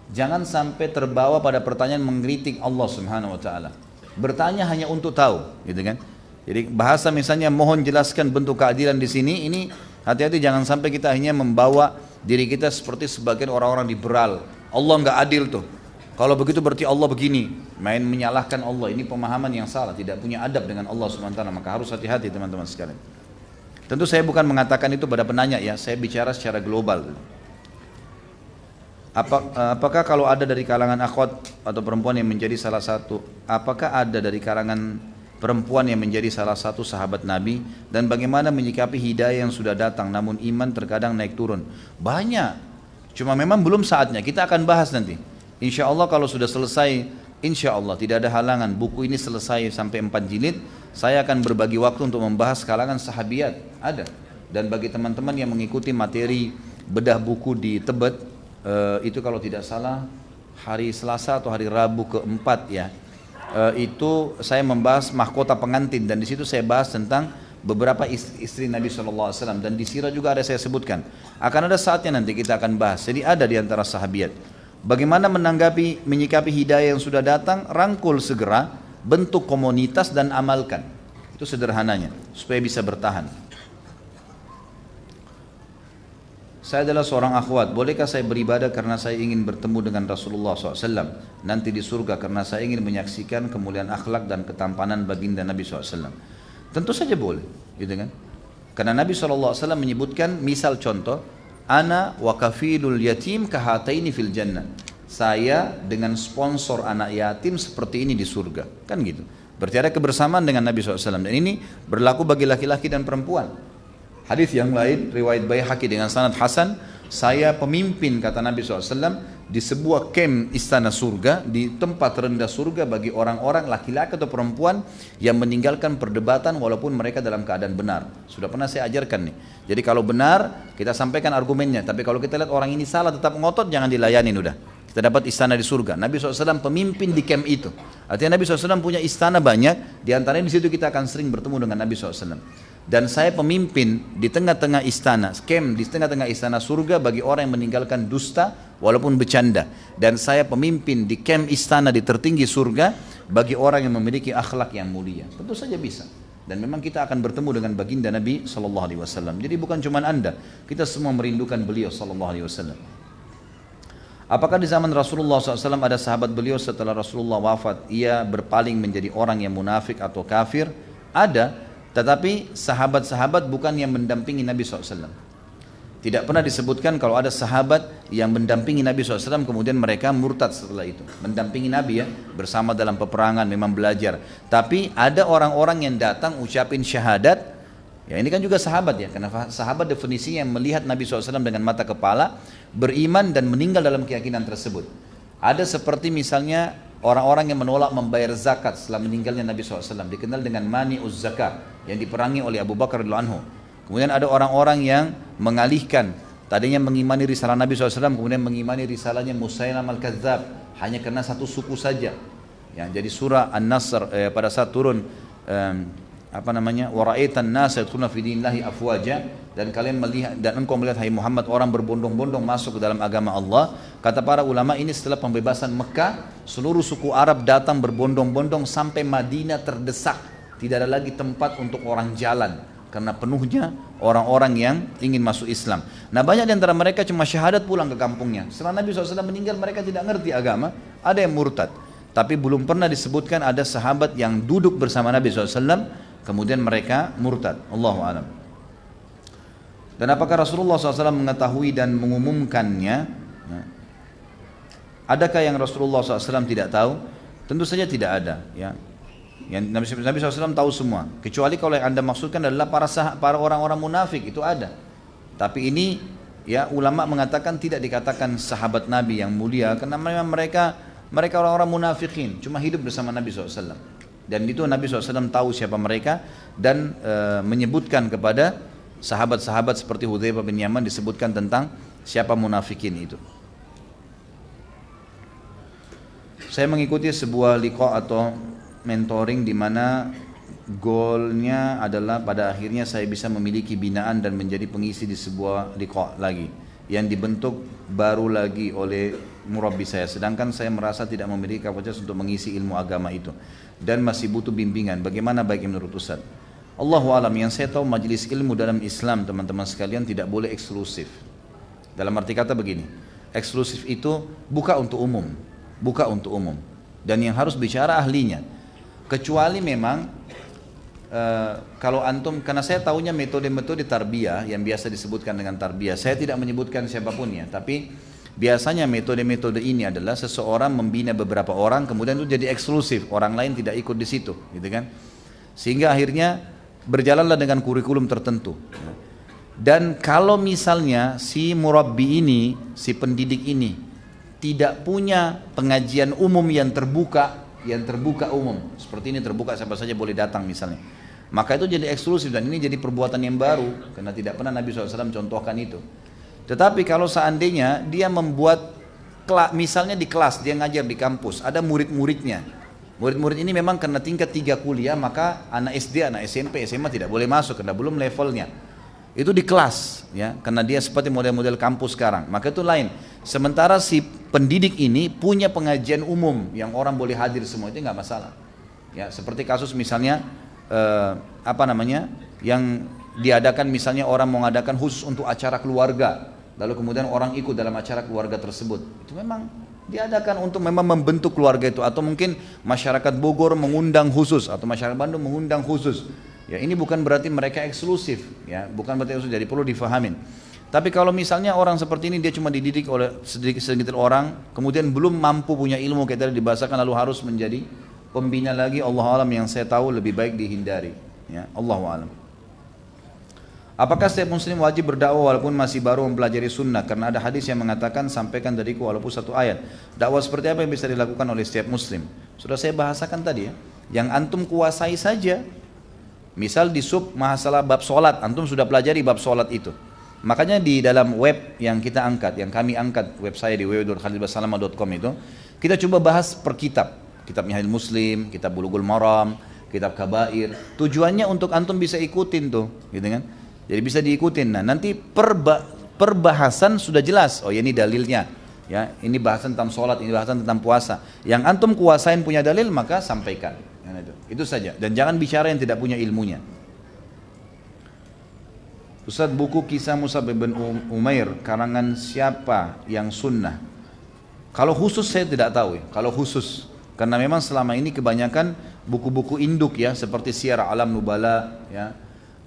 Speaker 1: Jangan sampai terbawa pada pertanyaan mengkritik Allah Subhanahu wa taala. Bertanya hanya untuk tahu, gitu kan? Jadi bahasa misalnya mohon jelaskan bentuk keadilan di sini, ini hati-hati jangan sampai kita hanya membawa diri kita seperti sebagian orang-orang liberal. Allah nggak adil tuh. Kalau begitu berarti Allah begini, main menyalahkan Allah. Ini pemahaman yang salah, tidak punya adab dengan Allah Subhanahu wa taala. Maka harus hati-hati teman-teman sekalian. Tentu saya bukan mengatakan itu pada penanya ya, saya bicara secara global. Apakah kalau ada dari kalangan akhwat atau perempuan yang menjadi salah satu, apakah ada dari kalangan perempuan yang menjadi salah satu sahabat Nabi, dan bagaimana menyikapi hidayah yang sudah datang namun iman terkadang naik turun? Banyak, cuma memang belum saatnya, kita akan bahas nanti. Insya Allah kalau sudah selesai, insya Allah tidak ada halangan, buku ini selesai sampai 4 jilid, saya akan berbagi waktu untuk membahas kalangan sahabiat, ada. Dan bagi teman-teman yang mengikuti materi bedah buku di Tebet, itu kalau tidak salah hari Selasa atau hari Rabu keempat ya, itu saya membahas mahkota pengantin, dan di situ saya bahas tentang beberapa istri Nabi SAW, dan di sirah juga ada saya sebutkan. Akan ada saatnya nanti kita akan bahas. Jadi ada di antara sahabiat. Bagaimana menyikapi hidayah yang sudah datang, rangkul segera bentuk komunitas dan amalkan. Itu sederhananya, supaya bisa bertahan. Saya adalah seorang akhwat, bolehkah saya beribadah karena saya ingin bertemu dengan Rasulullah SAW nanti di surga, karena saya ingin menyaksikan kemuliaan akhlak dan ketampanan baginda Nabi SAW? Tentu saja boleh, gitu kan? Karena Nabi SAW menyebutkan, misal contoh, ana wa kafilul yatim kahataini fil jannah. Saya dengan sponsor anak yatim seperti ini di surga, kan gitu. Berarti ada kebersamaan dengan Nabi SAW, dan ini berlaku bagi laki-laki dan perempuan. Hadis yang lain, riwayat Baihaqi dengan sanad hasan, saya pemimpin, kata Nabi SAW, di sebuah kem istana surga, di tempat rendah surga bagi orang-orang laki-laki atau perempuan yang meninggalkan perdebatan walaupun mereka dalam keadaan benar. Sudah pernah saya ajarkan nih. Jadi kalau benar, kita sampaikan argumennya. Tapi kalau kita lihat orang ini salah tetap ngotot, jangan dilayanin udah. Kita dapat istana di surga. Nabi SAW pemimpin di kem itu. Artinya Nabi SAW punya istana banyak. Di antaranya di situ kita akan sering bertemu dengan Nabi SAW. Dan saya pemimpin di tengah-tengah istana, kem di tengah-tengah istana surga bagi orang yang meninggalkan dusta walaupun bercanda. Dan saya pemimpin di kem istana di tertinggi surga bagi orang yang memiliki akhlak yang mulia. Tentu saja bisa. Dan memang kita akan bertemu dengan baginda Nabi SAW. Jadi bukan cuma Anda, kita semua merindukan beliau SAW. Apakah di zaman Rasulullah SAW ada sahabat beliau setelah Rasulullah wafat, ia berpaling menjadi orang yang munafik atau kafir? Ada. Tetapi sahabat-sahabat bukan yang mendampingi Nabi SAW. Tidak pernah disebutkan kalau ada sahabat yang mendampingi Nabi SAW kemudian mereka murtad setelah itu. Mendampingi Nabi ya, bersama dalam peperangan, memang belajar. Tapi ada orang-orang yang datang ucapin syahadat. Ya ini kan juga sahabat ya, karena sahabat definisinya yang melihat Nabi SAW dengan mata kepala, beriman dan meninggal dalam keyakinan tersebut. Ada seperti misalnya orang-orang yang menolak membayar zakat setelah meninggalnya Nabi SAW, dikenal dengan mani'uz zakat, yang diperangi oleh Abu Bakar radhiyallahu anhu. Kemudian ada orang-orang yang mengalihkan, tadinya mengimani risalah Nabi SAW, kemudian mengimani risalahnya Musailam al-Kadzab, hanya karena satu suku saja. Ya, jadi surah An-Nasr pada saat turun waraitan nasa yadkhuluna fi dinillahi afwaja, dan kalian melihat dan engkau melihat hai Muhammad orang berbondong-bondong masuk ke dalam agama Allah. Kata para ulama, ini setelah pembebasan Mekah, seluruh suku Arab datang berbondong-bondong sampai Madinah terdesak, tidak ada lagi tempat untuk orang jalan karena penuhnya orang-orang yang ingin masuk Islam. Nah, banyak di antara mereka cuma syahadat pulang ke kampungnya. Setelah Nabi SAW meninggal, mereka tidak ngerti agama, ada yang murtad. Tapi belum pernah disebutkan ada sahabat yang duduk bersama Nabi SAW kemudian mereka murtad. Allahu a'lam. Dan apakah Rasulullah SAW mengetahui dan mengumumkannya? Adakah yang Rasulullah SAW tidak tahu? Tentu saja tidak ada. Ya. Yang Nabi SAW tahu semua. Kecuali kalau yang Anda maksudkan adalah para orang-orang munafik, itu ada. Tapi ini ya ulama mengatakan tidak dikatakan sahabat Nabi yang mulia, karena memang mereka orang-orang munafikin, cuma hidup bersama Nabi SAW. Dan itu Nabi SAW tahu siapa mereka dan menyebutkan kepada sahabat-sahabat seperti Hudzaifah bin Yaman, disebutkan tentang siapa munafikin itu. Saya mengikuti sebuah liqa atau mentoring di mana goalnya adalah pada akhirnya saya bisa memiliki binaan dan menjadi pengisi di sebuah liqa lagi yang dibentuk baru lagi oleh murabbi saya, sedangkan saya merasa tidak memiliki kapasitas untuk mengisi ilmu agama itu dan masih butuh bimbingan. Bagaimana baiknya menurut Ustaz? Allahu alam. Yang saya tahu majelis ilmu dalam Islam teman-teman sekalian tidak boleh eksklusif. Dalam arti kata begini, eksklusif itu buka untuk umum, dan yang harus bicara ahlinya. Kecuali memang kalau antum, karena saya tahunya metode-metode tarbiyah yang biasa disebutkan dengan tarbiyah, saya tidak menyebutkan siapapun ya, tapi biasanya metode-metode ini adalah seseorang membina beberapa orang, kemudian itu jadi eksklusif, orang lain tidak ikut di situ, gitu kan? Sehingga akhirnya berjalanlah dengan kurikulum tertentu. Dan kalau misalnya si murabbi ini, si pendidik ini tidak punya pengajian umum yang terbuka umum, seperti ini terbuka siapa saja boleh datang misalnya, maka itu jadi eksklusif dan ini jadi perbuatan yang baru karena tidak pernah Nabi SAW contohkan itu. Tetapi kalau seandainya dia membuat misalnya di kelas, dia ngajar di kampus, ada murid-muridnya, murid-murid ini memang karena tingkat 3 kuliah, maka anak SD, anak SMP, SMA tidak boleh masuk karena belum levelnya. Itu di kelas ya, karena dia seperti model-model kampus sekarang, maka itu lain. Sementara si pendidik ini punya pengajian umum yang orang boleh hadir semua, itu nggak masalah. Ya, seperti kasus misalnya yang diadakan misalnya orang mau mengadakan khusus untuk acara keluarga, lalu kemudian orang ikut dalam acara keluarga tersebut. Itu memang diadakan untuk memang membentuk keluarga itu, atau mungkin masyarakat Bogor mengundang khusus atau masyarakat Bandung mengundang khusus. Ya, ini bukan berarti mereka eksklusif, ya, bukan berarti eksklusif, jadi perlu difahamin. Tapi kalau misalnya orang seperti ini dia cuma dididik oleh sedikit orang, kemudian belum mampu punya ilmu kayak tadi dibahasakan, lalu harus menjadi pembina lagi, Allah alam, yang saya tahu lebih baik dihindari. Ya, Allah alam. Apakah setiap muslim wajib berdakwah walaupun masih baru mempelajari sunnah? Karena ada hadis yang mengatakan sampaikan dariku walaupun satu ayat. Dakwah seperti apa yang bisa dilakukan oleh setiap muslim? Sudah saya bahasakan tadi ya. Yang antum kuasai saja. Misal di sub masalah bab solat, antum sudah pelajari bab solat itu. Makanya di dalam web yang kita angkat, yang kami angkat, web saya di www.khalidbasalama.com itu, kita coba bahas per kitab. Kitab Minhajul Muslim, kitab Bulughul Maram, kitab Kabair. Tujuannya untuk antum bisa ikutin tuh, gitu kan? Jadi bisa diikutin. Nah, nanti perbahasan sudah jelas. Oh ya, ini dalilnya. Ya, ini bahasan tentang sholat, ini bahasan tentang puasa. Yang antum kuasain punya dalil, maka sampaikan. Itu saja. Dan jangan bicara yang tidak punya ilmunya. Ustaz, buku kisah Mus'ab bin Umair karangan siapa yang sunnah? Kalau khusus saya tidak tahu ya. Kalau khusus, karena memang selama ini kebanyakan buku-buku induk ya, seperti Syiar Alam Nubala ya.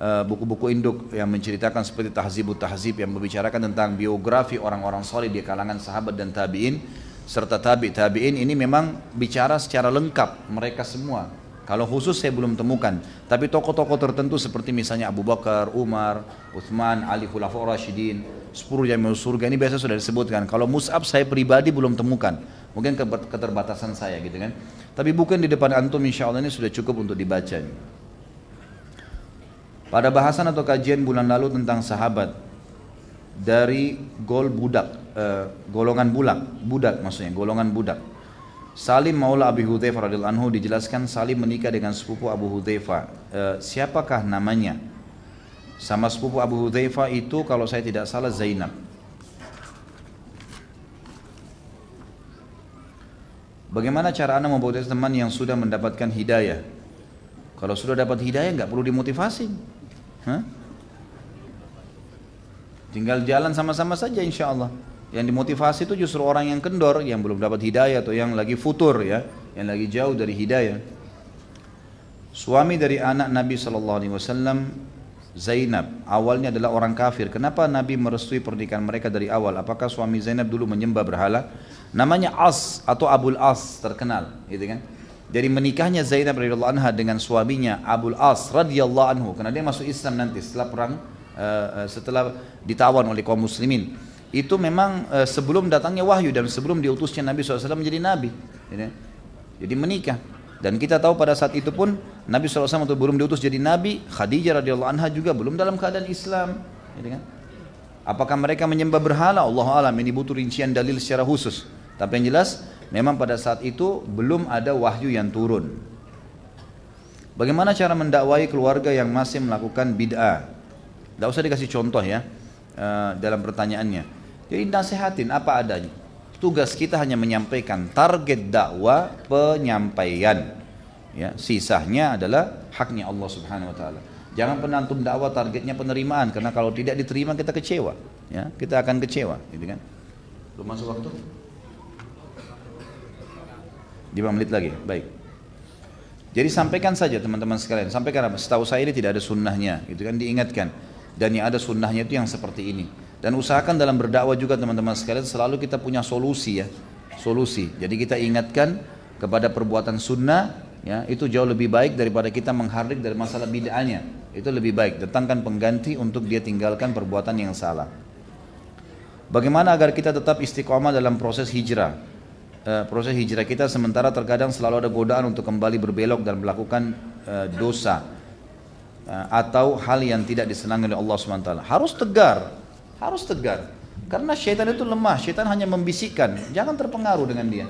Speaker 1: Buku-buku induk yang menceritakan seperti Tahzibut Tahzib yang membicarakan tentang biografi orang-orang saleh di kalangan sahabat dan tabi'in serta tabi'in ini memang bicara secara lengkap mereka semua. Kalau khusus saya belum temukan, tapi tokoh-tokoh tertentu seperti misalnya Abu Bakar, Umar, Uthman, Ali Khulafaur Rasyidin, 10 jami'ul surga ini biasa sudah disebutkan. Kalau Mus'ab saya pribadi belum temukan, mungkin keterbatasan saya gitu kan. Tapi bukan di depan antum, insya Allah ini sudah cukup untuk dibaca. Pada bahasan atau kajian bulan lalu tentang sahabat dari golongan budak. Salim Maula Abi Hudzaifah radhiyallahu anhu dijelaskan Salim menikah dengan sepupu Abu Hudzaifah. Siapakah namanya? Sama sepupu Abu Hudzaifah itu kalau saya tidak salah Zainab. Bagaimana cara Anda memmotivasi teman yang sudah mendapatkan hidayah? Kalau sudah dapat hidayah nggak perlu dimotivasi. Tinggal jalan sama-sama saja insya Allah. Yang dimotivasi itu justru orang yang kendor, yang belum dapat hidayah atau yang lagi futur ya, yang lagi jauh dari hidayah. Suami dari anak Nabi SAW, Zainab, awalnya adalah orang kafir. Kenapa Nabi merestui pernikahan mereka dari awal? Apakah suami Zainab dulu menyembah berhala? Namanya As atau Abul As, terkenal, gitu kan? Dari menikahnya Zainab radhiyallahu anha dengan suaminya Abul As radhiyallahu anhu, karena dia masuk Islam nanti setelah perang, setelah ditawan oleh kaum muslimin. Itu memang sebelum datangnya wahyu dan sebelum diutusnya Nabi SAW menjadi nabi. Jadi menikah. Dan kita tahu pada saat itu pun Nabi SAW itu belum diutus jadi nabi, Khadijah radhiyallahu anha juga belum dalam keadaan Islam. Apakah mereka menyembah berhala? Allahu a'lam, ini butuh rincian dalil secara khusus. Tapi yang jelas memang pada saat itu belum ada wahyu yang turun. Bagaimana cara mendakwai keluarga yang masih melakukan bid'ah? Tidak usah dikasih contoh ya dalam pertanyaannya. Jadi nasihatin apa adanya. Tugas kita hanya menyampaikan, target dakwah penyampaian. Ya, sisanya adalah haknya Allah Subhanahu Wa Taala. Jangan pernah antum dakwah targetnya penerimaan, karena kalau tidak diterima kita kecewa. Ya, kita akan kecewa, gitu kan? Belum masuk waktu? 5 menit lagi, baik. Jadi sampaikan saja teman-teman sekalian, sampaikan apa? Setahu saya ini tidak ada sunnahnya, gitu kan, diingatkan. Dan yang ada sunnahnya itu yang seperti ini. Dan usahakan dalam berdakwah juga teman-teman sekalian selalu kita punya solusi ya, solusi. Jadi kita ingatkan kepada perbuatan sunnah, ya itu jauh lebih baik daripada kita menghardik dari masalah bid'ahnya. Itu lebih baik. Datangkan pengganti untuk dia tinggalkan perbuatan yang salah. Bagaimana agar kita tetap istiqomah dalam proses hijrah? Proses hijrah kita sementara terkadang selalu ada godaan untuk kembali berbelok dan melakukan dosa atau hal yang tidak disenangi oleh Allah SWT. Harus tegar, karena syaitan itu lemah. Syaitan hanya membisikkan, jangan terpengaruh dengan dia.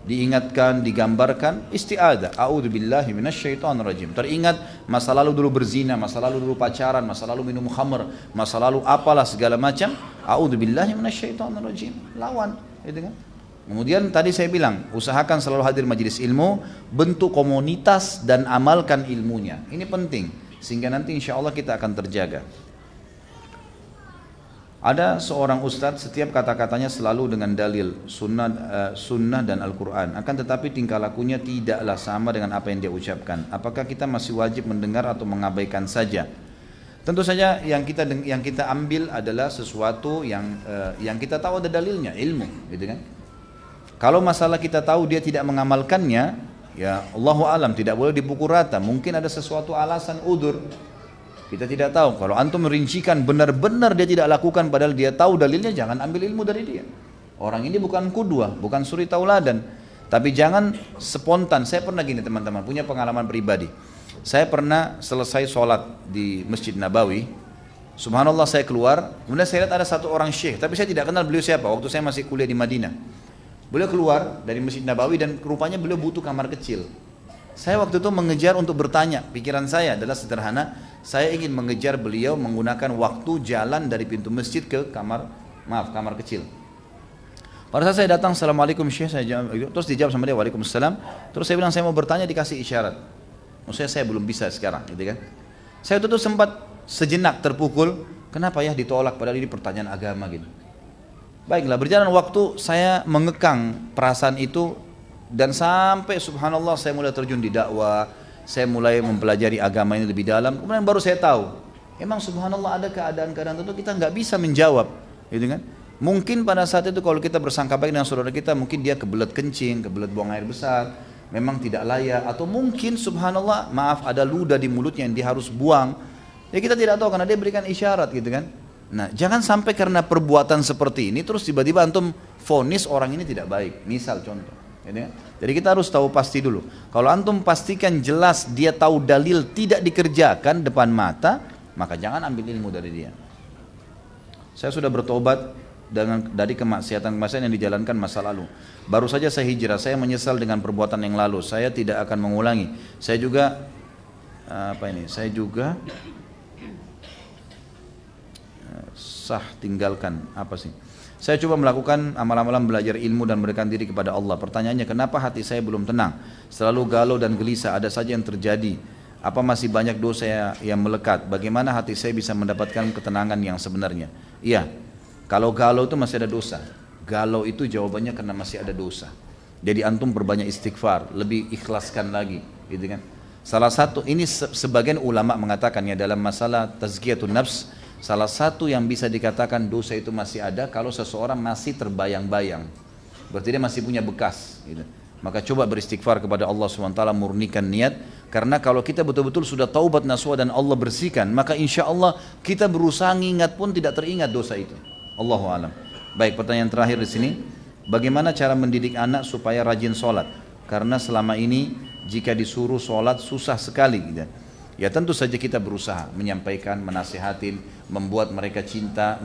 Speaker 1: Diingatkan, digambarkan, isti'adah, a'udzubillahi minasyaitonirrajim. Teringat masa lalu dulu berzina, masa lalu dulu pacaran, masa lalu minum khamr, masa lalu apalah segala macam, a'udzubillahi minasyaitonirrajim. Lawan, gitu kan? Kemudian tadi saya bilang, usahakan selalu hadir majelis ilmu, bentuk komunitas dan amalkan ilmunya. Ini penting, sehingga nanti insya Allah kita akan terjaga. Ada seorang ustadz, setiap kata-katanya selalu dengan dalil, sunnah dan Al-Quran. Akan tetapi tingkah lakunya tidaklah sama dengan apa yang dia ucapkan. Apakah kita masih wajib mendengar atau mengabaikan saja? Tentu saja yang kita ambil adalah sesuatu yang kita tahu ada dalilnya, ilmu, gitu kan? Kalau masalah kita tahu dia tidak mengamalkannya, ya Allahu alam, tidak boleh dipukul rata. Mungkin ada sesuatu alasan udur. Kita tidak tahu. Kalau antum merincikan benar-benar dia tidak lakukan padahal dia tahu dalilnya, jangan ambil ilmu dari dia. Orang ini bukan qudwah, bukan suri tauladan. Tapi jangan spontan. Saya pernah gini teman-teman, punya pengalaman pribadi. Saya pernah selesai sholat di Masjid Nabawi. Subhanallah, saya keluar, kemudian saya lihat ada satu orang syekh, tapi saya tidak kenal beliau siapa. Waktu saya masih kuliah di Madinah. Beliau keluar dari Masjid Nabawi dan rupanya beliau butuh kamar kecil. Saya waktu itu mengejar untuk bertanya, pikiran saya adalah sederhana, saya ingin mengejar beliau menggunakan waktu jalan dari pintu masjid ke kamar kecil. Pada saat saya datang, Assalamualaikum Syekh, saya jawab, terus dijawab sama dia, Waalaikumsalam. Terus saya bilang saya mau bertanya, dikasih isyarat. Maksudnya saya belum bisa sekarang, gitu kan? Saya waktu itu sempat sejenak terpukul, kenapa ya ditolak padahal ini pertanyaan agama gitu. Baiklah, berjalan waktu saya mengekang perasaan itu dan sampai subhanallah saya mulai terjun di dakwah, saya mulai mempelajari agama ini lebih dalam. Kemudian baru saya tahu, emang subhanallah ada keadaan-keadaan tertentu kita nggak bisa menjawab, gitu kan? Mungkin pada saat itu kalau kita bersangka baik dengan saudara kita, mungkin dia kebelet kencing, kebelet buang air besar, memang tidak layak, atau mungkin subhanallah maaf ada ludah di mulutnya yang dia harus buang. Ya kita tidak tahu karena dia berikan isyarat, gitu kan? Nah, jangan sampai karena perbuatan seperti ini terus tiba-tiba antum vonis orang ini tidak baik. Misal contoh, ya, jadi kita harus tahu pasti dulu. Kalau antum pastikan jelas dia tahu dalil tidak dikerjakan depan mata, maka jangan ambil ilmu dari dia. Saya sudah bertobat dari kemaksiatan-kemaksiatan yang dijalankan masa lalu. Baru saja saya hijrah, saya menyesal dengan perbuatan yang lalu. Saya tidak akan mengulangi. Saya juga tinggalkan apa sih? Saya coba melakukan amal-amalan belajar ilmu dan memberikan diri kepada Allah. Pertanyaannya, kenapa hati saya belum tenang? Selalu galau dan gelisah, ada saja yang terjadi. Apa masih banyak dosa yang melekat? Bagaimana hati saya bisa mendapatkan ketenangan yang sebenarnya? Iya, kalau galau itu masih ada dosa. Galau itu jawabannya karena masih ada dosa. Jadi antum berbanyak istighfar, lebih ikhlaskan lagi, gitu kan? Salah satu, ini sebagian ulama mengatakannya dalam masalah tazkiyatun nafs, salah satu yang bisa dikatakan dosa itu masih ada kalau seseorang masih terbayang-bayang. Berarti dia masih punya bekas, gitu. Maka coba beristighfar kepada Allah SWT, murnikan niat. Karena kalau kita betul-betul sudah taubat nasuha dan Allah bersihkan, maka insya Allah kita berusaha ingat pun tidak teringat dosa itu. Allahu a'lam. Baik, pertanyaan terakhir di sini. Bagaimana cara mendidik anak supaya rajin sholat? Karena selama ini jika disuruh sholat susah sekali, gitu. Ya tentu saja kita berusaha menyampaikan, menasihatin, membuat mereka cinta,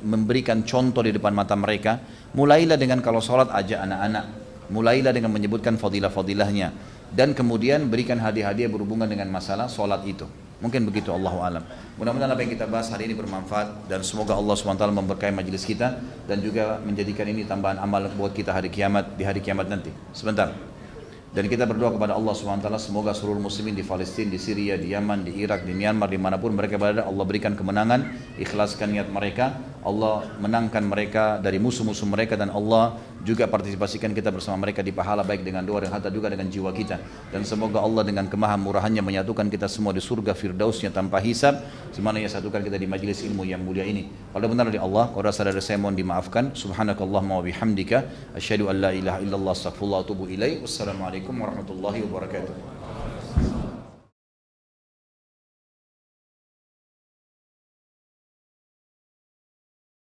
Speaker 1: memberikan contoh di depan mata mereka. Mulailah dengan kalau sholat ajak anak-anak, mulailah dengan menyebutkan fadilah-fadilahnya, dan kemudian berikan hadiah-hadiah berhubungan dengan masalah sholat itu. Mungkin begitu, Allahu a'lam. Mudah-mudahan apa yang kita bahas hari ini bermanfaat dan semoga Allah SWT memberkahi majelis kita dan juga menjadikan ini tambahan amal buat kita di hari kiamat nanti. Sebentar. Dan kita berdoa kepada Allah SWT semoga seluruh muslimin di Palestina, di Syria, di Yaman, di Irak, di Myanmar, dimanapun mereka berada, Allah berikan kemenangan, ikhlaskan niat mereka, Allah menangkan mereka dari musuh-musuh mereka, dan Allah juga partisipasikan kita bersama mereka di pahala baik dengan doa dan harta juga dengan jiwa kita. Dan semoga Allah dengan kemahamurahannya menyatukan kita semua di surga firdausnya tanpa hisab, semana ia satukan kita di majlis ilmu yang mulia ini. Kalau benar dari Allah, kalau rasa dari saya mohon dimaafkan. Subhanakallahumma wa bihamdika asyhadu an la ilaha illallah astaghfirullah wa atubu ilaih. Wassalamualaikum warahmatullahi wabarakatuh.